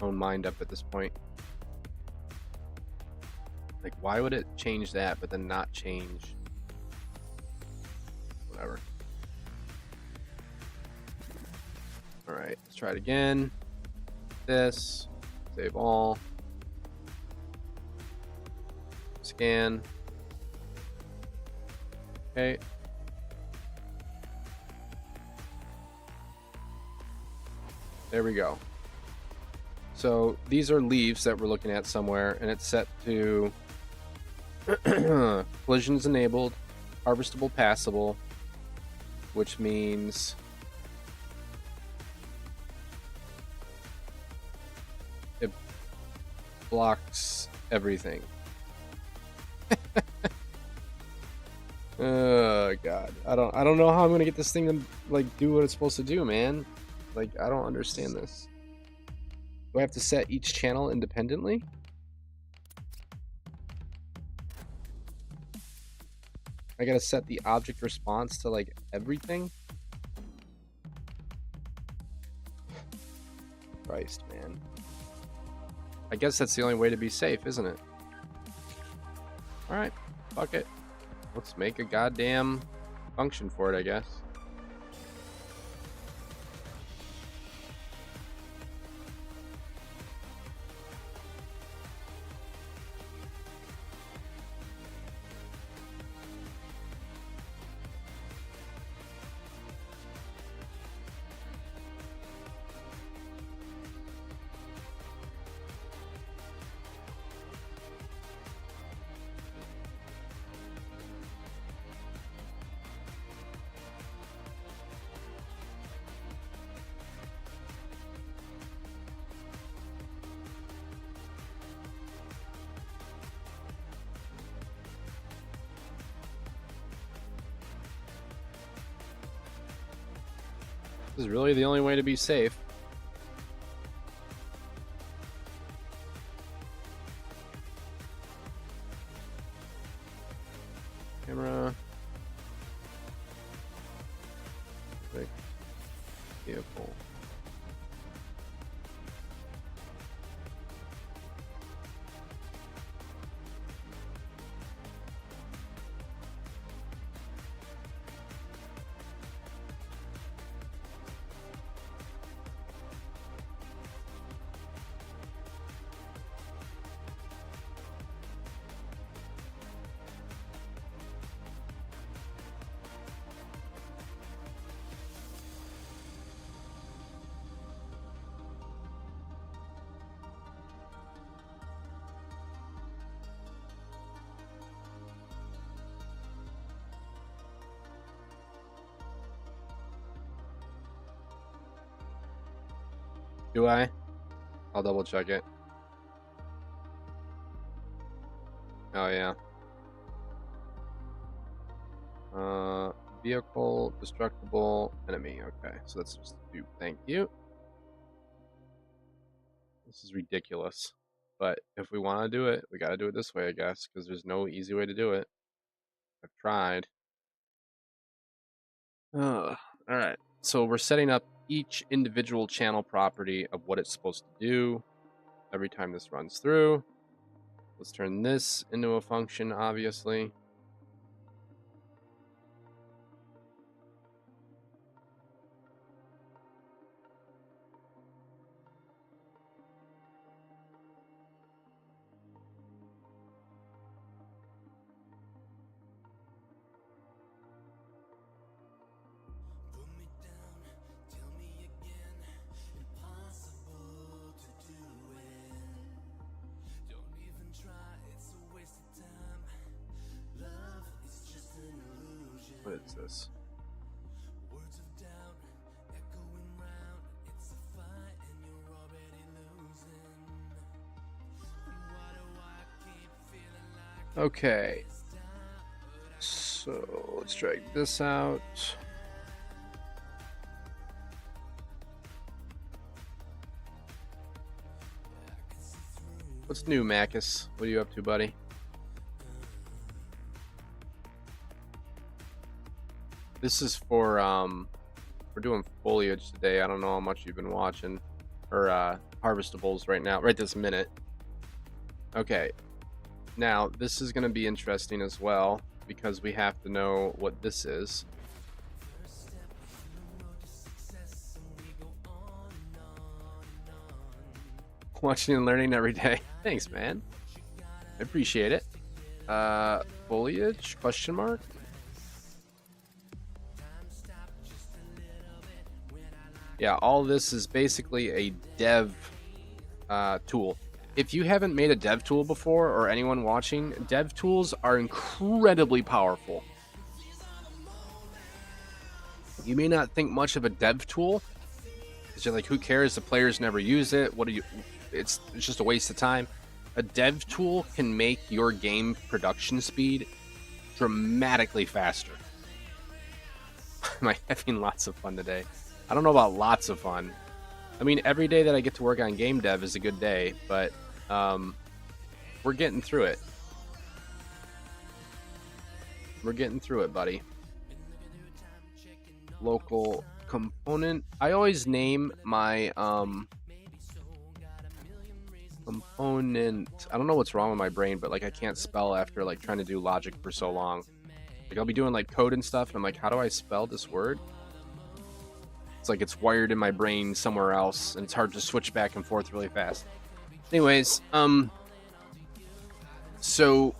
own mind up at this point. Like, why would it change that, but then not change whatever? All right, let's try it again. This, save all, scan. Okay. There we go. So these are leaves that we're looking at somewhere, and it's set to collisions enabled, harvestable passable, which means it blocks everything. Oh god, I don't know how I'm gonna get this thing to like do what it's supposed to do, man. Like, I don't understand this. Do I have to set each channel independently? I gotta set the object response to like everything? Christ, man. I guess that's the only way to be safe, isn't it? Alright, fuck it. Let's make a goddamn function for it, I guess. This is really the only way to be safe. Camera. Click. Vehicle. Do I? I'll double check it. Oh yeah. Vehicle, destructible, enemy. Okay, so that's just do. Thank you. This is ridiculous. But if we want to do it, we got to do it this way, I guess, because there's no easy way to do it. I've tried. All right. So we're setting up each individual channel property of what it's supposed to do every time this runs through. Let's turn this into a function, obviously. What is this? Okay. So let's drag this out. What's new, Macus? What are you up to, buddy? This is for, we're doing foliage today. I don't know how much you've been watching. Or, harvestables right now, right this minute. Okay. Now, this is going to be interesting as well because we have to know what this is. Watching and learning every day. Thanks, man. I appreciate it. Foliage? Question mark? Yeah, all this is basically a dev tool. If you haven't made a dev tool before, or anyone watching, dev tools are incredibly powerful. You may not think much of a dev tool, because you're like, who cares? The players never use it. What do you? It's just a waste of time. A dev tool can make your game production speed dramatically faster. Am I having lots of fun today? I don't know about lots of fun. I mean, every day that I get to work on game dev is a good day, but we're getting through it. We're getting through it, buddy. Local component. I always name my component. I don't know what's wrong with my brain, but like I can't spell after like trying to do logic for so long. Like I'll be doing like code and stuff, and I'm like, how do I spell this word? It's like it's wired in my brain somewhere else, and it's hard to switch back and forth really fast. Anyways, so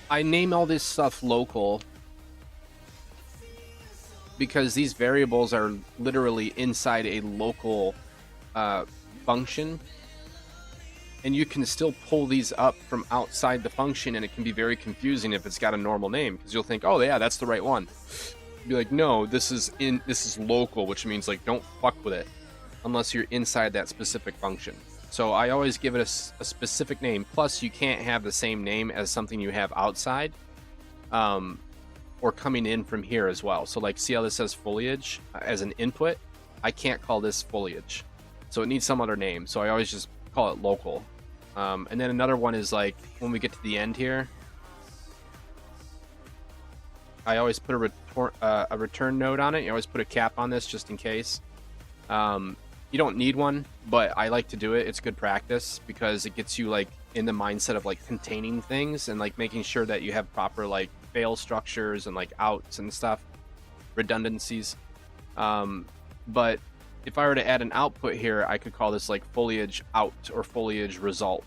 I name all this stuff local because these variables are literally inside a local function, and you can still pull these up from outside the function, and it can be very confusing if it's got a normal name, because you'll think, oh yeah, that's the right one. Be like, no, this is local, which means like don't fuck with it unless you're inside that specific function. So I always give it a specific name. Plus, you can't have the same name as something you have outside, or coming in from here as well. So like, see how this says foliage as an input? I can't call this foliage, so it needs some other name. So I always just call it local. And then another one is like when we get to the end here, I always put a return node on it. You always put a cap on this just in case. You don't need one, but I like to do it. It's good practice because it gets you like in the mindset of like containing things and like making sure that you have proper like fail structures and like outs and stuff, redundancies. But if I were to add an output here, I could call this like foliage out or foliage result.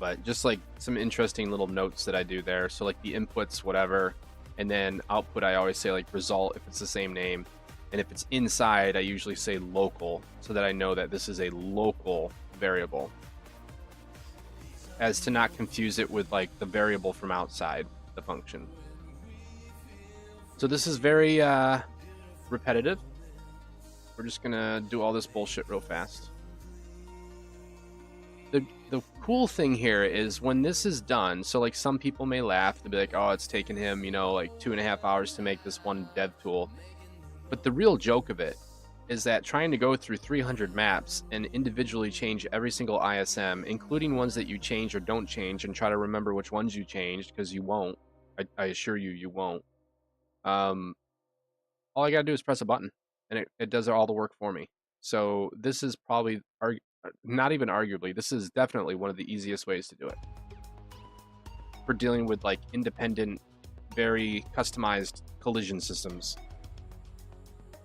But just like some interesting little notes that I do there. So like the inputs, whatever, and then output, I always say like result if it's the same name. And if it's inside, I usually say local, so that I know that this is a local variable, as to not confuse it with like the variable from outside the function. So this is very repetitive. We're just gonna do all this bullshit real fast. The cool thing here is when this is done, so like some people may laugh, they'll be like, oh, it's taken him, you know, like 2.5 hours to make this one dev tool. But the real joke of it is that trying to go through 300 maps and individually change every single ISM, including ones that you change or don't change, and try to remember which ones you changed, because you won't. I assure you, you won't. All I gotta do is press a button, and it does all the work for me. So this is probably, not even arguably, this is definitely one of the easiest ways to do it for dealing with like independent, very customized collision systems.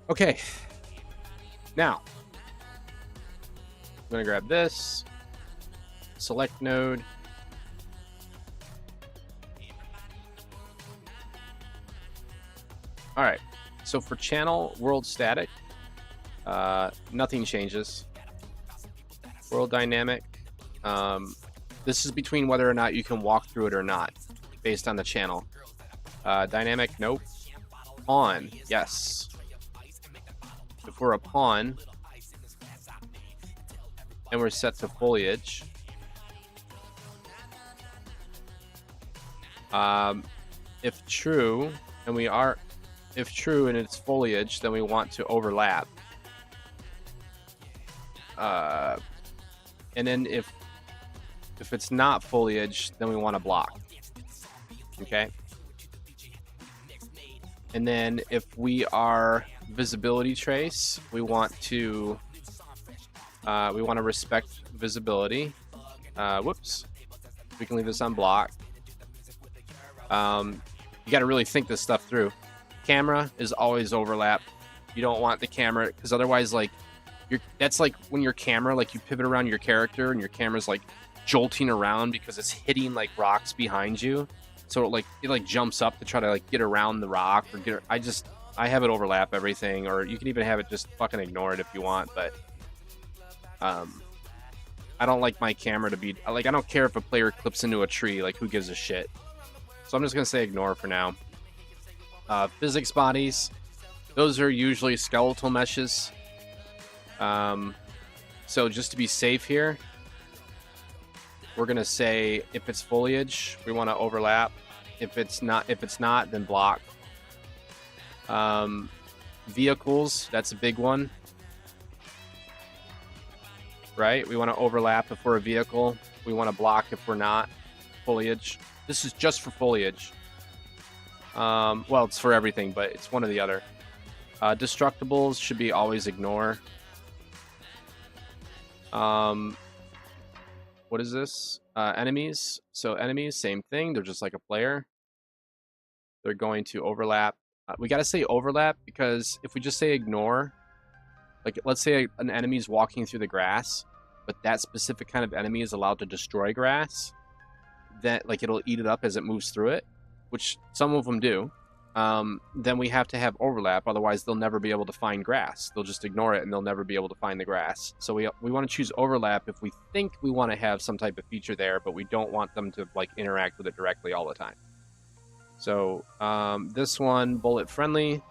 Okay, now I'm gonna grab this, select node, all right. So for channel world static, nothing changes. World dynamic, this is between whether or not you can walk through it or not, based on the channel. Dynamic, nope. Pawn, yes. If we're a pawn and we're set to foliage, if true and it's foliage, then we want to overlap. And then if it's not foliage, then we want to block. Okay. And then if we are visibility trace, we want to We want to respect visibility. Whoops. We can leave this on block. You got to really think this stuff through. Camera is always overlap. You don't want the camera, because otherwise, like, that's like when your camera, like, you pivot around your character and your camera's like jolting around because it's hitting like rocks behind you. So it jumps up to try to like get around the rock or get. I have it overlap everything, or you can even have it just fucking ignore it if you want. But I don't like my camera to be like, I don't care if a player clips into a tree. Like, who gives a shit? So I'm just gonna say ignore for now. Physics bodies, those are usually skeletal meshes. So just to be safe here, we're gonna say if it's foliage, we want to overlap. If it's not, then block. Vehicles, that's a big one, right? We want to overlap if we're a vehicle. We want to block if we're not. Foliage. This is just for foliage. Well, it's for everything, but it's one or the other. Destructibles should be always ignore. What is this? Enemies. So enemies, same thing. They're just like a player. They're going to overlap. We got to say overlap, because if we just say ignore, like, let's say an enemy's walking through the grass, but that specific kind of enemy is allowed to destroy grass, that, like, it'll eat it up as it moves through it, which some of them do. Then we have to have overlap, otherwise they'll never be able to find grass. They'll just ignore it and they'll never be able to find the grass. So we want to choose overlap if we think we want to have some type of feature there, but we don't want them to, like, interact with it directly all the time. So this one, bullet friendly.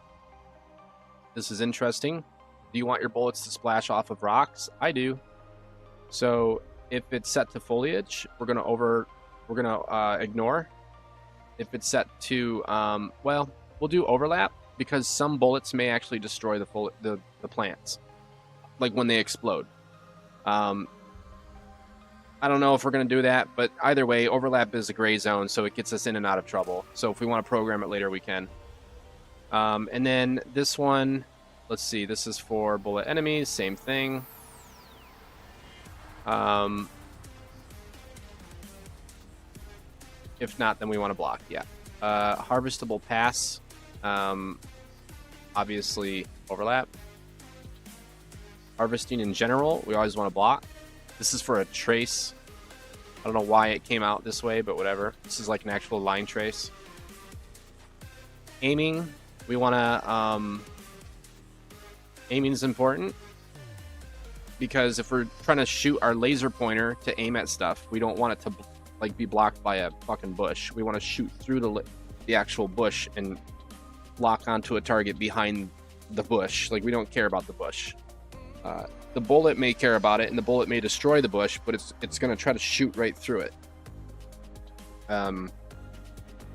This is interesting. Do you want your bullets to splash off of rocks? I do. So if it's set to foliage, we're gonna ignore. If it's set to well, we'll do overlap, because some bullets may actually destroy the plants, like when they explode. I don't know if we're going to do that, but either way, overlap is a gray zone, so it gets us in and out of trouble. So if we want to program it later, we can. And then this one, let's see, this is for bullet enemies, same thing. If not, then we want to block, yeah. Harvestable pass, obviously overlap. Harvesting in general, we always want to block. This is for a trace. I don't know why it came out this way, but whatever. This is like an actual line trace. Aiming, we want to... aiming is important, because if we're trying to shoot our laser pointer to aim at stuff, we don't want it to, like, be blocked by a fucking bush. We want to shoot through the actual bush and lock onto a target behind the bush. Like, we don't care about the bush. The bullet may care about it, and the bullet may destroy the bush, but it's going to try to shoot right through it.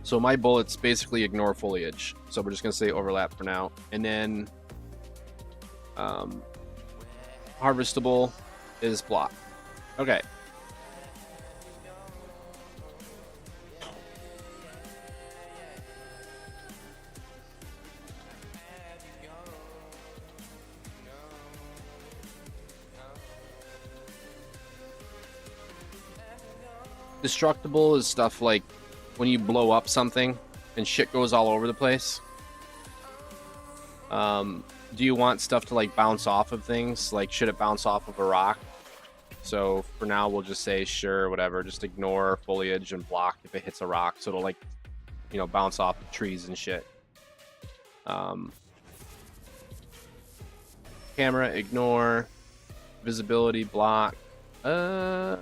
So my bullets basically ignore foliage. So we're just going to say overlap for now. And then harvestable is block. Okay. Destructible is stuff like when you blow up something and shit goes all over the place. Do you want stuff to, like, bounce off of things? Like, should it bounce off of a rock? So for now, we'll just say sure, whatever. Just ignore foliage and block if it hits a rock, so it'll, like, you know, bounce off of trees and shit. Camera, ignore. Visibility, block. Yeah.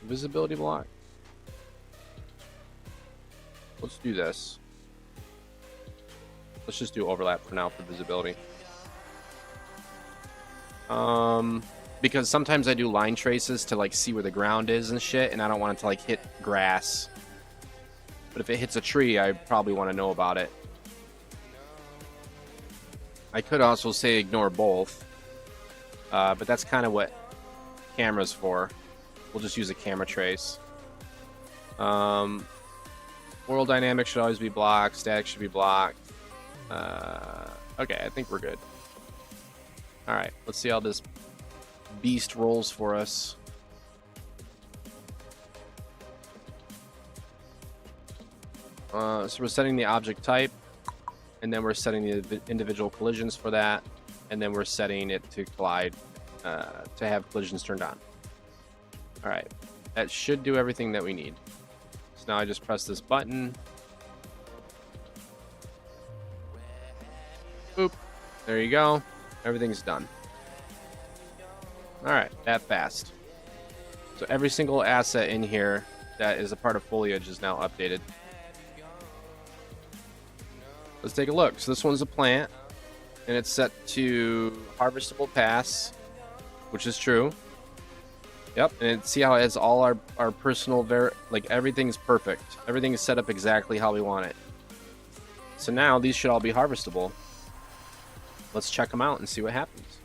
Visibility block. Let's do this. Let's just do overlap for now for visibility. Because sometimes I do line traces to, like, see where the ground is and shit, and I don't want it to, like, hit grass. But if it hits a tree, I probably want to know about it. I could also say ignore both, but that's kind of what camera's for. We'll just use a camera trace. World dynamic should always be blocked. Static should be blocked. Okay, I think we're good. All right, let's see how this beast rolls for us. So we're setting the object type, and then we're setting the individual collisions for that, and then we're setting it to collide, to have collisions turned on. All right, that should do everything that we need. So now I just press this button. Boop. There you go. Everything's done. All right, that fast. So every single asset in here that is a part of foliage is now updated. Let's take a look. So this one's a plant, and it's set to harvestable pass, which is true. Yep, and see how it has all our personal, like everything's perfect. Everything is set up exactly how we want it. So now these should all be harvestable. Let's check them out and see what happens.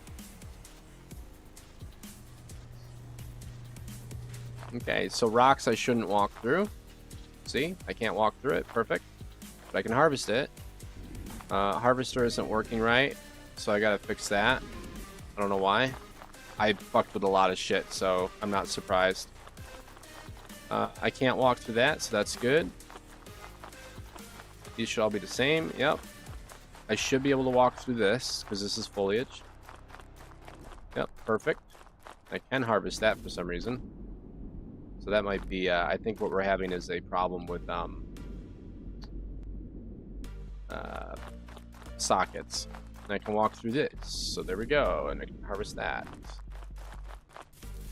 Okay, so rocks I shouldn't walk through. See, I can't walk through it. Perfect. But I can harvest it. Harvester isn't working right, so I gotta fix that. I don't know why. I fucked with a lot of shit, so I'm not surprised. I can't walk through that, so that's good. These should all be the same. Yep. I should be able to walk through this, because this is foliage. Yep, perfect. I can harvest that for some reason. So that might be, I think what we're having is a problem with sockets. And I can walk through this. So there we go, and I can harvest that.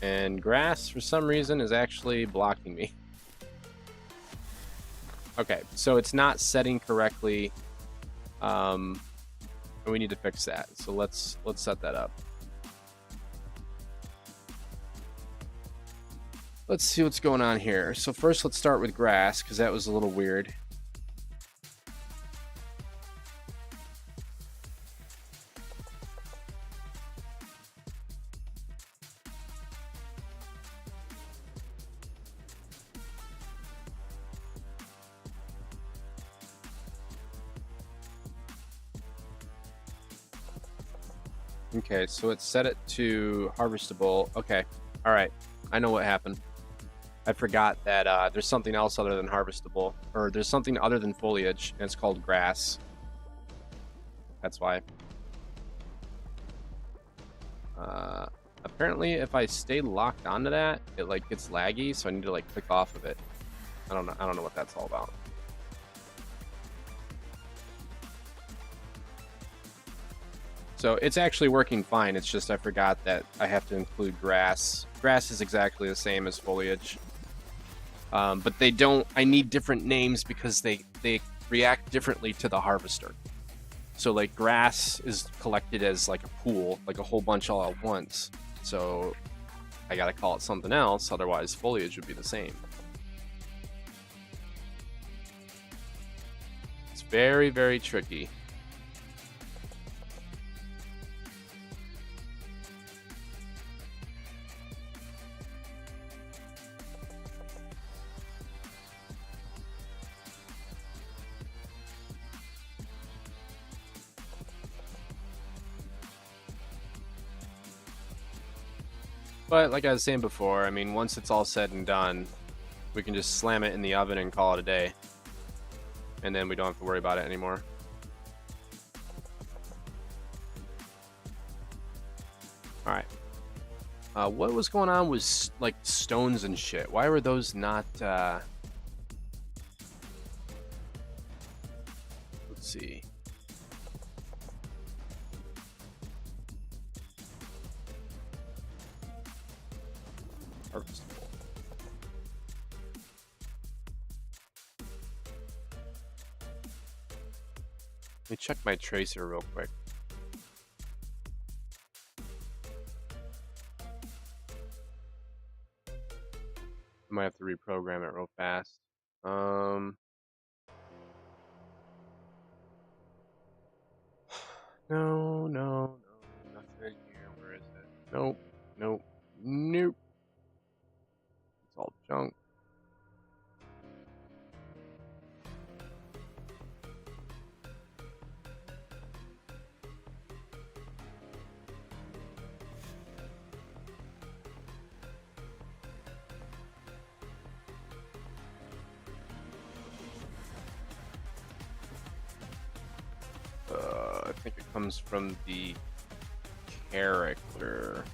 And grass, for some reason, is actually blocking me. Okay, so it's not setting correctly. And we need to fix that. So let's set that up. Let's see what's going on here. So first let's start with grass, because that was a little weird. Okay, so let's set it to harvestable. Okay, all right. I know what happened. I forgot that there's something else other than harvestable, or there's something other than foliage, and it's called grass. That's why. Apparently, if I stay locked onto that, it like gets laggy, so I need to like click off of it. I don't know what that's all about. So it's actually working fine. It's just I forgot that I have to include grass. Grass is exactly the same as foliage. But they don't, I need different names because they react differently to the harvester. So like grass is collected as like a pool, like a whole bunch all at once. So I gotta call it something else, otherwise foliage would be the same. It's very, very tricky. But like I was saying before, I mean, once it's all said and done, we can just slam it in the oven and call it a day. And then we don't have to worry about it anymore. Alright. What was going on with, like, stones and shit? Why were those not, let's see. Harvestable. Let me check my tracer real quick. I might have to reprogram it real fast. No, nothing here. Where is it? Nope, nope, nope. It's all junk. think it comes from the character.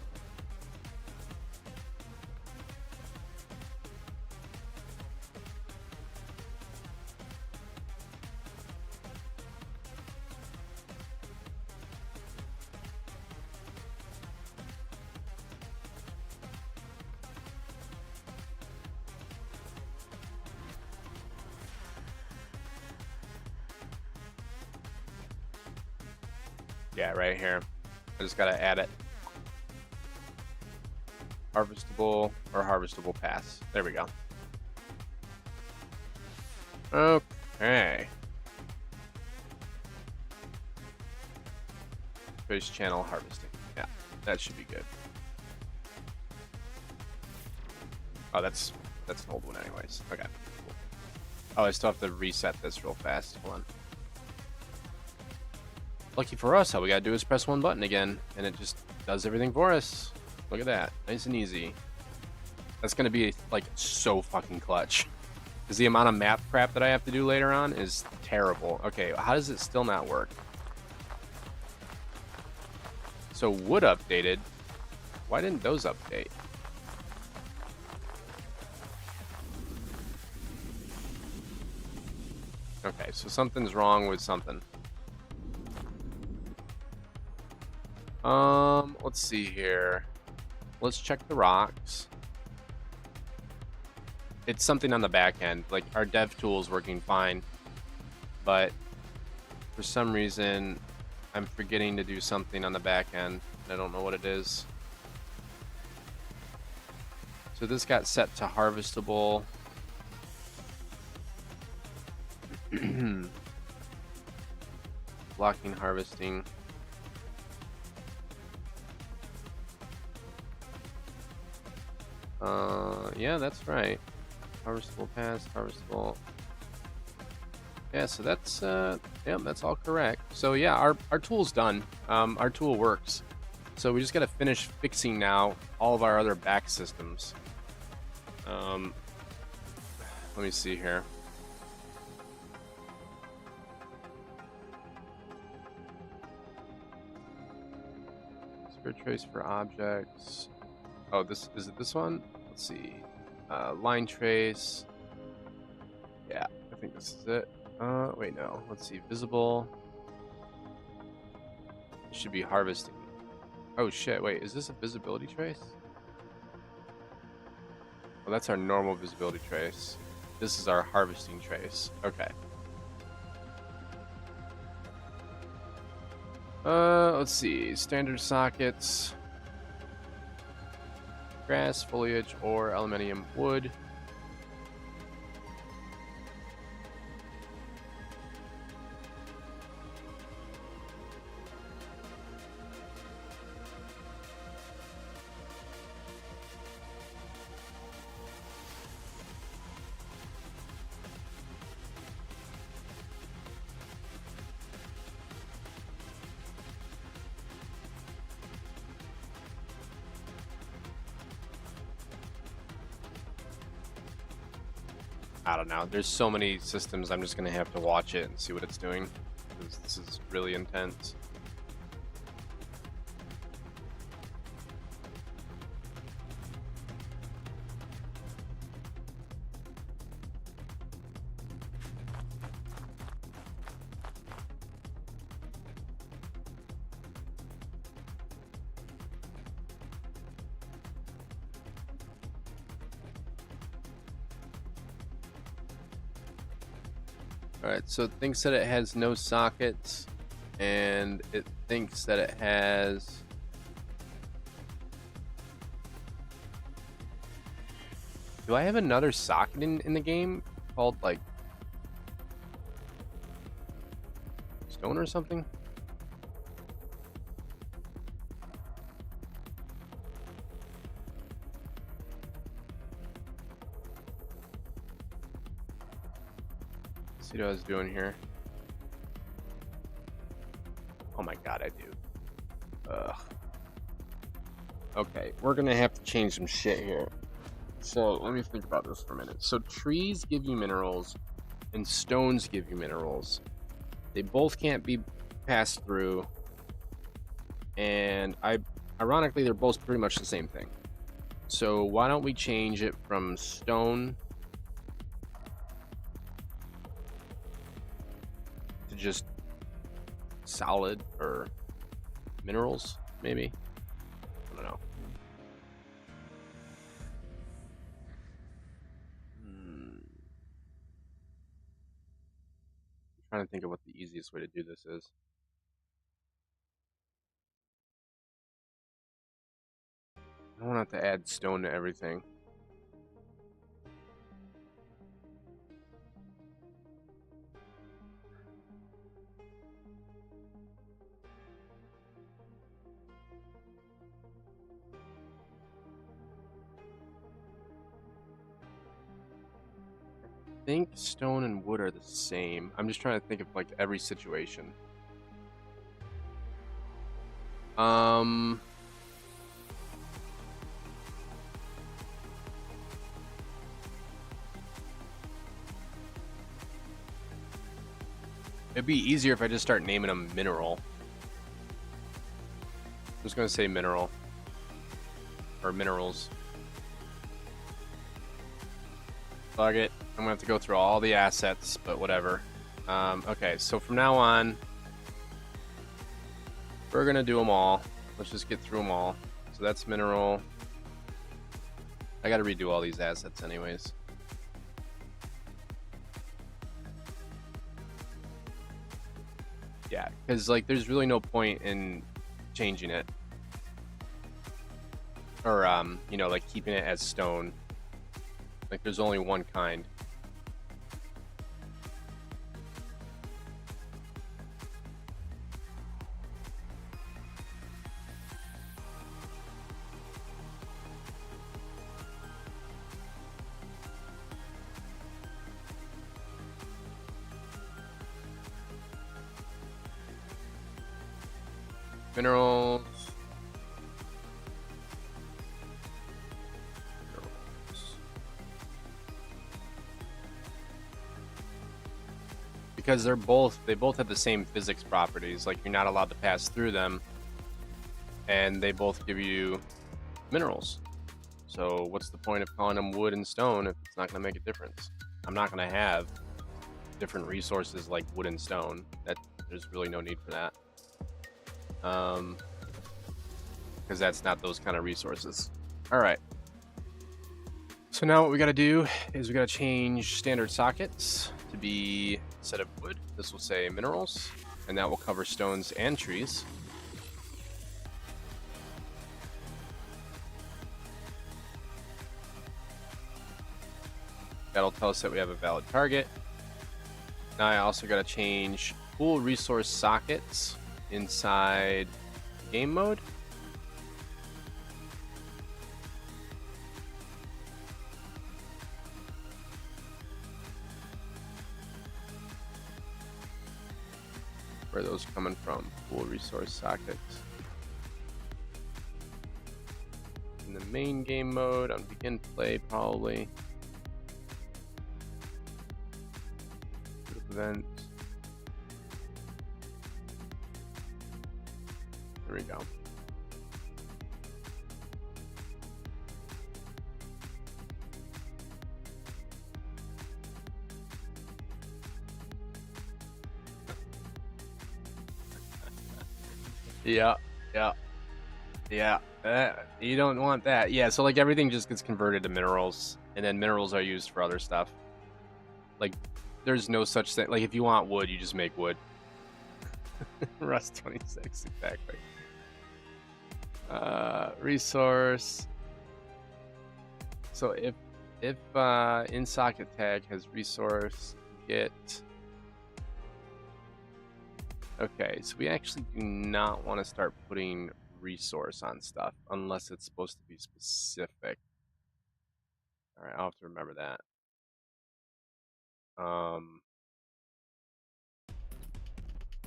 Yeah, right here. I just gotta add it. Harvestable or harvestable pass. There we go. Okay. Trace channel harvesting. Yeah, that should be good. Oh, that's an old one anyways. Okay, cool. Oh, I still have to reset this real fast. Hold on. Lucky for us, all we gotta do is press one button again, and it just does everything for us. Look at that, nice and easy. That's gonna be like so fucking clutch, because the amount of map crap that I have to do later on is terrible. Okay, how does it still not work? So wood updated. Why didn't those update? Okay, so something's wrong with something. Let's see here. Let's check the rocks. It's something on the back end. Like, our dev tool is working fine, but for some reason, I'm forgetting to do something on the back end. I don't know what it is. So this got set to harvestable. Blocking harvesting. Yeah, that's right. Harvestable pass, harvestable. Yeah, so that's yeah, that's all correct. So yeah, our tool's done. Our tool works. So we just gotta finish fixing now all of our other back systems. Let me see here. Spirit trace for objects. Oh, this is it. This one. Let's see. Line trace. Yeah, I think this is it. Wait, no. Let's see. Visible. It should be harvesting. Oh shit! Wait, is this a visibility trace? Well, that's our normal visibility trace. This is our harvesting trace. Okay. Let's see. Standard sockets. Grass, foliage, or aluminium wood. I don't know. There's so many systems, I'm just going to have to watch it and see what it's doing. This is really intense. Alright, so it thinks that it has no sockets, and it thinks that it has... Do I have another socket in the game called, like, stone or something? See what I was doing here. Oh my god, I do. Ugh. Okay, we're gonna have to change some shit here. So let me think about this for a minute. So trees give you minerals, and stones give you minerals. They both can't be pass through, and ironically, they're both pretty much the same thing. So why don't we change it from stone to just solid or minerals, maybe? I don't know. I'm trying to think of what the easiest way to do this is. I don't want to have to add stone to everything. I think stone and wood are the same. I'm just trying to think of like every situation. It'd be easier if I just start naming them mineral. I'm just gonna say mineral or minerals. Fuck it. I'm gonna have to go through all the assets, but whatever. Okay, so from now on, we're gonna do them all. Let's just get through them all. So that's mineral. I gotta redo all these assets anyways. Yeah, because like there's really no point in changing it. Or you know, like keeping it as stone. Like there's only one kind. Minerals. Because they both have the same physics properties. Like you're not allowed to pass through them, and they both give you minerals. So what's the point of calling them wood and stone if it's not going to make a difference? I'm not going to have different resources like wood and stone. That there's really no need for that. Because that's not those kind of resources. All right. So now what we got to do is we got to change standard sockets to be, instead of wood, this will say minerals, and that will cover stones and trees. That'll tell us that we have a valid target. Now I also got to change pool resource sockets inside game mode. Where are those coming from? Pool resource sockets. In the main game mode, on begin play probably. Events. There we go. Yeah. You don't want that. Yeah, so like everything just gets converted to minerals, and then minerals are used for other stuff. Like, there's no such thing. Like, if you want wood, you just make wood. Rust 26, exactly. Resource. So if in socket tag has resource, get. Okay, so we actually do not want to start putting resource on stuff unless it's supposed to be specific. All right, I'll have to remember that.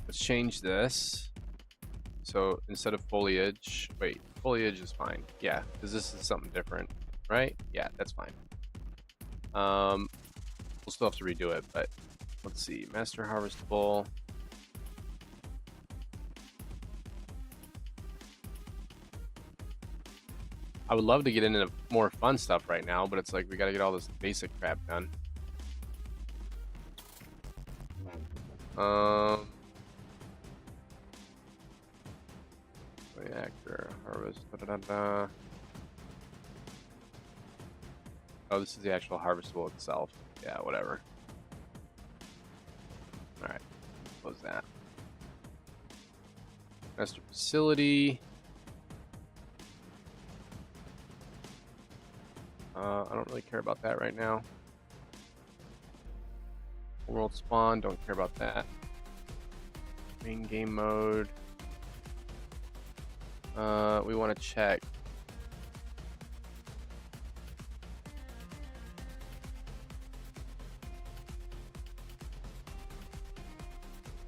Let's change this. So instead of foliage, wait, foliage is fine. Yeah, because this is something different, right? Yeah, that's fine. We'll still have to redo it, but let's see. Master harvestable. I would love to get into more fun stuff right now, but it's like we gotta get all this basic crap done. Reactor, harvest, da-da-da-da. Oh, this is the actual harvestable itself. Yeah, whatever. Alright, close that. Master facility. I don't really care about that right now. World spawn, don't care about that. Main game mode. We want to check.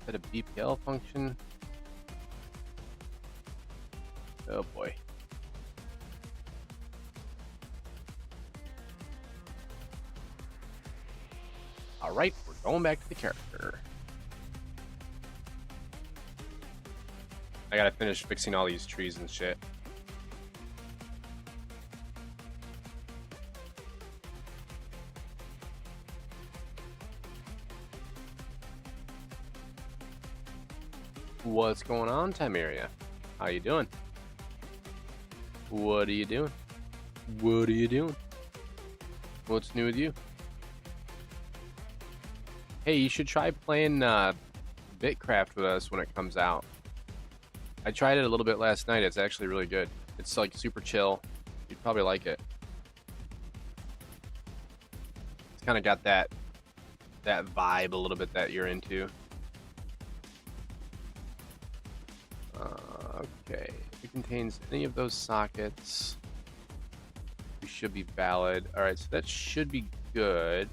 Is that a BPL function? Oh boy. Alright, we're going back to the character. I gotta finish fixing all these trees and shit. What's going on, Tamiria? How you doing? What are you doing? What are you doing? What's new with you? Hey, you should try playing Bitcraft with us when it comes out. I tried it a little bit last night. It's actually really good. It's like super chill. You'd probably like it. It's kind of got that vibe a little bit that you're into. Okay, if it contains any of those sockets, we should be valid. All right, so that should be good.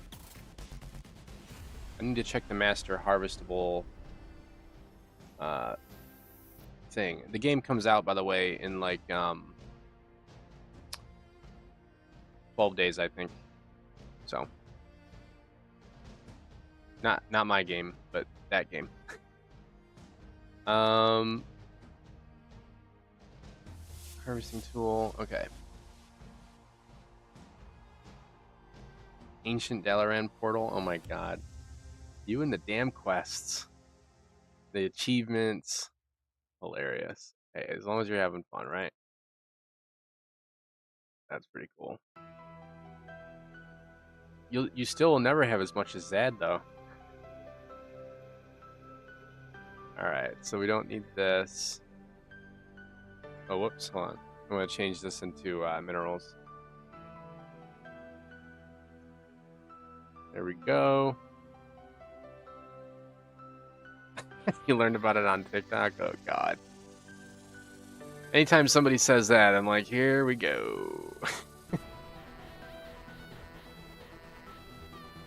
I need to check the master harvestable thing. The game comes out, by the way, in like 12 days, I think. So, not my game, but that game. Harvesting tool. Okay. Ancient Dalaran portal. Oh my god. You and the damn quests. The achievements. Hilarious. Hey, as long as you're having fun, right? That's pretty cool. You still will never have as much as Zad, though. Alright, so we don't need this. Oh, whoops, hold on. I'm going to change this into minerals. There we go. You learned about it on TikTok? Oh, God. Anytime somebody says that, I'm like, here we go.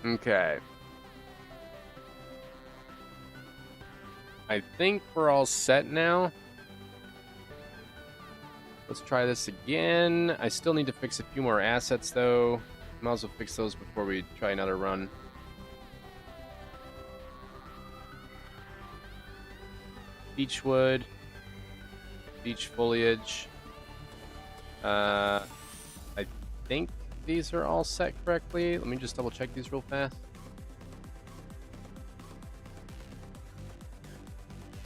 Okay. I think we're all set now. Let's try this again. I still need to fix a few more assets, though. Might as well fix those before we try another run. Beechwood. Beech foliage. I think these are all set correctly. Let me just double check these real fast.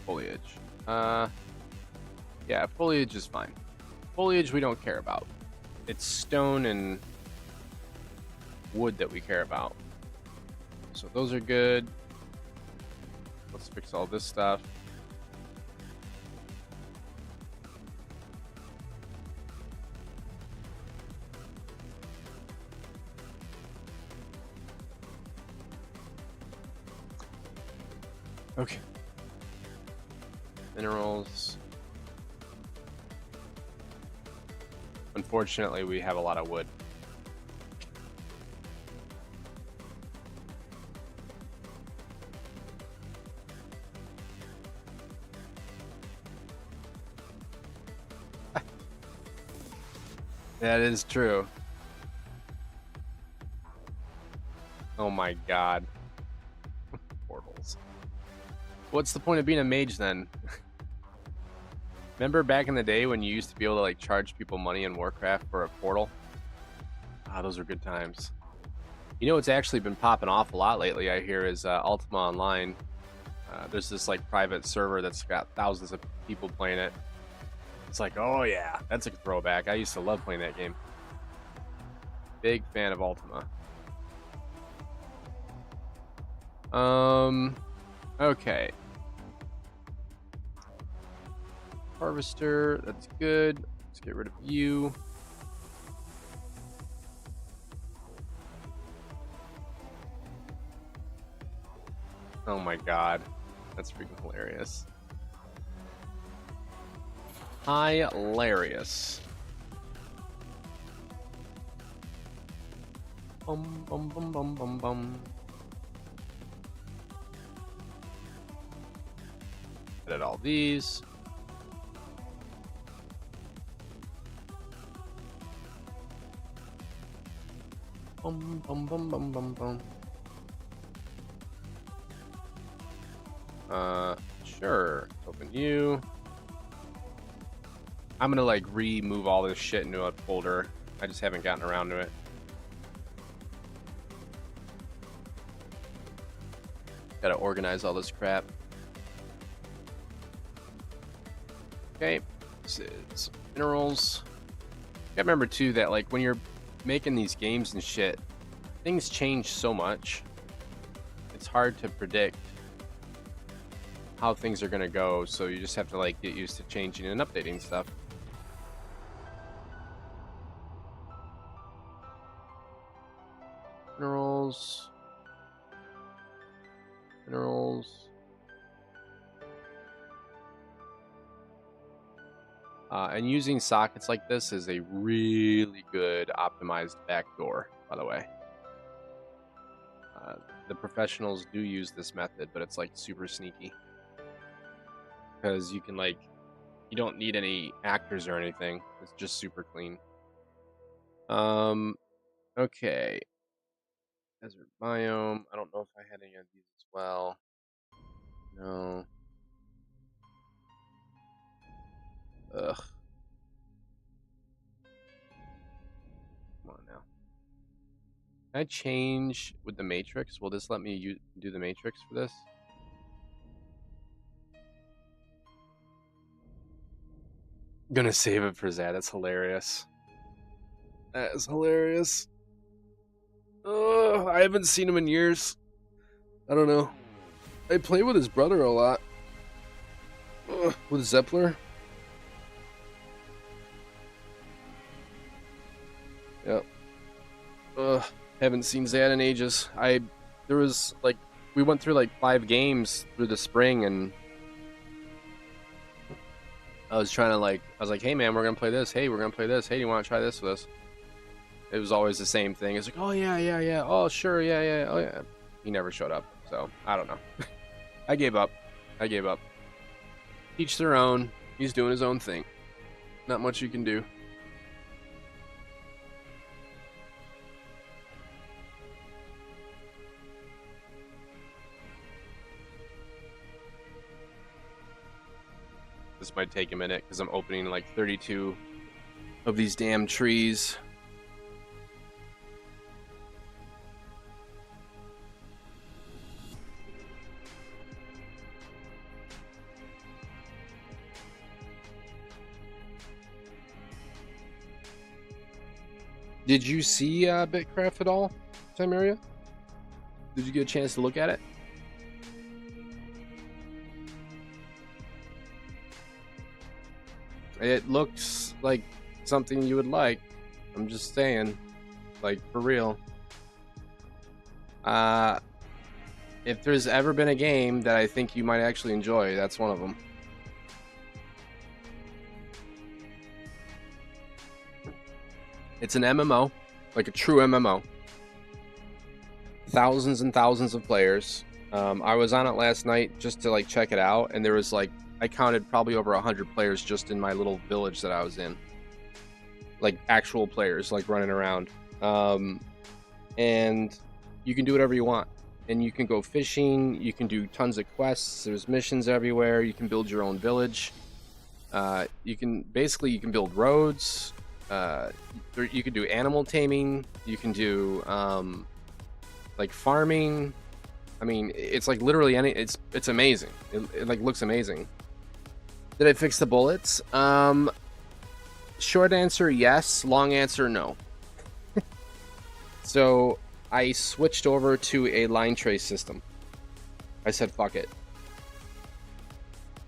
Foliage. Yeah, foliage is fine. Foliage we don't care about. It's stone and wood that we care about. So those are good. Let's fix all this stuff. Okay. Minerals. Unfortunately, we have a lot of wood. That is true. Oh my god. Portals. What's the point of being a mage then? Remember back in the day when you used to be able to like charge people money in Warcraft for a portal? Ah, those were good times. You know what's actually been popping off a lot lately, I hear, is Ultima Online. There's this like private server that's got thousands of people playing it. It's like, oh yeah, that's a throwback. I used to love playing that game. Big fan of Ultima. Okay. Harvester, that's good. Let's get rid of you. Oh my god. That's freaking hilarious. Hilarious. Bum bum bum bum bum bum. Edit all these. Bum bum bum bum bum bum. Sure. Open you. I'm gonna like remove all this shit into a folder. I just haven't gotten around to it. Gotta organize all this crap. Okay, this is minerals. I remember too that like when you're making these games and shit, things change so much. It's hard to predict how things are gonna go, so you just have to like get used to changing and updating stuff. Minerals. And using sockets like this is a really good optimized backdoor, by the way. The professionals do use this method, but it's like super sneaky. Because you can like, you don't need any actors or anything. It's just super clean. Okay. Desert biome. I don't know if I had any of these as well. No. Ugh. Come on now. Can I change with the matrix? Will this let me do the matrix for this? I'm gonna save it for Zad. That's hilarious. That is hilarious. Oh, I haven't seen him in years. I don't know. I play with his brother a lot. With Zeppler. Yep. Haven't seen Zad in ages. There was like, we went through like 5 games through the spring, and I was like, hey man, we're gonna play this. Hey, we're gonna play this. Hey, do you want to try this with us? It was always the same thing. It's like, oh yeah. Oh sure, yeah. Oh yeah. He never showed up, so I don't know. I gave up. Each their own. He's doing his own thing. Not much you can do. This might take a minute because I'm opening like 32 of these damn trees. Did you see Bitcraft at all, Timeria? Did you get a chance to look at it? It looks like something you would like. I'm just saying, like, for real. If there's ever been a game that I think you might actually enjoy, that's one of them. It's an MMO, like a true MMO. Thousands and thousands of players. I was on it last night just to like check it out, and there was like, I counted probably over 100 players just in my little village that I was in. Like actual players, like running around. And you can do whatever you want. And you can go fishing, you can do tons of quests, there's missions everywhere, you can build your own village. You can build roads. You can do animal taming. You can do like farming. I mean, it's like literally it's amazing. It like looks amazing. Did I fix the bullets? Short answer, yes. Long answer, no. So I switched over to a line trace system. I said, fuck it.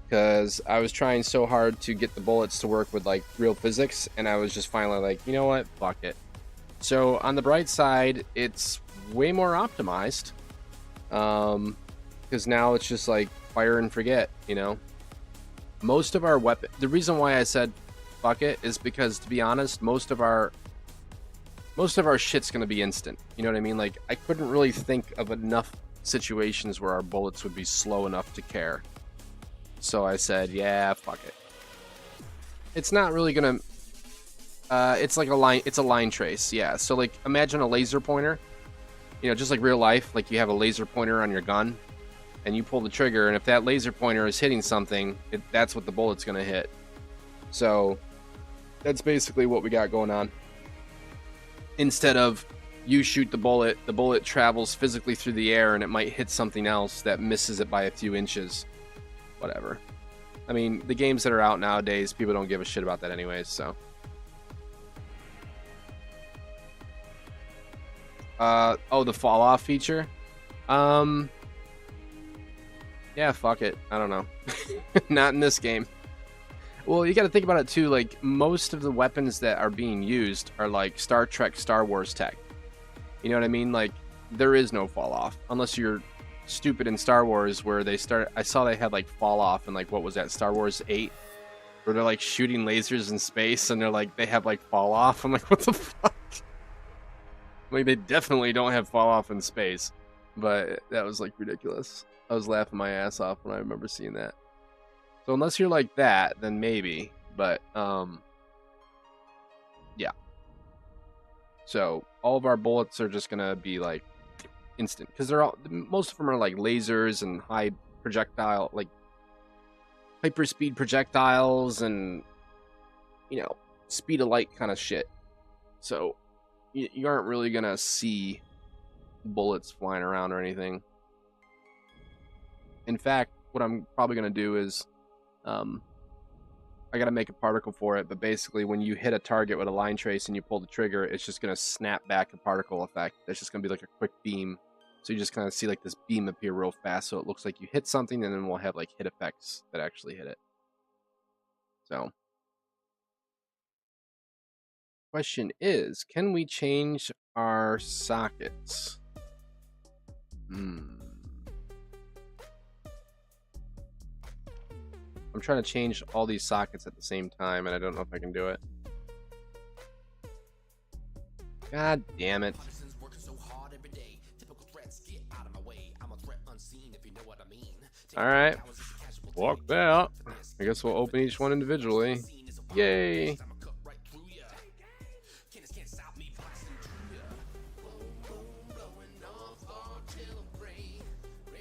Because I was trying so hard to get the bullets to work with like real physics, and I was just finally like, you know what? Fuck it. So on the bright side, it's way more optimized. Because now it's just like fire and forget, you know? Most of our weapon... The reason why I said fuck it is because, to be honest, most of our shit's gonna be instant. You know what I mean? Like, I couldn't really think of enough situations where our bullets would be slow enough to care. So I said, yeah, fuck it. It's not really gonna... it's like a line trace, yeah. So, like, imagine a laser pointer. You know, just like real life, like you have a laser pointer on your gun, and you pull the trigger, and if that laser pointer is hitting something, that's what the bullet's gonna hit. So, that's basically what we got going on. Instead of you shoot the bullet travels physically through the air, and it might hit something else that misses it by a few inches. Whatever. I mean, the games that are out nowadays, people don't give a shit about that anyways, so. Oh, the fall off feature? Yeah, fuck it. I don't know. Not in this game. Well, you gotta think about it too, like, most of the weapons that are being used are like Star Trek, Star Wars tech. You know what I mean? Like, there is no fall off. Unless you're stupid in Star Wars, where I saw they had like fall off in like, what was that, Star Wars 8? Where they're like shooting lasers in space and they have like fall off. I'm like, what the fuck? Like, they definitely don't have fall off in space. But that was like ridiculous. I was laughing my ass off when I remember seeing that. So unless you're like that, then maybe. But yeah. So all of our bullets are just gonna be like instant, because most of them are like lasers and high projectile, like hyperspeed projectiles, and you know, speed of light kind of shit. So you aren't really gonna see bullets flying around or anything. In fact, what I'm probably gonna do is I gotta make a particle for it, but basically when you hit a target with a line trace and you pull the trigger, it's just gonna snap back a particle effect. It's just gonna be like a quick beam. So you just kind of see like this beam appear real fast, so it looks like you hit something, and then we'll have like hit effects that actually hit it. So, question is, can we change our sockets? I'm trying to change all these sockets at the same time, and I don't know if I can do it. God damn it. Alright. Fuck that. I guess we'll open each one individually. Yay!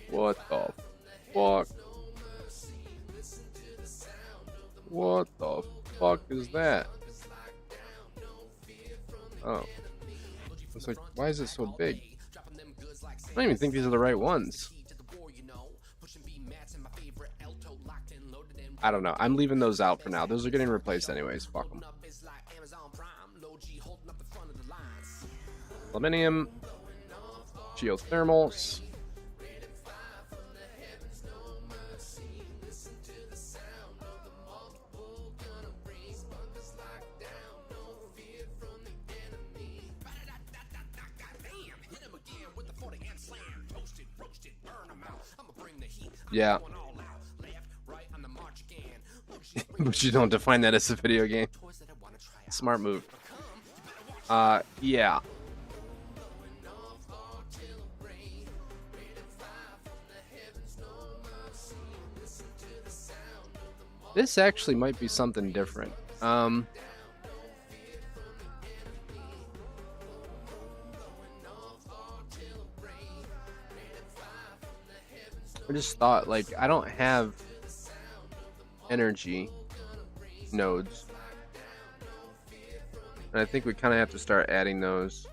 What the fuck? What the fuck is that? Oh. It's like, why is it so big? I don't even think these are the right ones. I don't know. I'm leaving those out for now. Those are getting replaced anyways. Fuck them. Aluminium. Geothermals. Yeah. But you don't define that as a video game. Smart move. Yeah. This actually might be something different. I just thought, like, I don't have energy. nodes. And I think we kind of have to start adding those.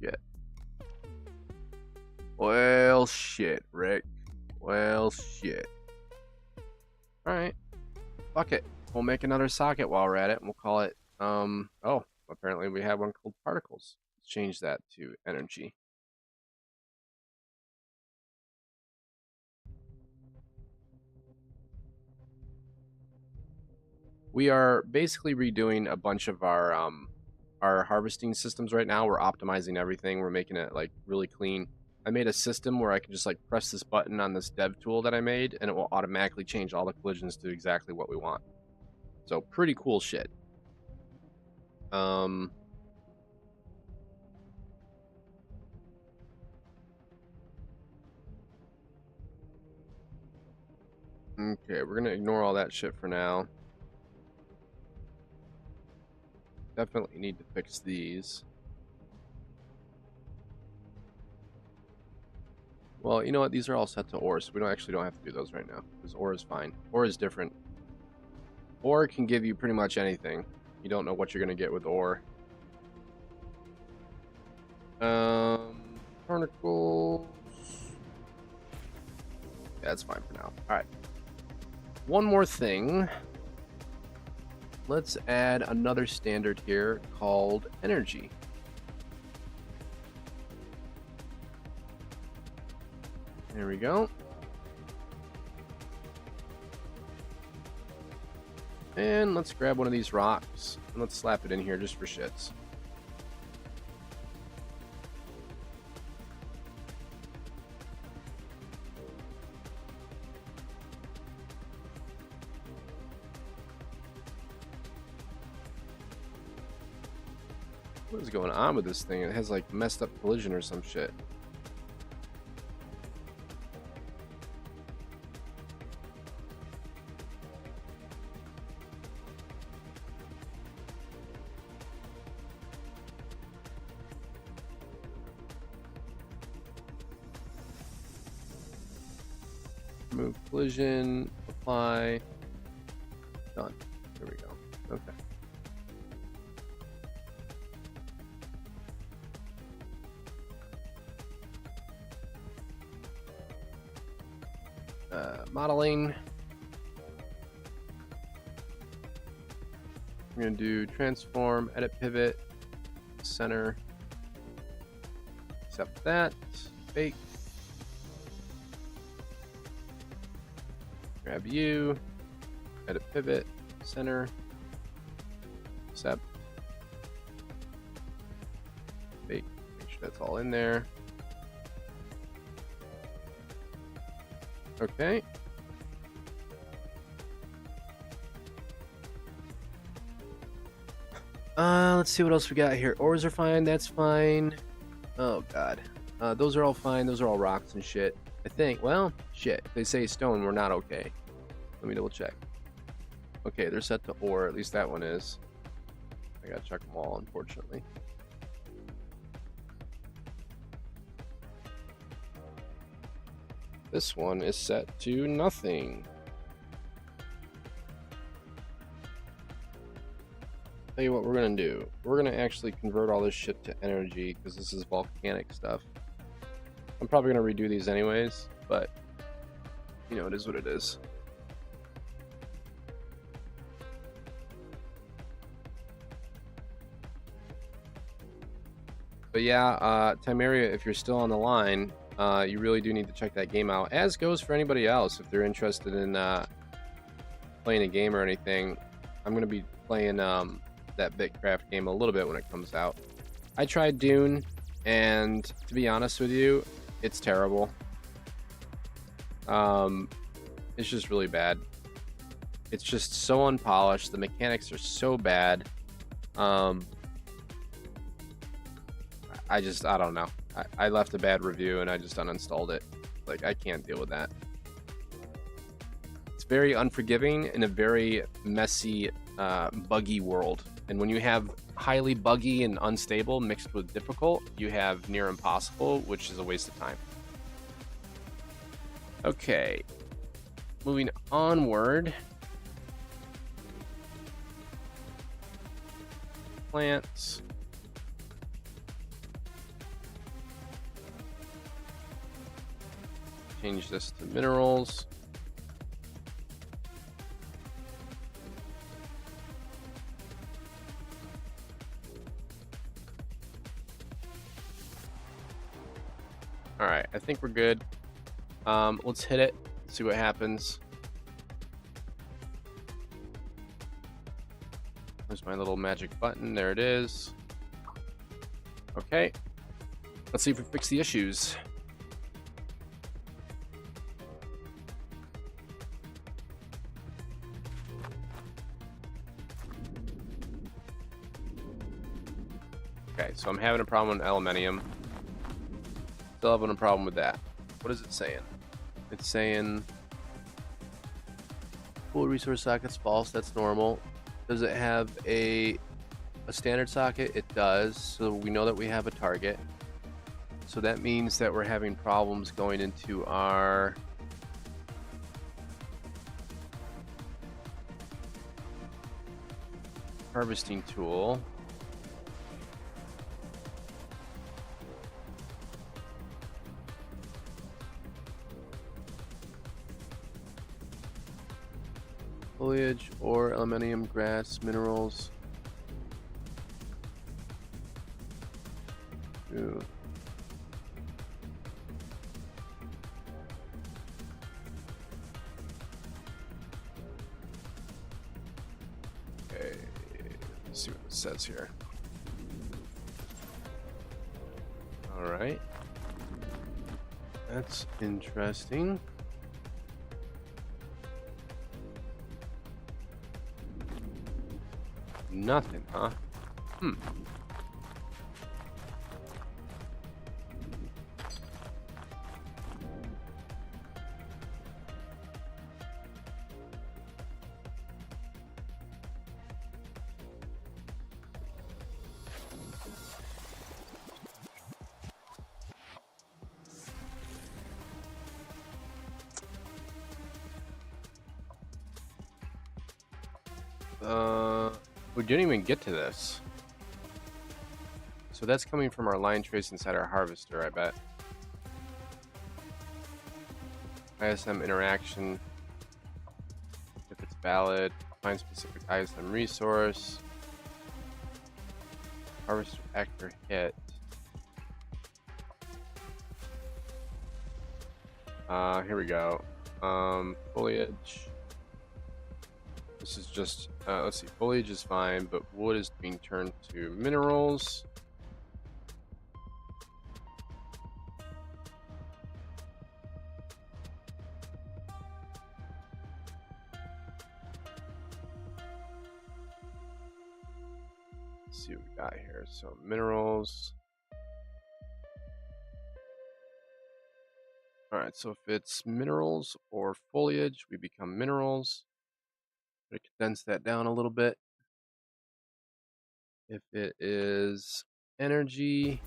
Yeah. Well, shit, Rick. Well, shit. Alright. Fuck it. We'll make another socket while we're at it, and we'll call it, oh, apparently we have one called particles. Let's change that to energy. We are basically redoing a bunch of our harvesting systems right now. We're optimizing everything. We're making it like really clean. I made a system where I can just like press this button on this dev tool that I made, and it will automatically change all the collisions to exactly what we want. So pretty cool shit. Okay, we're gonna ignore all that shit for now. Definitely need to fix these. Well, you know what? These are all set to ore, so we don't have to do those right now, because ore is fine. Ore is different. Ore can give you pretty much anything. You don't know what you're going to get with ore. Particles. Yeah, that's fine for now. Alright. One more thing. Let's add another standard here called energy. There we go. And let's grab one of these rocks and let's slap it in here just for shits. What is going on with this thing? It has like messed up collision or some shit. Remove collision, apply, done. There we go. Okay. Modeling. We're going to do transform, edit pivot, center, accept that, bake. Grab you, edit pivot, center, accept, bake, make sure that's all in there. Okay. Let's see what else we got here. Ores are fine, that's fine. Oh god. Those are all fine, those are all rocks and shit. I think, well, shit. If they say stone, we're not okay. Let me double check. Okay, they're set to ore, at least that one is. I gotta check them all, unfortunately. This one is set to nothing. Tell you what we're gonna do. We're gonna actually convert all this shit to energy because this is volcanic stuff. I'm probably gonna redo these anyways, but you know, it is what it is. But yeah, Timeria, if you're still on the line, you really do need to check that game out, as goes for anybody else if they're interested in playing a game or anything. I'm going to be playing that Bitcraft game a little bit when it comes out. I tried Dune, and to be honest with you, it's terrible. It's just really bad. It's just so unpolished. The mechanics are so bad. I don't know. I left a bad review and I just uninstalled it. Like, I can't deal with that. It's very unforgiving in a very messy, buggy world. And when you have highly buggy and unstable mixed with difficult, you have near impossible, which is a waste of time. Okay. moving onward. Plants. Change this to minerals. All right, I think we're good. Let's hit it, see what happens. There's my little magic button. There it is. Okay. Let's see if we fix the issues. Okay, so I'm having a problem with aluminium. Still having a problem with that. What is it saying? It's saying full resource socket's false. That's normal. Does it have a standard socket? It does. So we know that we have a target. So that means that we're having problems going into our harvesting tool. Foliage, ore, aluminium, grass, minerals. Ooh. Okay, let's see what it says here. All right, that's interesting. Nothing, huh? We didn't even get to this. So that's coming from our line trace inside our harvester, I bet. ISM interaction. If it's valid, find specific ISM resource. Harvester actor hit. Here we go. Foliage. This is just, let's see, foliage is fine, but wood is being turned to minerals. Let's see what we got here. So minerals. All right, so if it's minerals or foliage, we become minerals. I'm gonna condense that down a little bit. If it is energy,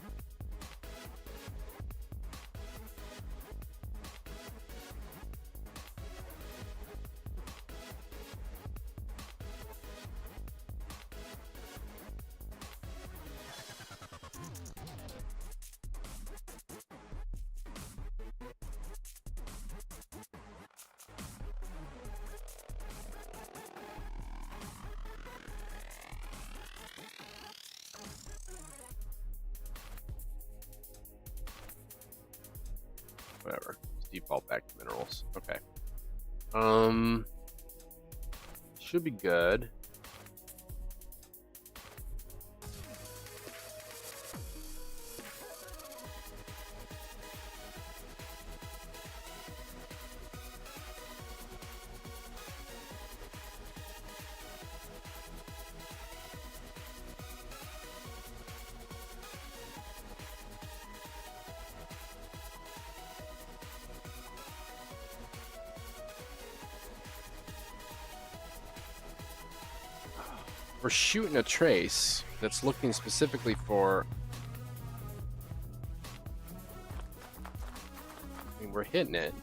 whatever. Let's default back to minerals. Okay. Should be good. We're shooting a trace that's looking specifically for. I mean, we're hitting it,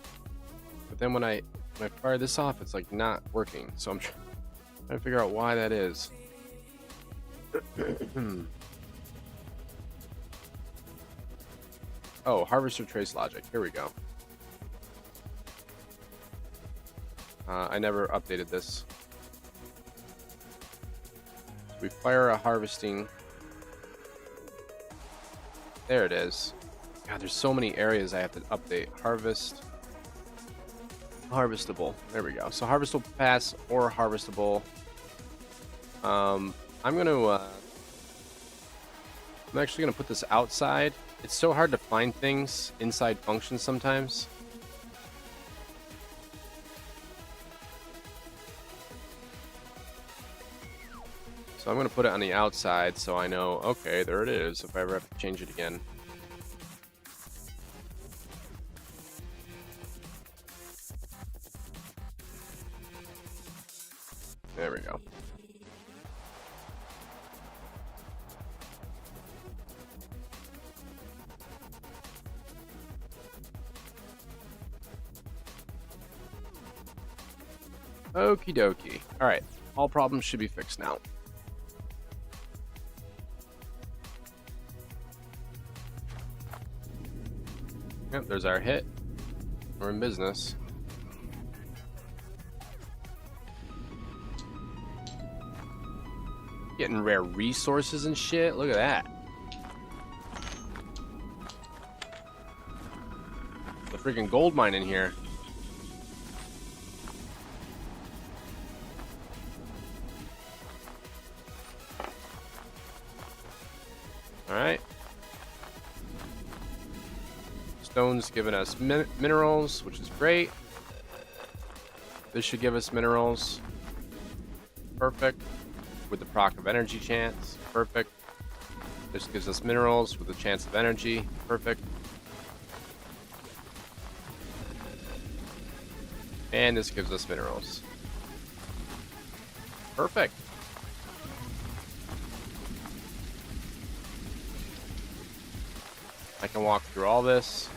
but then when I when I fire this off, it's like not working. So I'm trying to figure out why that is. Oh, harvester trace logic. Here we go. I never updated this. So we fire a harvesting. There it is. God, there's so many areas I have to update. Harvest. Harvestable. There we go. So harvestable pass or harvestable. I'm actually gonna put this outside. It's so hard to find things inside functions sometimes. So I'm gonna put it on the outside so I know, okay, there it is, if I ever have to change it again. There we go. Okie dokie. Alright, all problems should be fixed now. Yep, there's our hit. We're in business. Getting rare resources and shit. Look at that. The freaking gold mine in here. Alright. Stone's giving us minerals, which is great. This should give us minerals. Perfect. With the proc of energy chance. Perfect. This gives us minerals with a chance of energy. Perfect. And this gives us minerals. Perfect. I can walk through all this.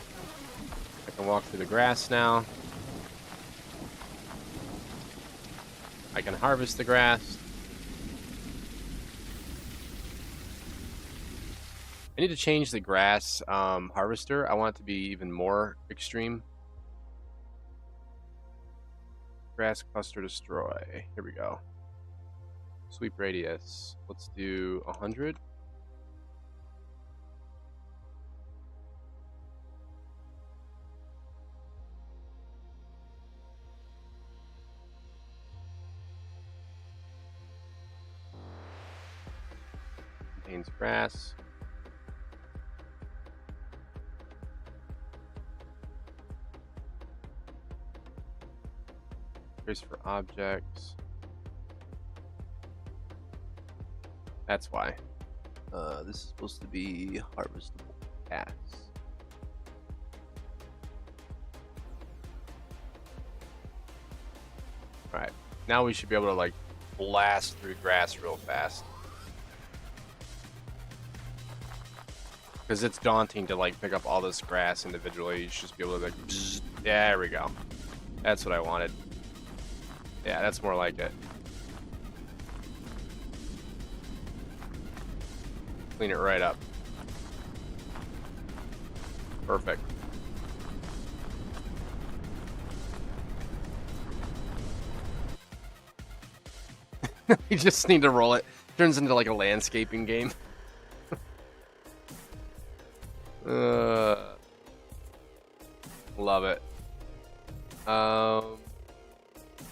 I can walk through the grass now. I can harvest the grass. I need to change the grass harvester. I want it to be even more extreme. Grass cluster destroy. Here we go. Sweep radius. Let's do 100. Contains grass. Trace for objects. That's why. This is supposed to be harvestable pass. Alright. Now we should be able to like blast through grass real fast. Because it's daunting to like pick up all this grass individually. You should just be able to like, bzz. There we go. That's what I wanted. Yeah, that's more like it. Clean it right up. Perfect. You just need to roll it. Turns into like a landscaping game. Love it.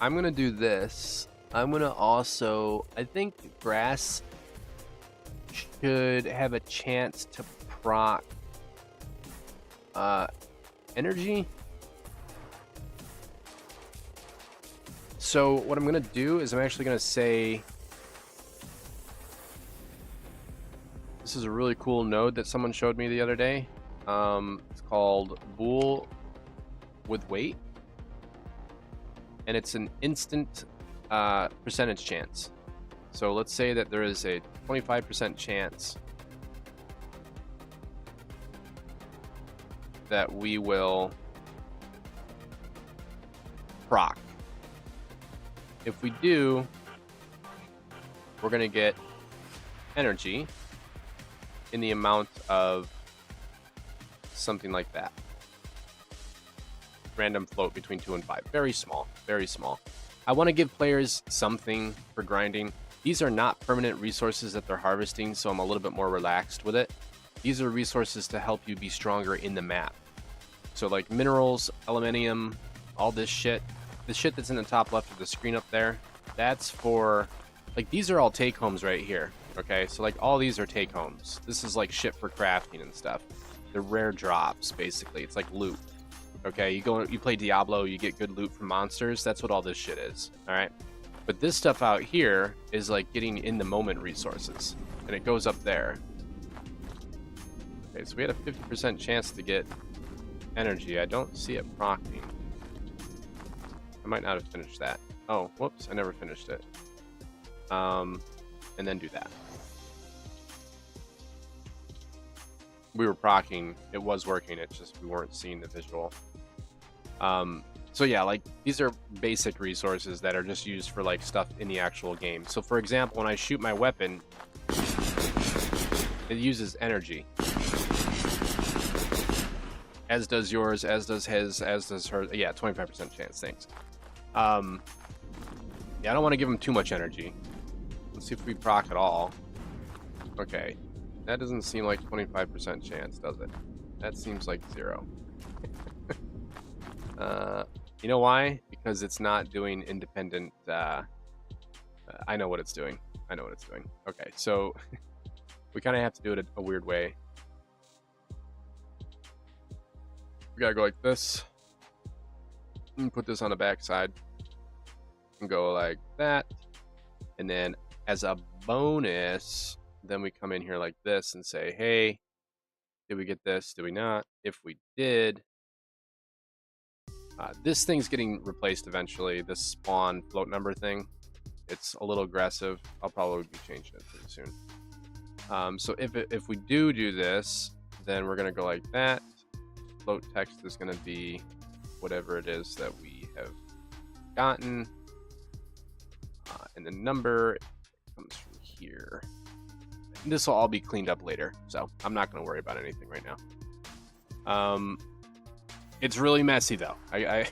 I'm gonna do this. I'm gonna also, I think grass should have a chance to proc energy. So what I'm gonna do is I'm actually gonna say, this is a really cool node that someone showed me the other day. It's called Bool with weight, and it's an instant percentage chance. So let's say that there is a 25% chance that we will proc. If we do, we're going to get energy in the amount of something like that. Random float between 2 and 5. Very small, very small. I want to give players something for grinding. These are not permanent resources that they're harvesting, so I'm a little bit more relaxed with it. These are resources to help you be stronger in the map. So like minerals, aluminium, all this shit. The shit that's in the top left of the screen up there, that's for, like, these are all take-homes right here. Okay, so like all these are take-homes. This is like shit for crafting and stuff. They're rare drops, basically. It's like loot. Okay, you play Diablo, you get good loot from monsters. That's what all this shit is. All right, but this stuff out here is like getting in the moment resources, and it goes up there. Okay, so we had a 50% chance to get energy. I don't see it proccing. I might not have finished that. Oh, whoops! I never finished it. And then do that. We were proccing. It was working. It's just we weren't seeing the visual. So yeah, like these are basic resources that are just used for like stuff in the actual game. So for example, when I shoot my weapon, it uses energy. As does yours, as does his, as does her. Yeah, 25% chance. Thanks. Yeah, I don't want to give him too much energy. Let's see if we proc at all. Okay. That doesn't seem like 25% chance, does it? That seems like 0. You know why? Because it's not doing independent. I know what it's doing. I know what it's doing. Okay, so we kind of have to do it a weird way. We gotta go like this. And put this on the back side. And go like that. And then as a bonus, then we come in here like this and say, hey, did we get this? Did we not? If we did, this thing's getting replaced eventually, this spawn float number thing. It's a little aggressive. I'll probably be changing it pretty soon. So if we do this, then we're going to go like that. Float text is going to be whatever it is that we have gotten. And the number comes from here. This will all be cleaned up later, so I'm not going to worry about anything right now. It's really messy, though. I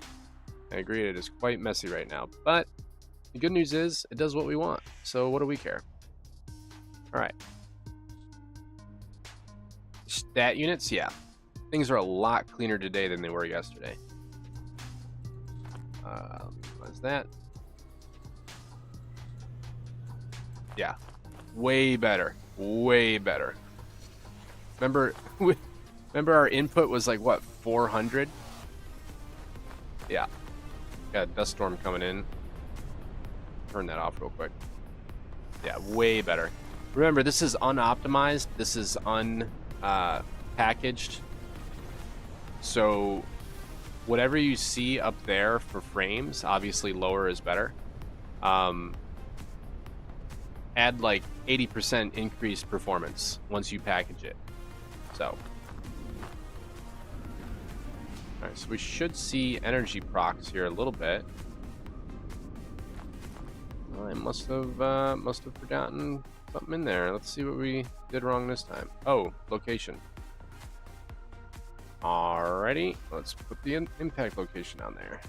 agree, it is quite messy right now. But the good news is, it does what we want. So what do we care? All right. Stat units, yeah. Things are a lot cleaner today than they were yesterday. What's that? Yeah, way better. Way better. Remember our input was like, what, 400? Yeah. Got a dust storm coming in. Turn that off real quick. Yeah, way better. Remember, this is unoptimized. This is unpackaged. So whatever you see up there for frames, obviously lower is better. Add like 80% increased performance once you package it. So, alright, so we should see energy procs here a little bit. I must have forgotten something in there. Let's see what we did wrong this time. Oh, location. Alrighty, let's put the impact location on there.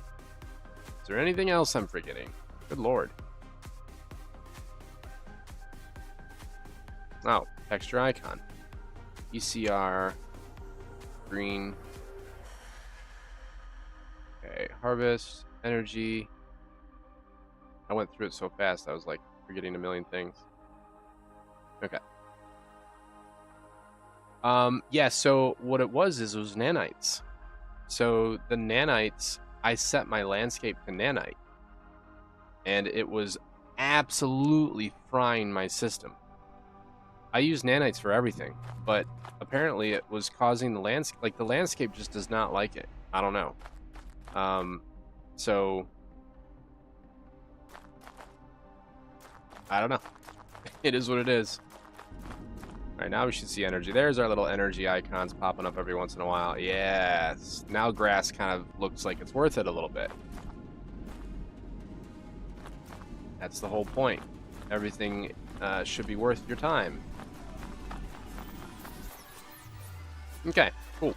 Is there anything else I'm forgetting? Good lord. Oh, texture icon. ECR, green. Okay, harvest, energy. I went through it so fast, I was like forgetting a million things. Okay. Yeah, so what it was nanites. So the nanites, I set my landscape to nanite. And it was absolutely frying my system. I use nanites for everything, but apparently it was causing the landscape, like the landscape just does not like it. I don't know. So I don't know. It is what it is. All right, now we should see energy. There's our little energy icons popping up every once in a while. Yes. Now grass kind of looks like it's worth it a little bit. That's the whole point. Everything should be worth your time. Okay, cool.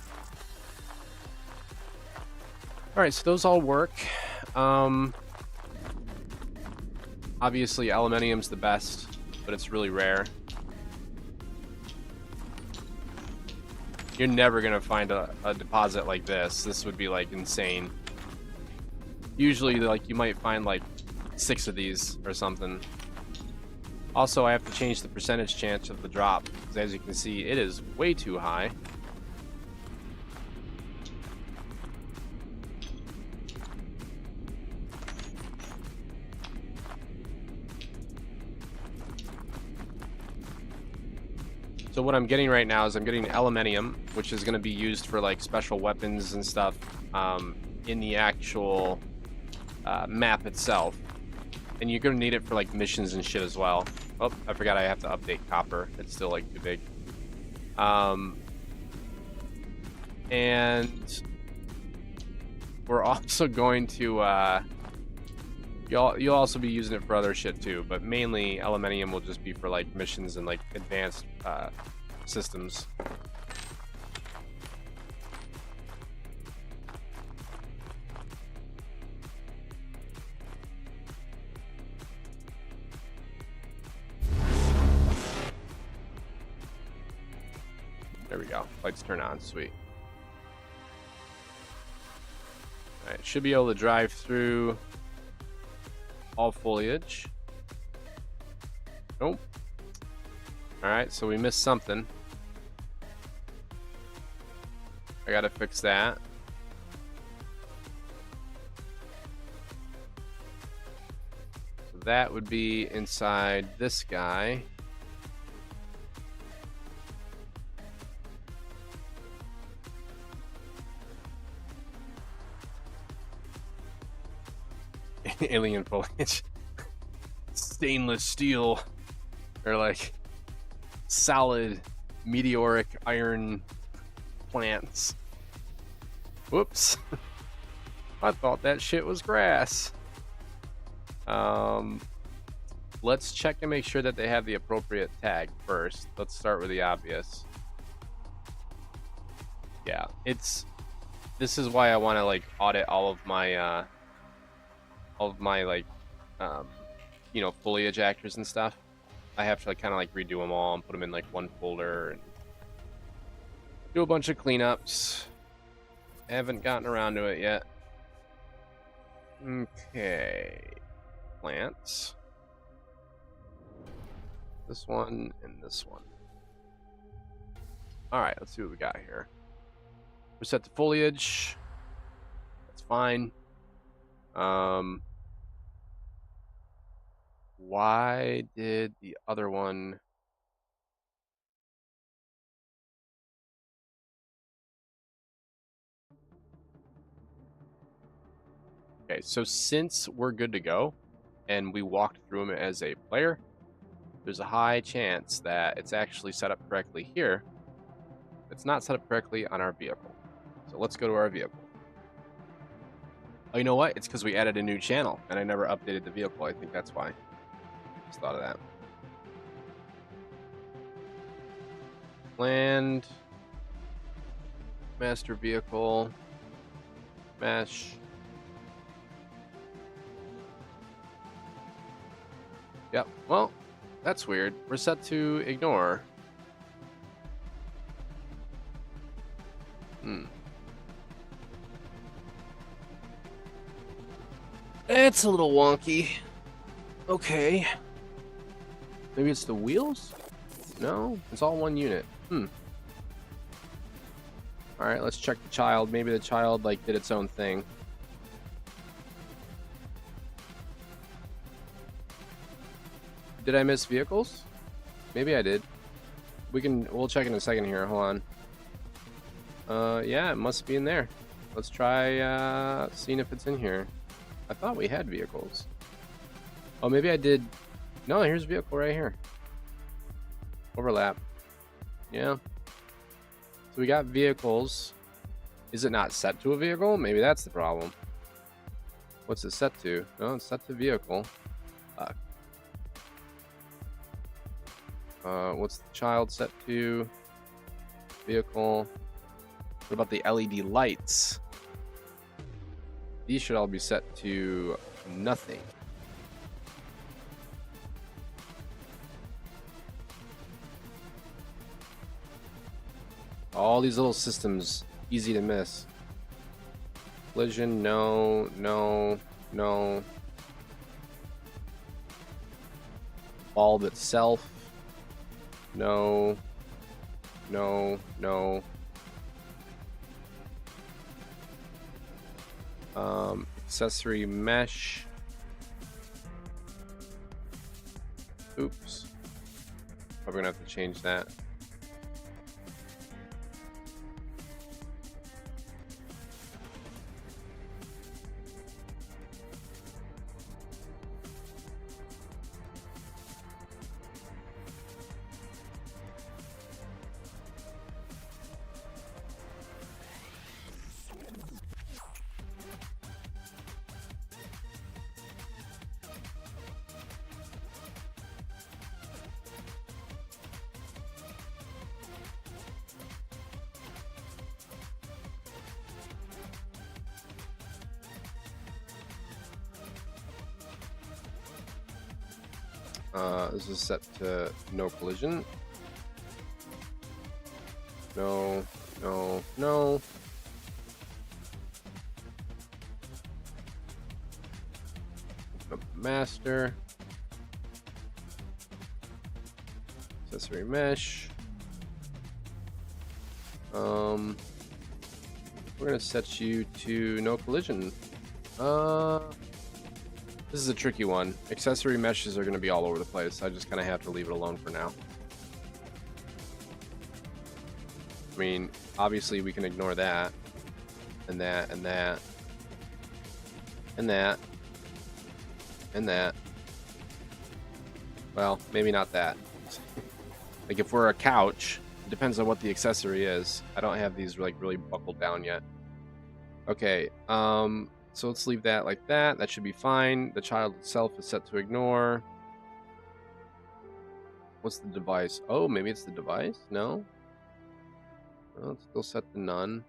Alright, so those all work. Obviously, aluminium's the best, but it's really rare. You're never gonna find a deposit like this. This would be like insane. Usually, like, you might find like 6 of these or something. Also, I have to change the percentage chance of the drop, because as you can see, it is way too high. So what I'm getting right now is I'm getting aluminium, which is going to be used for like special weapons and stuff in the actual map itself. And you're going to need it for like missions and shit as well. Oh, I forgot I have to update copper. It's still like too big. And we're also going to you'll also be using it for other shit too, but mainly aluminium will just be for like missions and like advanced systems. There we go. Lights turn on. Sweet. Alright, should be able to drive through all foliage. Nope. Alright, so we missed something. I gotta fix that. So that would be inside this guy. Alien foliage. Stainless steel. Or like solid meteoric iron plants. Whoops. I thought that shit was grass. Let's check and make sure that they have the appropriate tag first. Let's start with the obvious. Yeah, this is why I want to like audit all of my like you know, foliage actors and stuff. I have to like kind of like redo them all and put them in like one folder and do a bunch of cleanups. Haven't gotten around to it yet. Okay, plants. This one and this one. All right, let's see what we got here. Reset the foliage. That's fine. Why did the other one? Okay, so since we're good to go and we walked through them as a player, there's a high chance that it's actually set up correctly here. It's not set up correctly on our vehicle. So let's go to our vehicle. Oh, you know what? It's because we added a new channel and I never updated the vehicle. I think that's why. Just thought of that. Land. Master vehicle. Mesh. Yep. Well, that's weird. We're set to ignore. It's a little wonky. Okay. Maybe it's the wheels? No, it's all one unit. Alright, let's check the child. Maybe the child like did its own thing. Did I miss vehicles? Maybe I did. We'll check in a second here. Hold on. Yeah, it must be in there. Let's try seeing if it's in here. I thought we had vehicles. Oh, maybe I did. No, here's a vehicle right here. Overlap. Yeah. So we got vehicles. Is it not set to a vehicle? Maybe that's the problem. What's it set to? No, it's set to vehicle. What's the child set to? Vehicle. What about the LED lights? These should all be set to nothing. All these little systems, easy to miss. Collision, no, no, no. Bulb itself, no, no, no. Accessory mesh. Oops. Probably gonna have to change that. This is set to no collision. No, no, no. Master. Accessory mesh. We're gonna set you to no collision. This is a tricky one. Accessory meshes are going to be all over the place. I just kind of have to leave it alone for now. I mean, obviously we can ignore that. And that, and that. And that. And that. Well, maybe not that. Like if we're a couch, it depends on what the accessory is. I don't have these like really buckled down yet. Okay, so let's leave that like that. That should be fine. The child itself is set to ignore. What's the device? Oh, maybe it's the device? No? No, it's still set to none.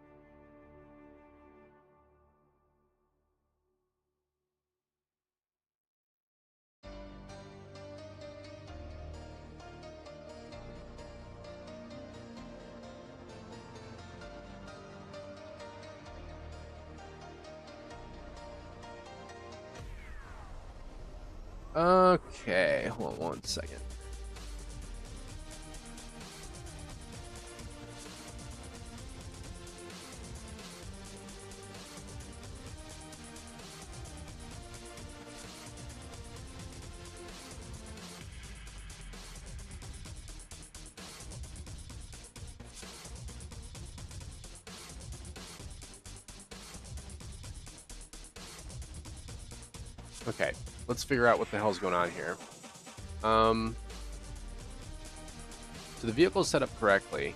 Okay, hold on one second. Okay, let's figure out what the hell's going on here. So the vehicle is set up correctly.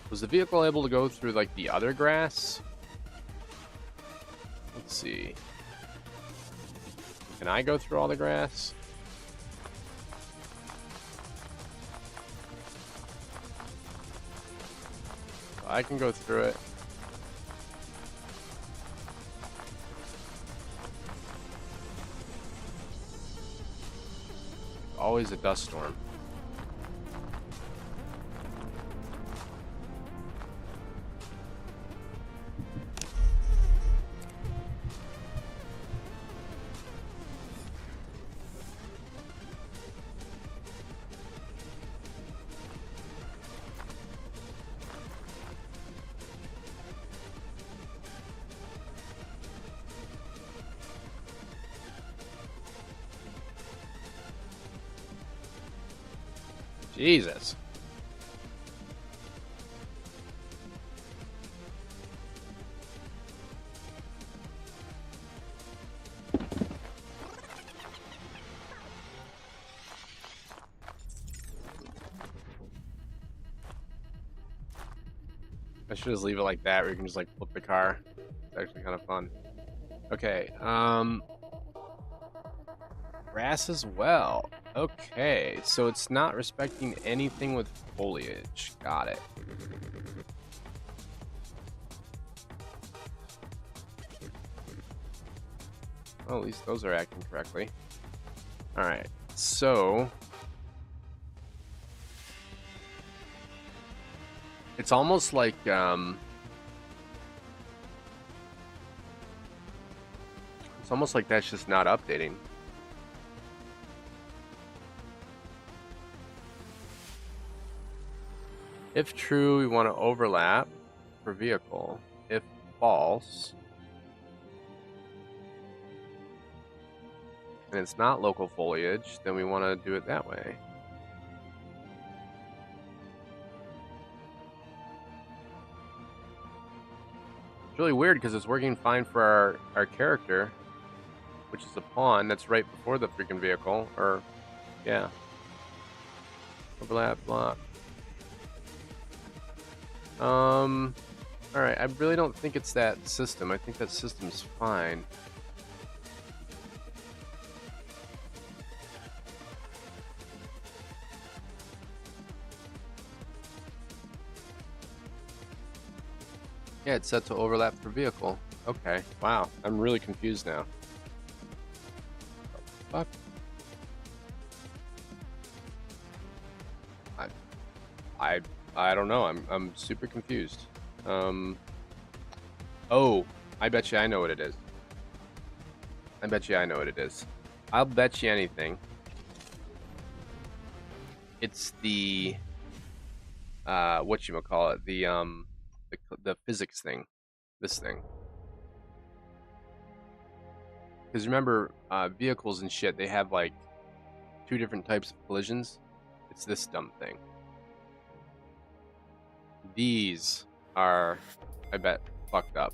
Was the vehicle able to go through like the other grass? Let's see. Can I go through all the grass? I can go through it. Always a dust storm. Jesus. I should just leave it like that, where you can just like flip the car. It's actually kind of fun. Okay, grass as well. Okay, so it's not respecting anything with foliage. Got it. Well, at least those are acting correctly. Alright, so it's almost like that's just not updating. If true, we want to overlap for vehicle. If false, and it's not local foliage, then we want to do it that way. It's really weird because it's working fine for our character, which is a pawn that's right before the freaking vehicle, or, yeah. Overlap, block. Alright, I really don't think it's that system. I think that system's fine. Yeah, it's set to overlap per vehicle. Okay, wow. I'm really confused now. Fuck. I don't know. I'm super confused. Oh, I bet you I know what it is. I bet you I know what it is. I'll bet you anything. It's the whatchamacallit, the physics thing. This thing. Because remember, vehicles and shit, they have like 2 different types of collisions. It's this dumb thing. These are, I bet, fucked up.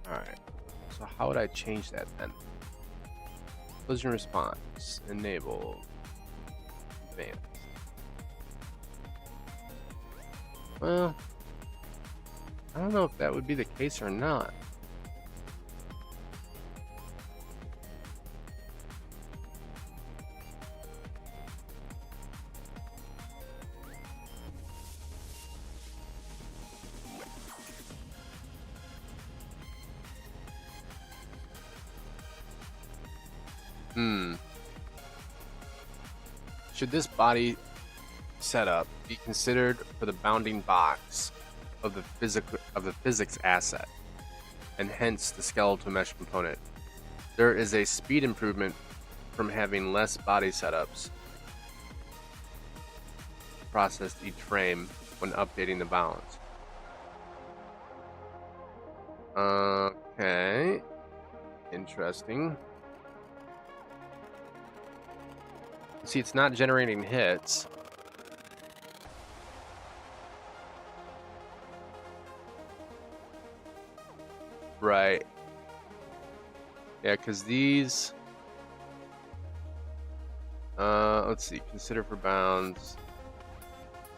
Alright. So how would I change that then? Collision response. Enable. Advanced. Well, I don't know if that would be the case or not. Should this body setup be considered for the bounding box of the physics asset, and hence the skeletal mesh component? There is a speed improvement from having less body setups processed each frame when updating the bounds. Okay, interesting. See, it's not generating hits. Right. Yeah, because these... let's see. Consider for bounds.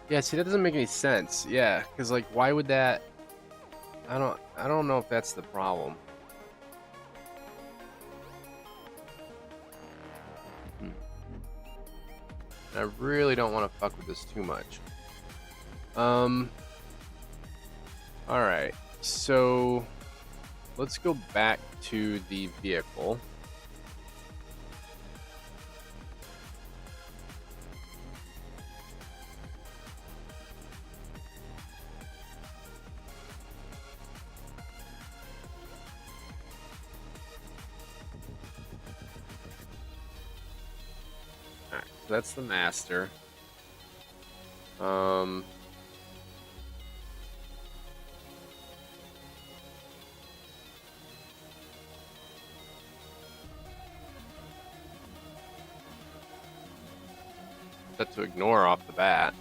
Yeah, see, that doesn't make any sense. Yeah, because, like, why would that... I don't know if that's the problem. I really don't want to fuck with this too much. Alright, so let's go back to the vehicle. Alright, so that's the master. Set to ignore off the bat.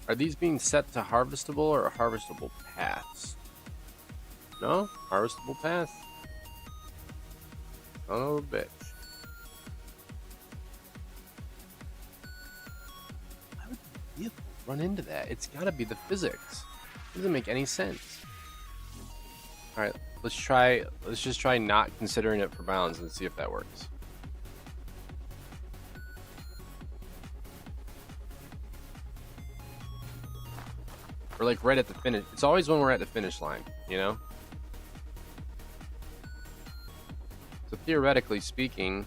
Are these being set to harvestable or harvestable paths? No? Harvestable paths? Oh, bitch. Why would the vehicle run into that? It's gotta be the physics. It doesn't make any sense. Alright, let's just try not considering it for bounds and see if that works. We're like right at the finish. It's always when we're at the finish line, you know? So theoretically speaking,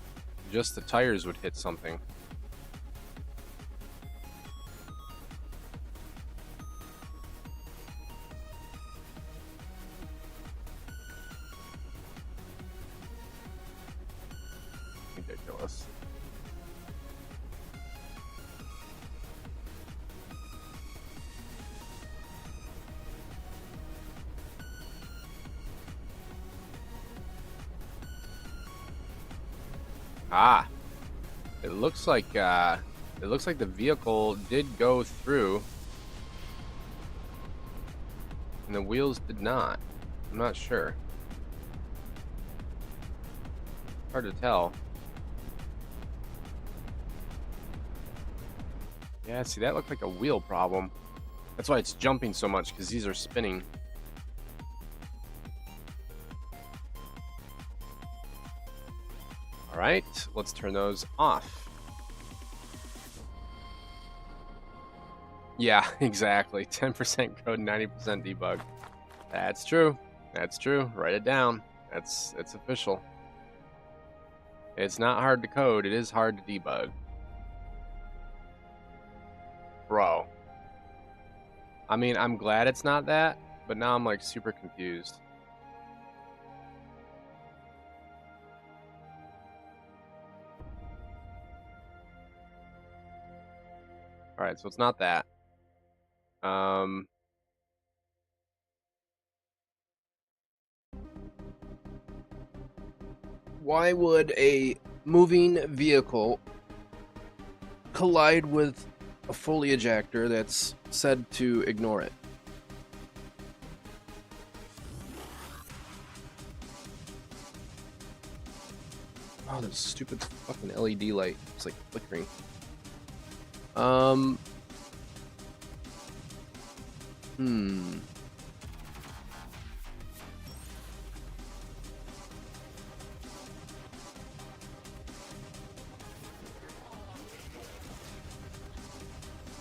just the tires would hit something. Ridiculous. Ah, it looks like the vehicle did go through, and the wheels did not. I'm not sure. Hard to tell. Yeah, see, that looked like a wheel problem. That's why it's jumping so much, because these are spinning. Alright, let's turn those off. Yeah, exactly. 10% code, 90% debug. That's true. That's true. Write it down. It's official. It's not hard to code, it is hard to debug. Bro. I mean, I'm glad it's not that, but now I'm like super confused. Alright, so it's not that. Why would a moving vehicle collide with a foliage actor that's said to ignore it? Oh, this stupid fucking LED light. It's like flickering.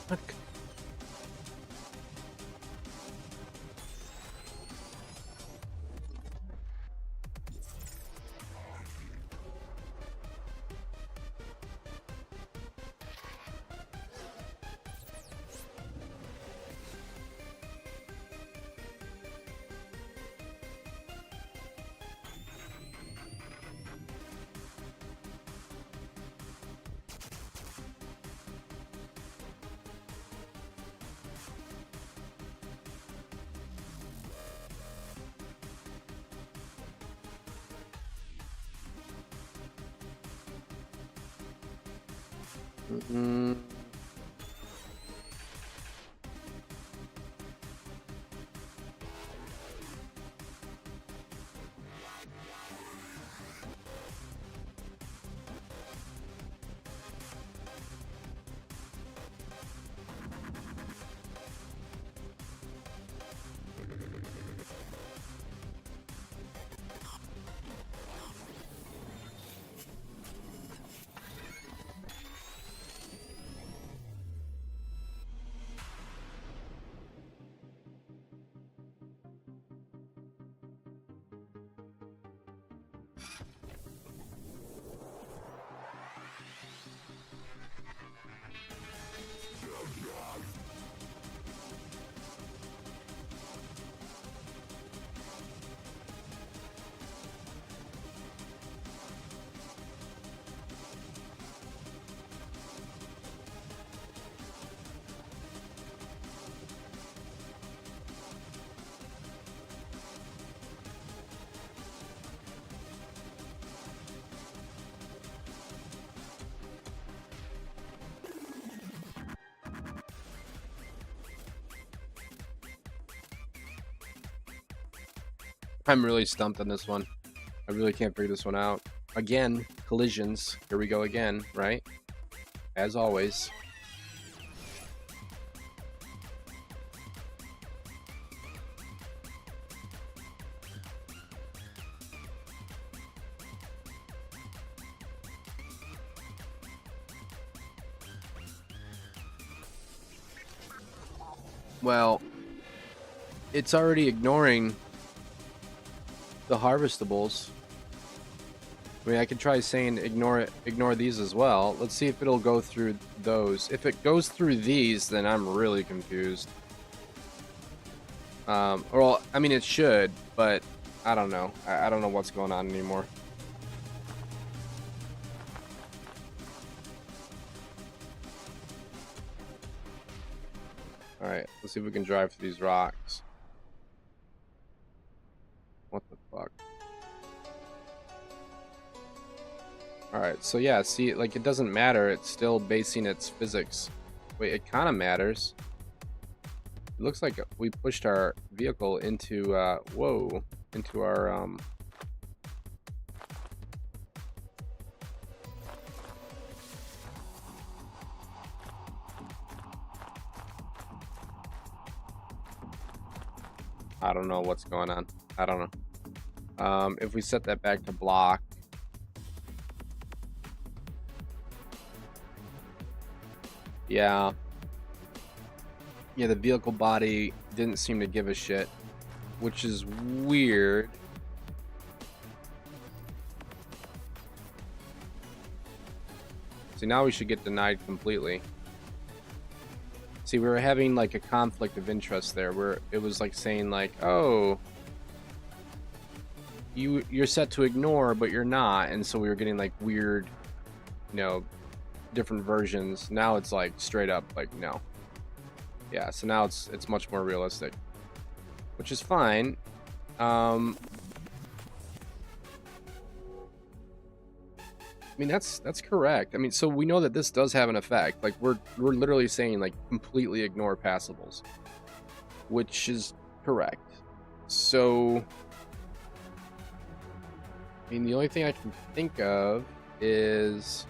Fuck. I'm really stumped on this one. I really can't figure this one out. Again, collisions. Here we go again, right? As always. Well, it's already ignoring the harvestables. I mean, I could try saying ignore these as well. Let's see if it'll go through those. If it goes through these, then I'm really confused. Well, I mean, it should, but I don't know. I don't know what's going on anymore. Alright, let's see if we can drive through these rocks. What the fuck? Alright, so yeah, see, like, it doesn't matter. It's still basing its physics. Wait, it kind of matters. It looks like we pushed our vehicle into, whoa, into our, I don't know what's going on. I don't know. If we set that back to block. Yeah. Yeah, the vehicle body didn't seem to give a shit, which is weird. See, now we should get denied completely. See, we were having like a conflict of interest there where it was like saying like, oh, you're set to ignore, but you're not. And so we were getting like weird, you know, different versions. Now it's like straight up like, no. Yeah, so now it's much more realistic, which is fine. I mean, that's correct. I mean, so we know that this does have an effect. Like we're literally saying like completely ignore passables, which is correct. So I mean, the only thing I can think of is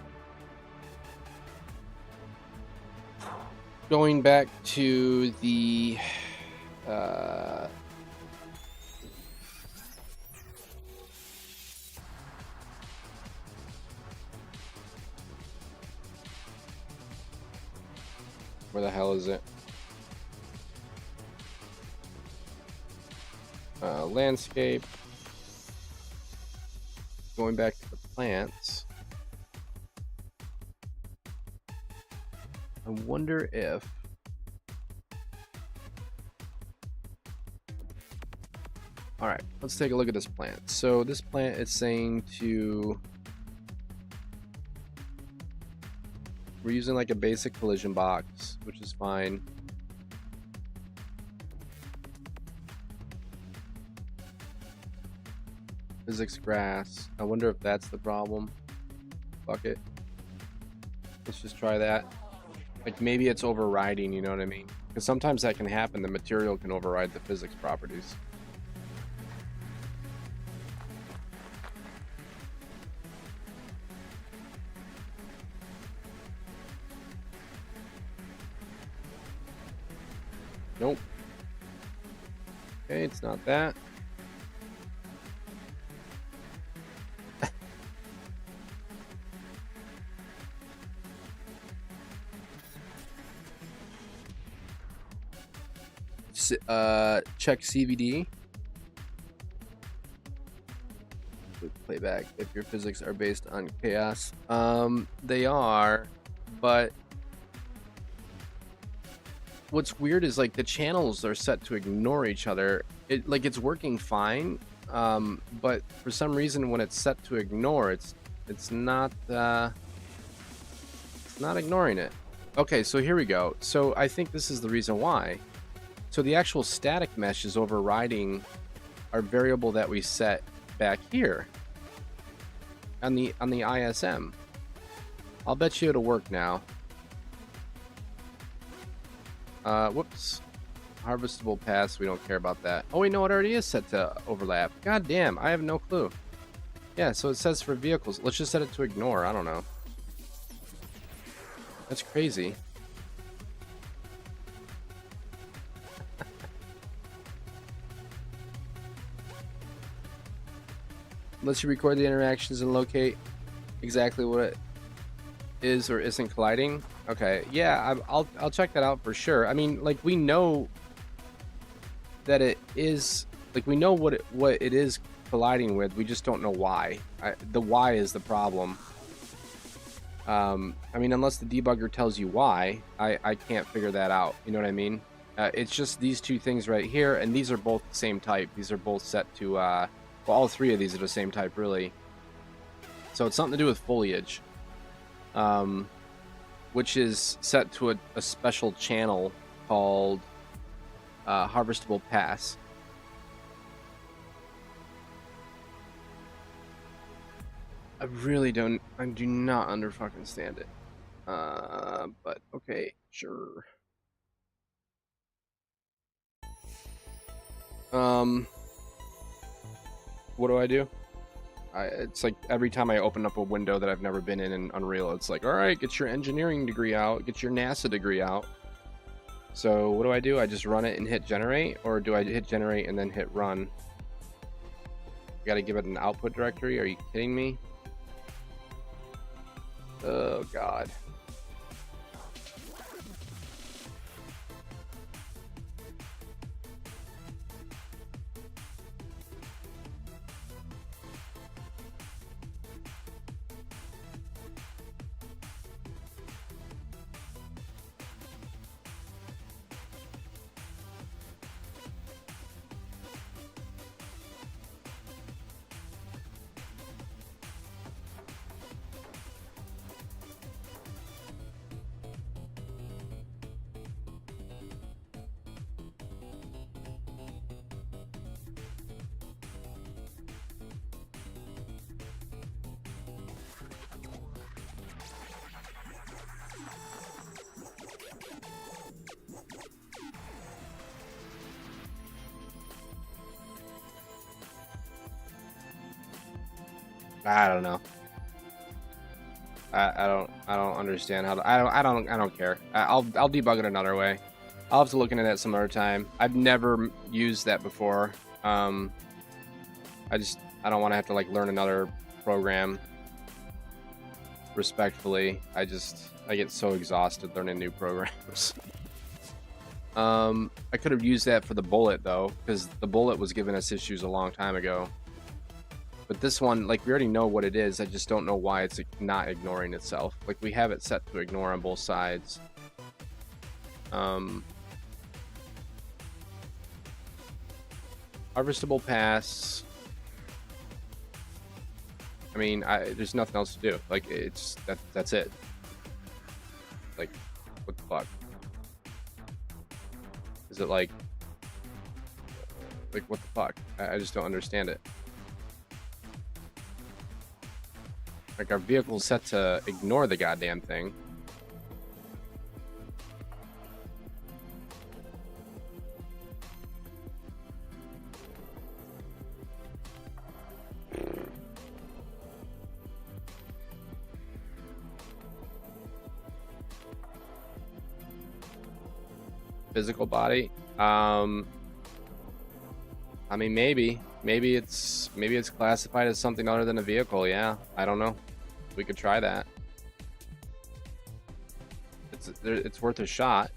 going back to the where the hell is it? Landscape. Going back to the plants. I wonder if all right, let's take a look at this plant. So this plant is saying we're using like a basic collision box, which is fine. Physics grass. I wonder if that's the problem. Fuck it. Let's just try that. Like maybe it's overriding, you know what I mean? Because sometimes that can happen. The material can override the physics properties. Nope. Okay, it's not that. Check CVD. Playback if your physics are based on chaos. They are, but what's weird is like the channels are set to ignore each other. It's working fine, but for some reason when it's set to ignore, it's not ignoring it. Okay, so here we go. So I think this is the reason why. So the actual static mesh is overriding our variable that we set back here on the ISM. I'll bet you it'll work now. Whoops. Harvestable paths, we don't care about that. Oh wait, no, it already is set to overlap. God damn, I have no clue. Yeah, so it says for vehicles. Let's just set it to ignore. I don't know. That's crazy. Unless you record the interactions and locate exactly what it is or isn't colliding. Okay, yeah, I'll check that out for sure. I mean, like, we know that it is, like, we know what it is colliding with. We just don't know why. The why is the problem. I mean, unless the debugger tells you why, I can't figure that out. You know what I mean? It's just these two things right here, and these are both the same type. These are both set to, well, all three of these are the same type, really. So it's something to do with foliage, which is set to a special channel called Harvestable Pass. I really do not fucking stand it. But okay, sure. What do I do? It's like every time I open up a window that I've never been in Unreal, it's like, all right, get your engineering degree out, get your NASA degree out. So what do? I just run it and hit generate, or do I hit generate and then hit run? I gotta give it an output directory. Are you kidding me? Oh god. I don't know. I don't understand how to, I don't care. I'll debug it another way. I'll have to look into that some other time. I've never used that before. I don't want to have to like learn another program. Respectfully, I get so exhausted learning new programs. I could have used that for the bullet though, because the bullet was giving us issues a long time ago. But this one, like, we already know what it is. I just don't know why it's not ignoring itself. Like, we have it set to ignore on both sides. Harvestable pass. I mean, there's nothing else to do. Like, that's it. Like, what the fuck? Is it like what the fuck? I just don't understand it. Like, our vehicle's set to ignore the goddamn thing. Physical body? I mean, maybe it's classified as something other than a vehicle. Yeah, I don't know. We could try that. It's worth a shot.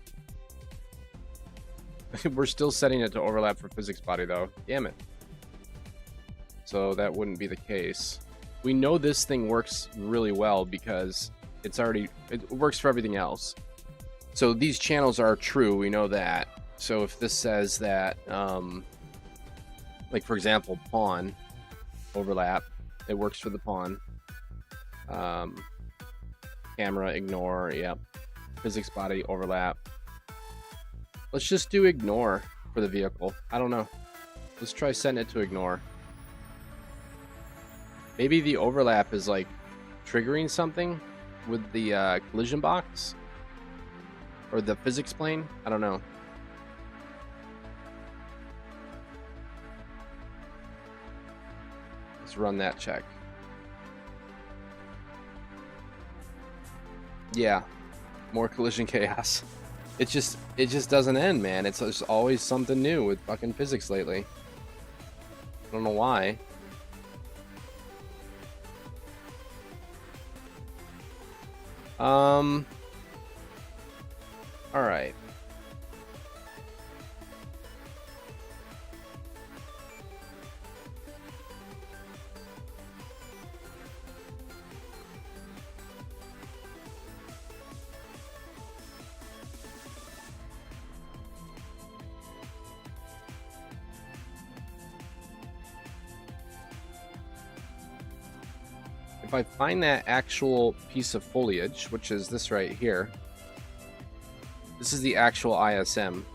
We're still setting it to overlap for physics body though. Damn it. So that wouldn't be the case. We know this thing works really well because it works for everything else. So these channels are true, we know that. So if this says that, like for example, pawn overlap, it works for the pawn. Camera, ignore, yep. Physics body, overlap. Let's just do ignore for the vehicle. I don't know. Let's try setting it to ignore. Maybe the overlap is like triggering something with the collision box or the physics plane. I don't know. Let's run that check. Yeah, more collision chaos. It just doesn't end, man. It's just always something new with fucking physics lately. I don't know why. All right. If I find that actual piece of foliage, which is this right here, this is the actual ISM.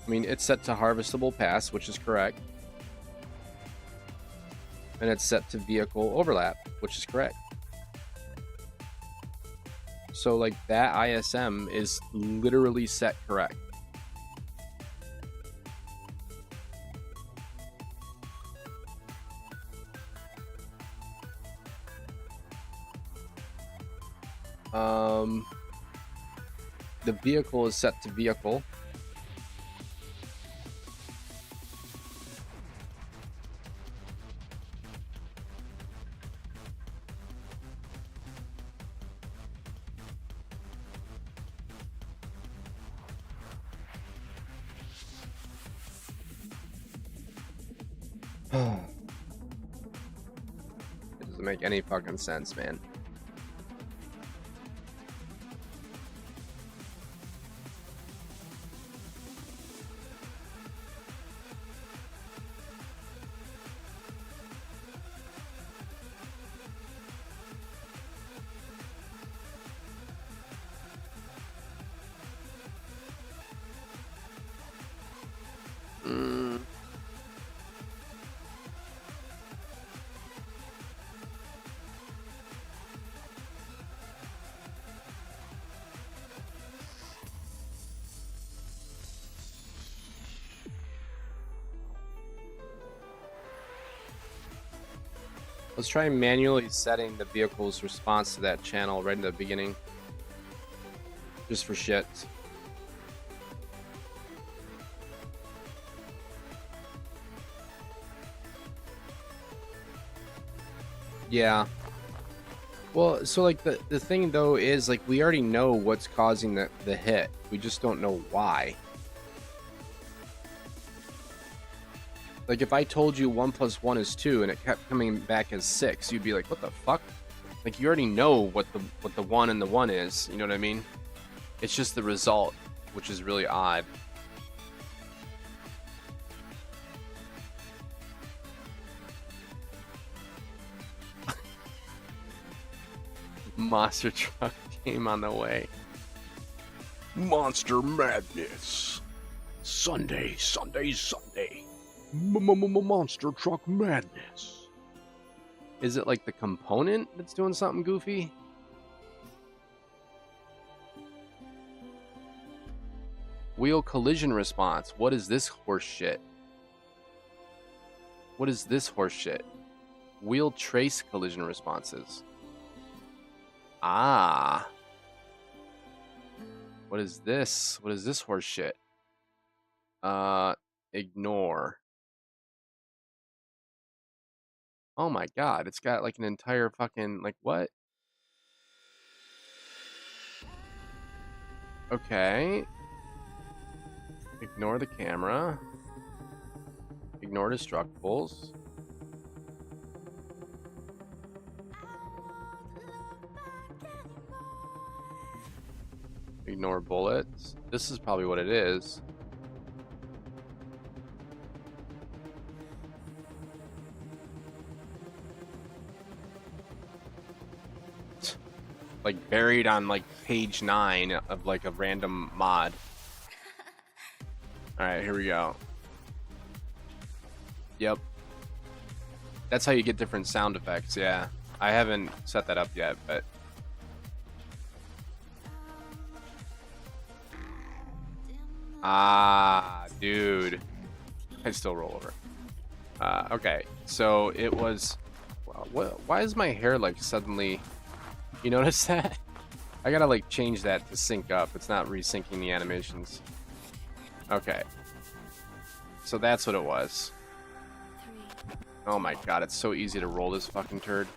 I mean, it's set to harvestable pass, which is correct. And it's set to vehicle overlap, which is correct. So, like, that ISM is literally set correct. The vehicle is set to vehicle. It doesn't make any fucking sense, man. Let's try manually setting the vehicle's response to that channel right in the beginning. Just for shit. Yeah. Well, so like the thing though is like we already know what's causing the hit. We just don't know why. Like if I told you 1 + 1 is 2 and it kept coming back as 6, you'd be like, "What the fuck?" Like you already know what the 1 and the 1 is. You know what I mean? It's just the result, which is really odd. Monster truck came on the way. Monster Madness. Sunday. Monster Truck Madness. Is it like the component that's doing something goofy? Wheel collision response. What is this horse shit? What is this horse shit? Wheel trace collision responses. Ah. What is this? What is this horse shit? Ignore. Oh my god, it's got like an entire fucking, like, what? Okay. Ignore the camera. Ignore destructibles. Ignore bullets. This is probably what it is. Like buried on like page 9 of like a random mod. Alright, here we go. Yep. That's how you get different sound effects, yeah. I haven't set that up yet, but... Ah, dude. I still roll over. Okay, so it was... Well, why is my hair, like, suddenly... You notice that? I gotta, like, change that to sync up. It's not resyncing the animations. Okay. So that's what it was. Oh my god, it's so easy to roll this fucking turd.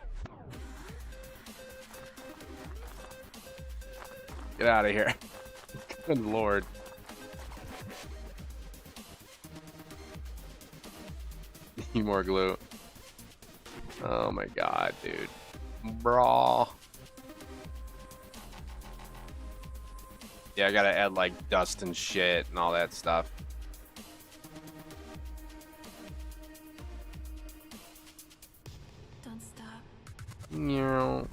Get out of here. Good lord. Need more glue. Oh my god, dude. Bro. Yeah, I gotta add like dust and shit and all that stuff. Don't stop. No.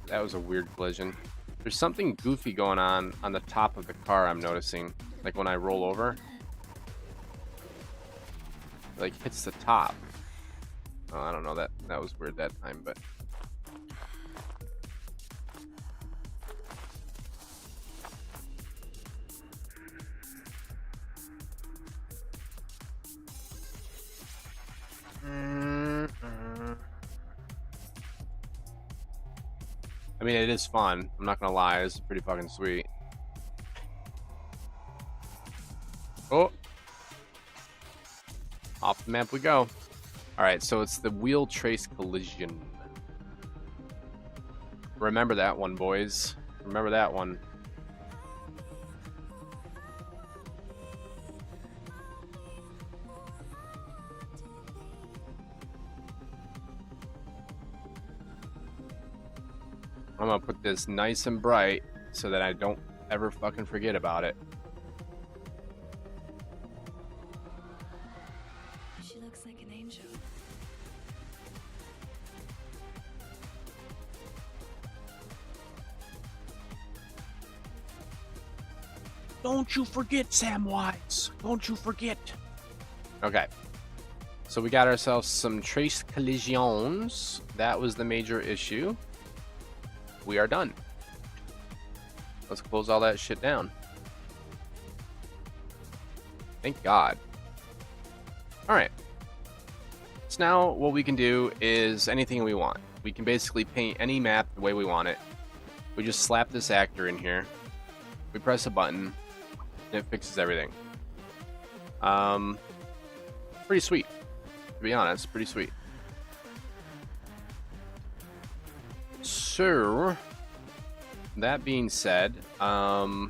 That was a weird collision. There's something goofy going on the top of the car, I'm noticing. Like when I roll over. It, like hits the top. Oh, I don't know, that was weird that time, but... I mean, it is fun. I'm not gonna lie, it's pretty fucking sweet. Oh! Off the map we go. Alright, so it's the wheel trace collision. Remember that one, boys. Remember that one. I'm gonna put this nice and bright so that I don't ever fucking forget about it. She looks like an angel. Don't you forget, Samwise. Don't you forget. Okay. So we got ourselves some trace collisions. That was the major issue. We are done. Let's close all that shit down. Thank God. Alright. So now what we can do is anything we want. We can basically paint any map the way we want it. We just slap this actor in here. We press a button. And it fixes everything. Pretty sweet. To be honest, pretty sweet. So, that being said, I'm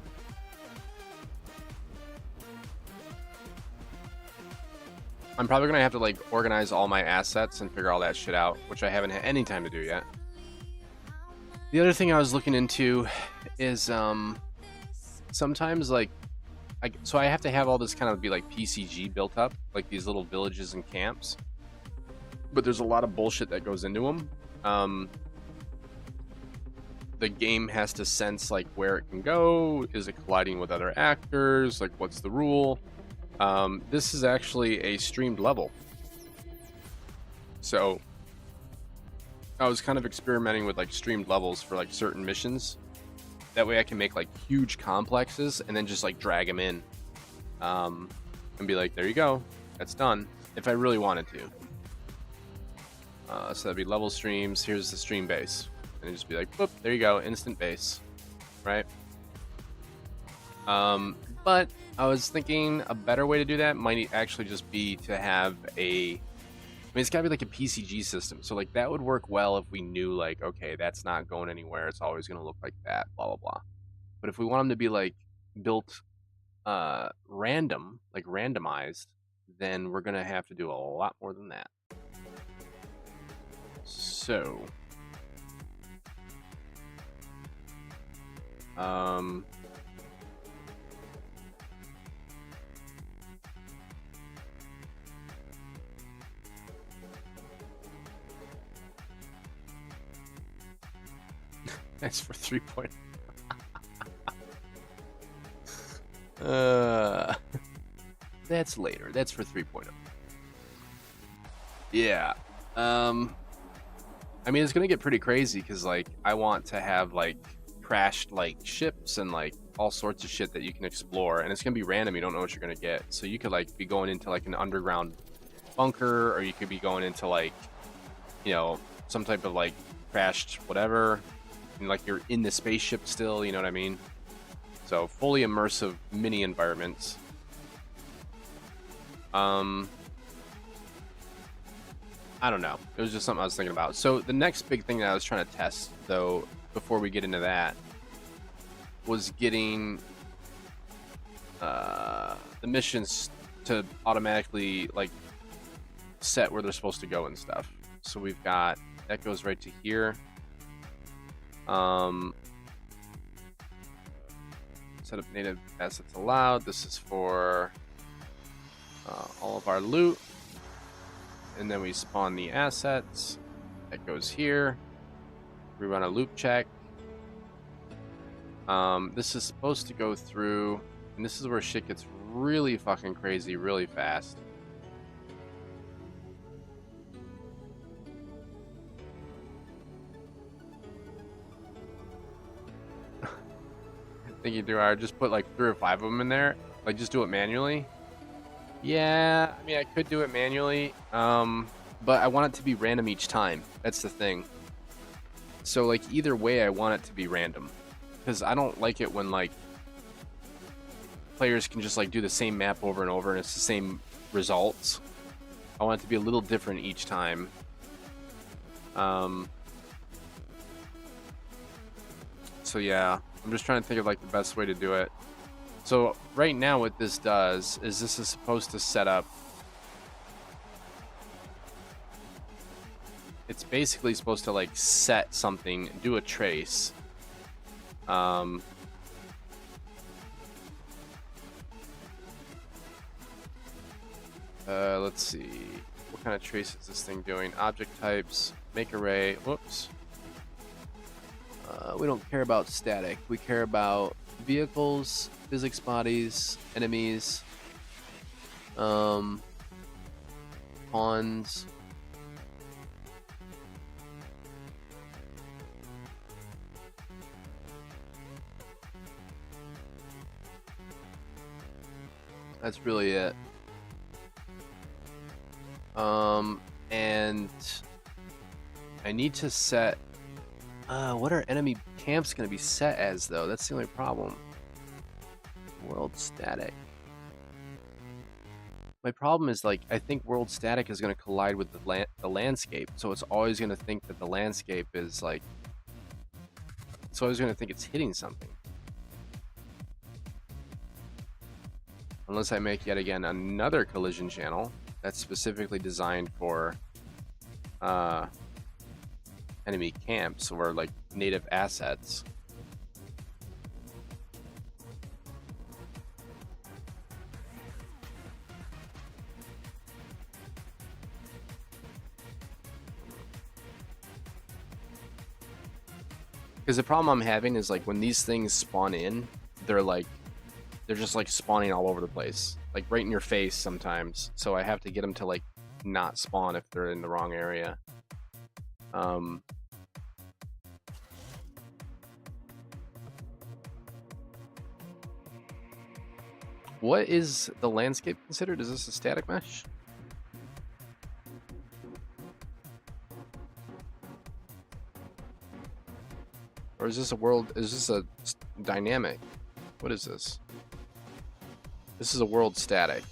probably gonna have to like organize all my assets and figure all that shit out, which I haven't had any time to do yet. The other thing I was looking into is sometimes like so I have to have all this kind of be like PCG built up, like these little villages and camps, but there's a lot of bullshit that goes into them. The game has to sense like where it can go. Is it colliding with other actors? Like, what's the rule? This is actually a streamed level. So I was kind of experimenting with like streamed levels for like certain missions. That way I can make like huge complexes and then just like drag them in. And be like, there you go. That's done. If I really wanted to. So that'd be level streams. Here's the stream base. And just be like, whoop, there you go, instant base, right? But I was thinking a better way to do that might actually just be to have a, I mean, it's gotta be like a PCG system. So like that would work well if we knew like, okay, that's not going anywhere. It's always gonna look like that, blah, blah, blah. But if we want them to be like built random, like randomized, then we're gonna have to do a lot more than that. So... That's for 3.0. That's later. That's for 3.0. Yeah. I mean, it's gonna get pretty crazy because, like, I want to have like crashed like ships and like all sorts of shit that you can explore, and it's gonna be random. You don't know what you're gonna get. So you could like be going into like an underground bunker, or you could be going into like, you know, some type of like crashed whatever, and like you're in the spaceship still. You know what I mean? So fully immersive mini environments. I don't know. It was just something I was thinking about. So the next big thing that I was trying to test, though, before we get into that, was getting the missions to automatically like set where they're supposed to go and stuff. So we've got that goes right to here. Set up native assets allowed. This is for all of our loot. And then we spawn the assets. That goes here. We run a loop check. This is supposed to go through, and this is where shit gets really fucking crazy really fast. Think you do, I just put like 3 or 5 of them in there. Like just do it manually. Yeah, I mean, I could do it manually, but I want it to be random each time. That's the thing. So, like, either way, I want it to be random. Because I don't like it when, like, players can just, like, do the same map over and over and it's the same results. I want it to be a little different each time. So, yeah, I'm just trying to think of, like, the best way to do it. So right now what this does is this is supposed to set up, it's basically supposed to like set something, do a trace. Let's see, what kind of trace is this thing doing? Object types, make array, whoops. We don't care about static, we care about vehicles, physics bodies, enemies, pawns. That's really it. And I need to set what are enemy camps going to be set as, though? That's the only problem. World static. My problem is, like, I think world static is going to collide with the landscape, so it's always going to think that the landscape is, like... It's always going to think it's hitting something. Unless I make, yet again, another collision channel that's specifically designed for enemy camps or like native assets. Because the problem I'm having is like when these things spawn in, they're just like spawning all over the place, like right in your face sometimes. So I have to get them to like not spawn if they're in the wrong area. What is the landscape considered? Is this a static mesh? Or is this a world? Is this a dynamic? What is this? This is a world static.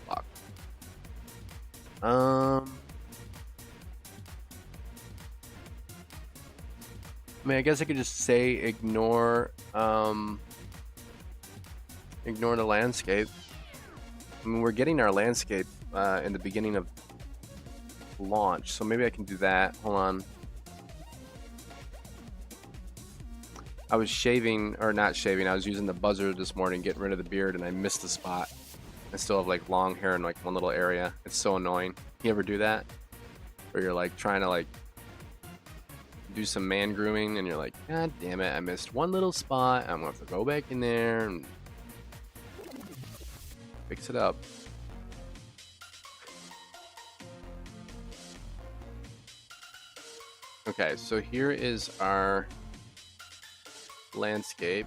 Fuck. I mean, I guess I could just say ignore ignore the landscape. I mean, we're getting our landscape in the beginning of launch, so maybe I can do that. Hold on. I was shaving, or not shaving, I was using the buzzer this morning, getting rid of the beard, and I missed the spot. I still have like long hair in like one little area. It's so annoying. You ever do that? Where you're like trying to like do some man grooming and you're like, God damn it, I missed one little spot. I'm gonna have to go back in there and fix it up. Okay, so here is our landscape.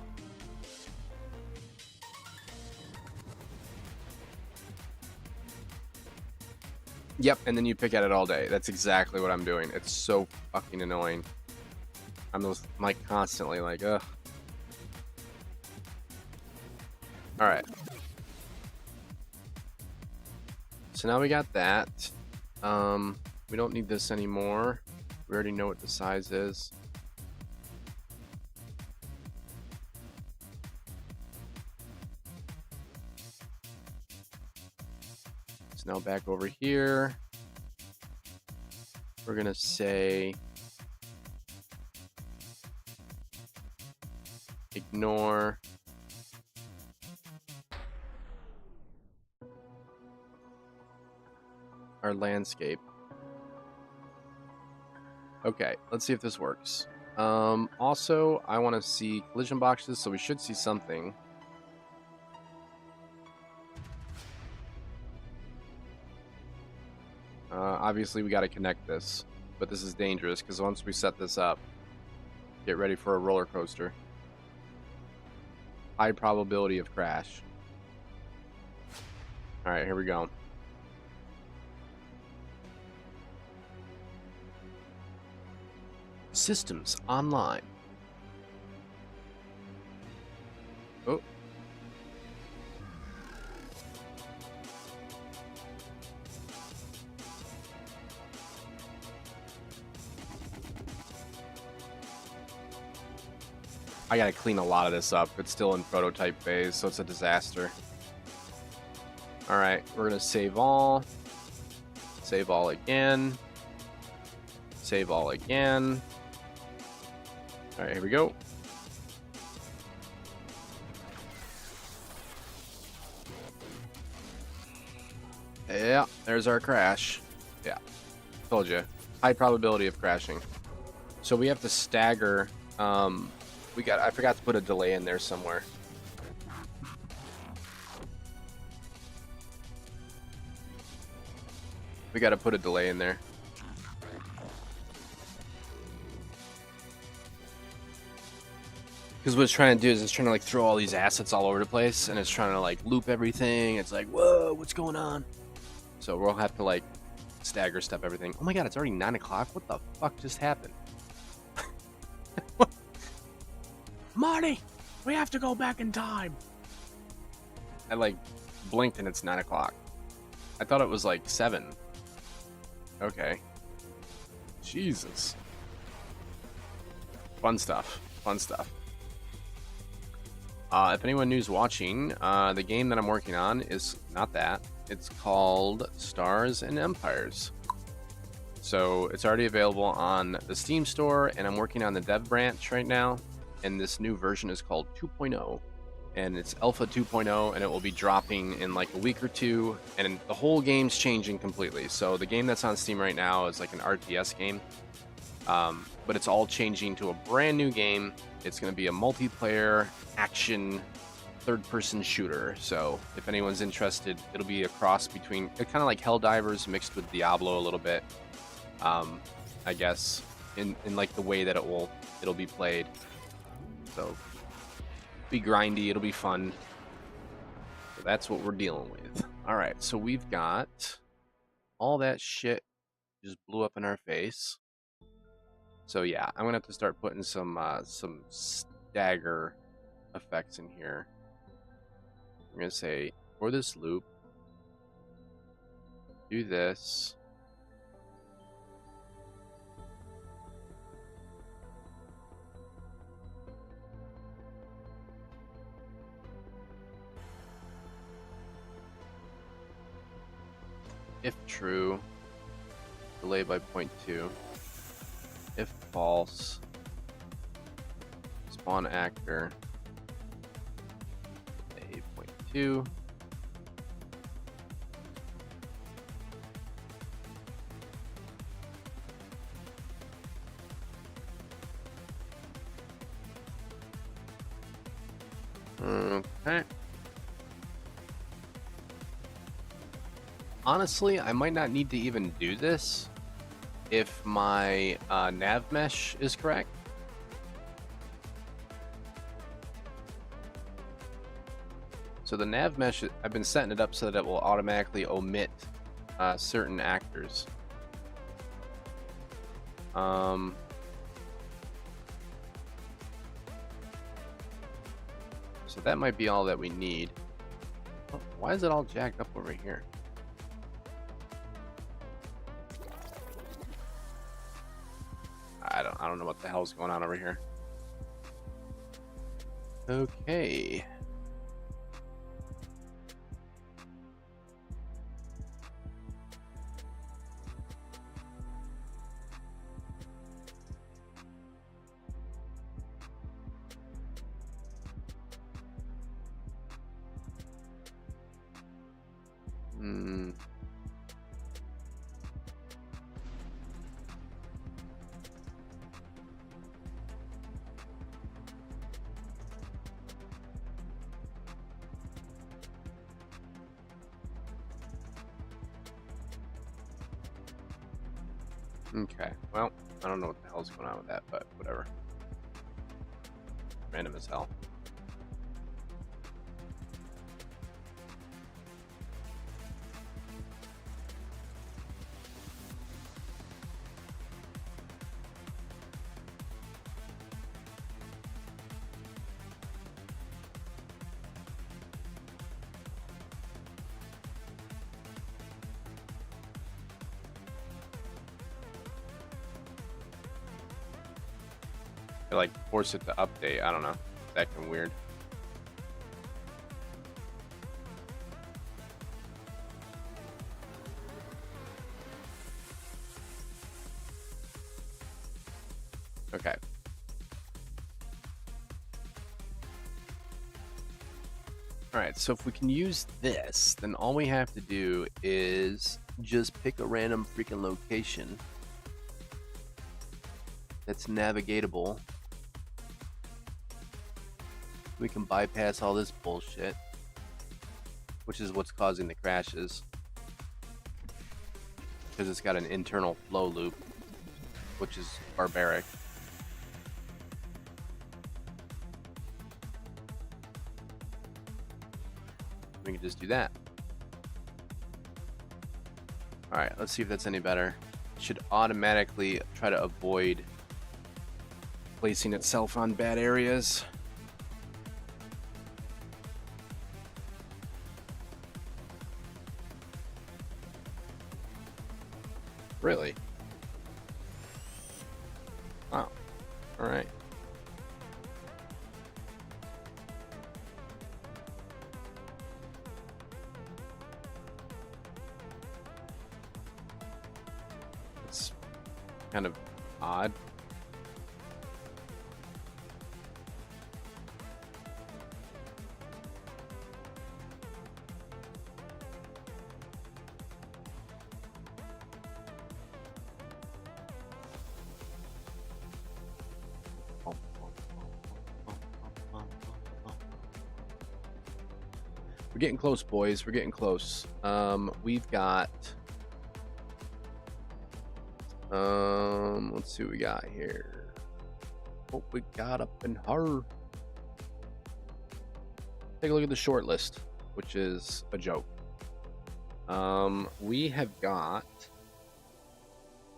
Yep, and then you pick at it all day. That's exactly what I'm doing. It's so fucking annoying. I'm like constantly like, ugh. All right. So now we got that. We don't need this anymore. We already know what the size is. So now back over here, we're gonna say ignore our landscape. Okay, let's see if this works. Also, I want to see collision boxes, so we should see something. Obviously, we got to connect this, but this is dangerous because once we set this up, get ready for a roller coaster. High probability of crash. All right, here we go. Systems online. Oh. I gotta clean a lot of this up. It's still in prototype phase, so it's a disaster. Alright, we're gonna save all. Save all again. Save all again. Alright, here we go. Yeah, there's our crash. Yeah, told you. High probability of crashing. So we have to stagger. I forgot to put a delay in there somewhere. We got to put a delay in there. Because what it's trying to do is it's trying to like throw all these assets all over the place, and it's trying to like loop everything. It's like, whoa, what's going on? So we'll have to like stagger step everything. Oh my god, it's already 9 o'clock. What the fuck just happened? Marty, we have to go back in time. I like blinked and it's 9 o'clock. I thought it was like 7. Okay. Jesus. Fun stuff. Fun stuff. If anyone new's watching, the game that I'm working on is not that. It's called Stars and Empires. So it's already available on the Steam store, and I'm working on the dev branch right now. And this new version is called 2.0, and it's Alpha 2.0, and it will be dropping in like a week or two, and the whole game's changing completely. So the game that's on Steam right now is like an RTS game, but it's all changing to a brand new game. It's going to be a multiplayer action third-person shooter. So if anyone's interested, it'll be a cross between kind of like Helldivers mixed with Diablo a little bit, I guess, in like the way that it'll be played. So be grindy, it'll be fun. So that's what we're dealing with. All right, so we've got all that shit just blew up in our face. So yeah, I'm gonna have to start putting some stagger effects in here. I'm gonna say for this loop, do this. If true, delay by 0.2. If false, spawn actor, delay 0.2. Okay. Honestly, I might not need to even do this if my nav mesh is correct. So the nav mesh, I've been setting it up so that it will automatically omit certain actors. So that might be all that we need. Oh, why is it all jacked up over here? I don't know what the hell's going on over here. Okay. Okay, well, I don't know what the hell's going on with that, but whatever. Random as hell. Like force it to update. I don't know. It's acting weird. Okay. Alright, so if we can use this, then all we have to do is just pick a random freaking location that's navigatable. We can bypass all this bullshit, which is what's causing the crashes, because it's got an internal flow loop, which is barbaric. We can just do that. Alright, let's see if that's any better. It should automatically try to avoid placing itself on bad areas. Really? Wow. Alright. It's kind of odd. We're getting close, boys. We're getting close. We've got... let's see what we got here. What we got up in her. Take a look at the short list, which is a joke. We have got...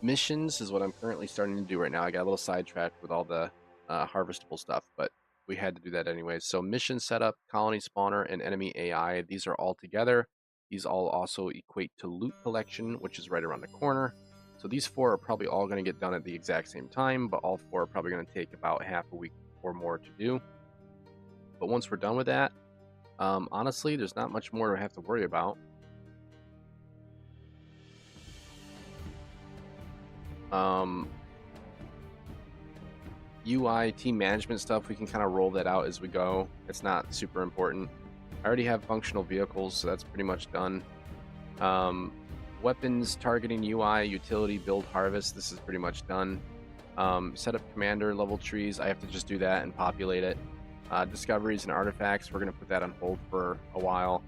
missions is what I'm currently starting to do right now. I got a little sidetracked with all the harvestable stuff, but we had to do that anyway. So mission setup, colony spawner, and enemy AI. These are all together. These all also equate to loot collection, which is right around the corner. So these four are probably all going to get done at the exact same time, but all four are probably going to take about half a week or more to do. But once we're done with that, honestly, there's not much more to have to worry about. UI, team management stuff, we can kind of roll that out as we go. It's not super important. I already have functional vehicles, so that's pretty much done. Weapons, targeting, UI, utility, build, harvest, this is pretty much done. Set up commander level trees, I have to just do that and populate it. Discoveries and artifacts, we're going to put that on hold for a while,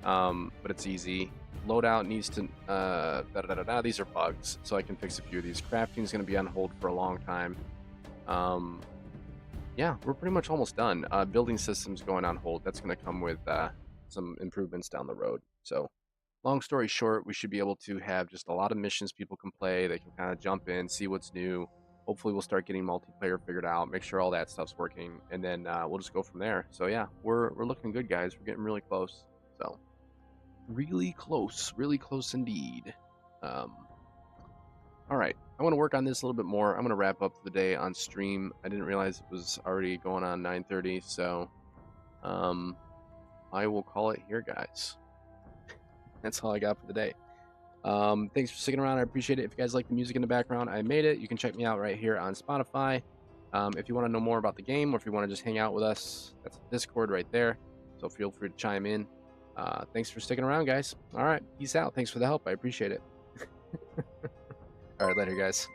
but it's easy. Loadout needs to... these are bugs, so I can fix a few of these. Crafting is going to be on hold for a long time. Yeah, we're pretty much almost done. Building systems going on hold. That's going to come with some improvements down the road. So, long story short, we should be able to have just a lot of missions people can play. They can kind of jump in, see what's new. Hopefully, we'll start getting multiplayer figured out, make sure all that stuff's working, and then we'll just go from there. So yeah, we're looking good, guys. We're getting really close. So really close indeed. All right, I want to work on this a little bit more. I'm going to wrap up the day on stream. I didn't realize it was already going on 9:30, so I will call it here, guys. That's all I got for the day. Thanks for sticking around. I appreciate it. If you guys like the music in the background, I made it. You can check me out right here on Spotify. If you want to know more about the game, or if you want to just hang out with us, that's the Discord right there. So feel free to chime in. Thanks for sticking around, guys. All right, peace out. Thanks for the help. I appreciate it. All right, later, guys.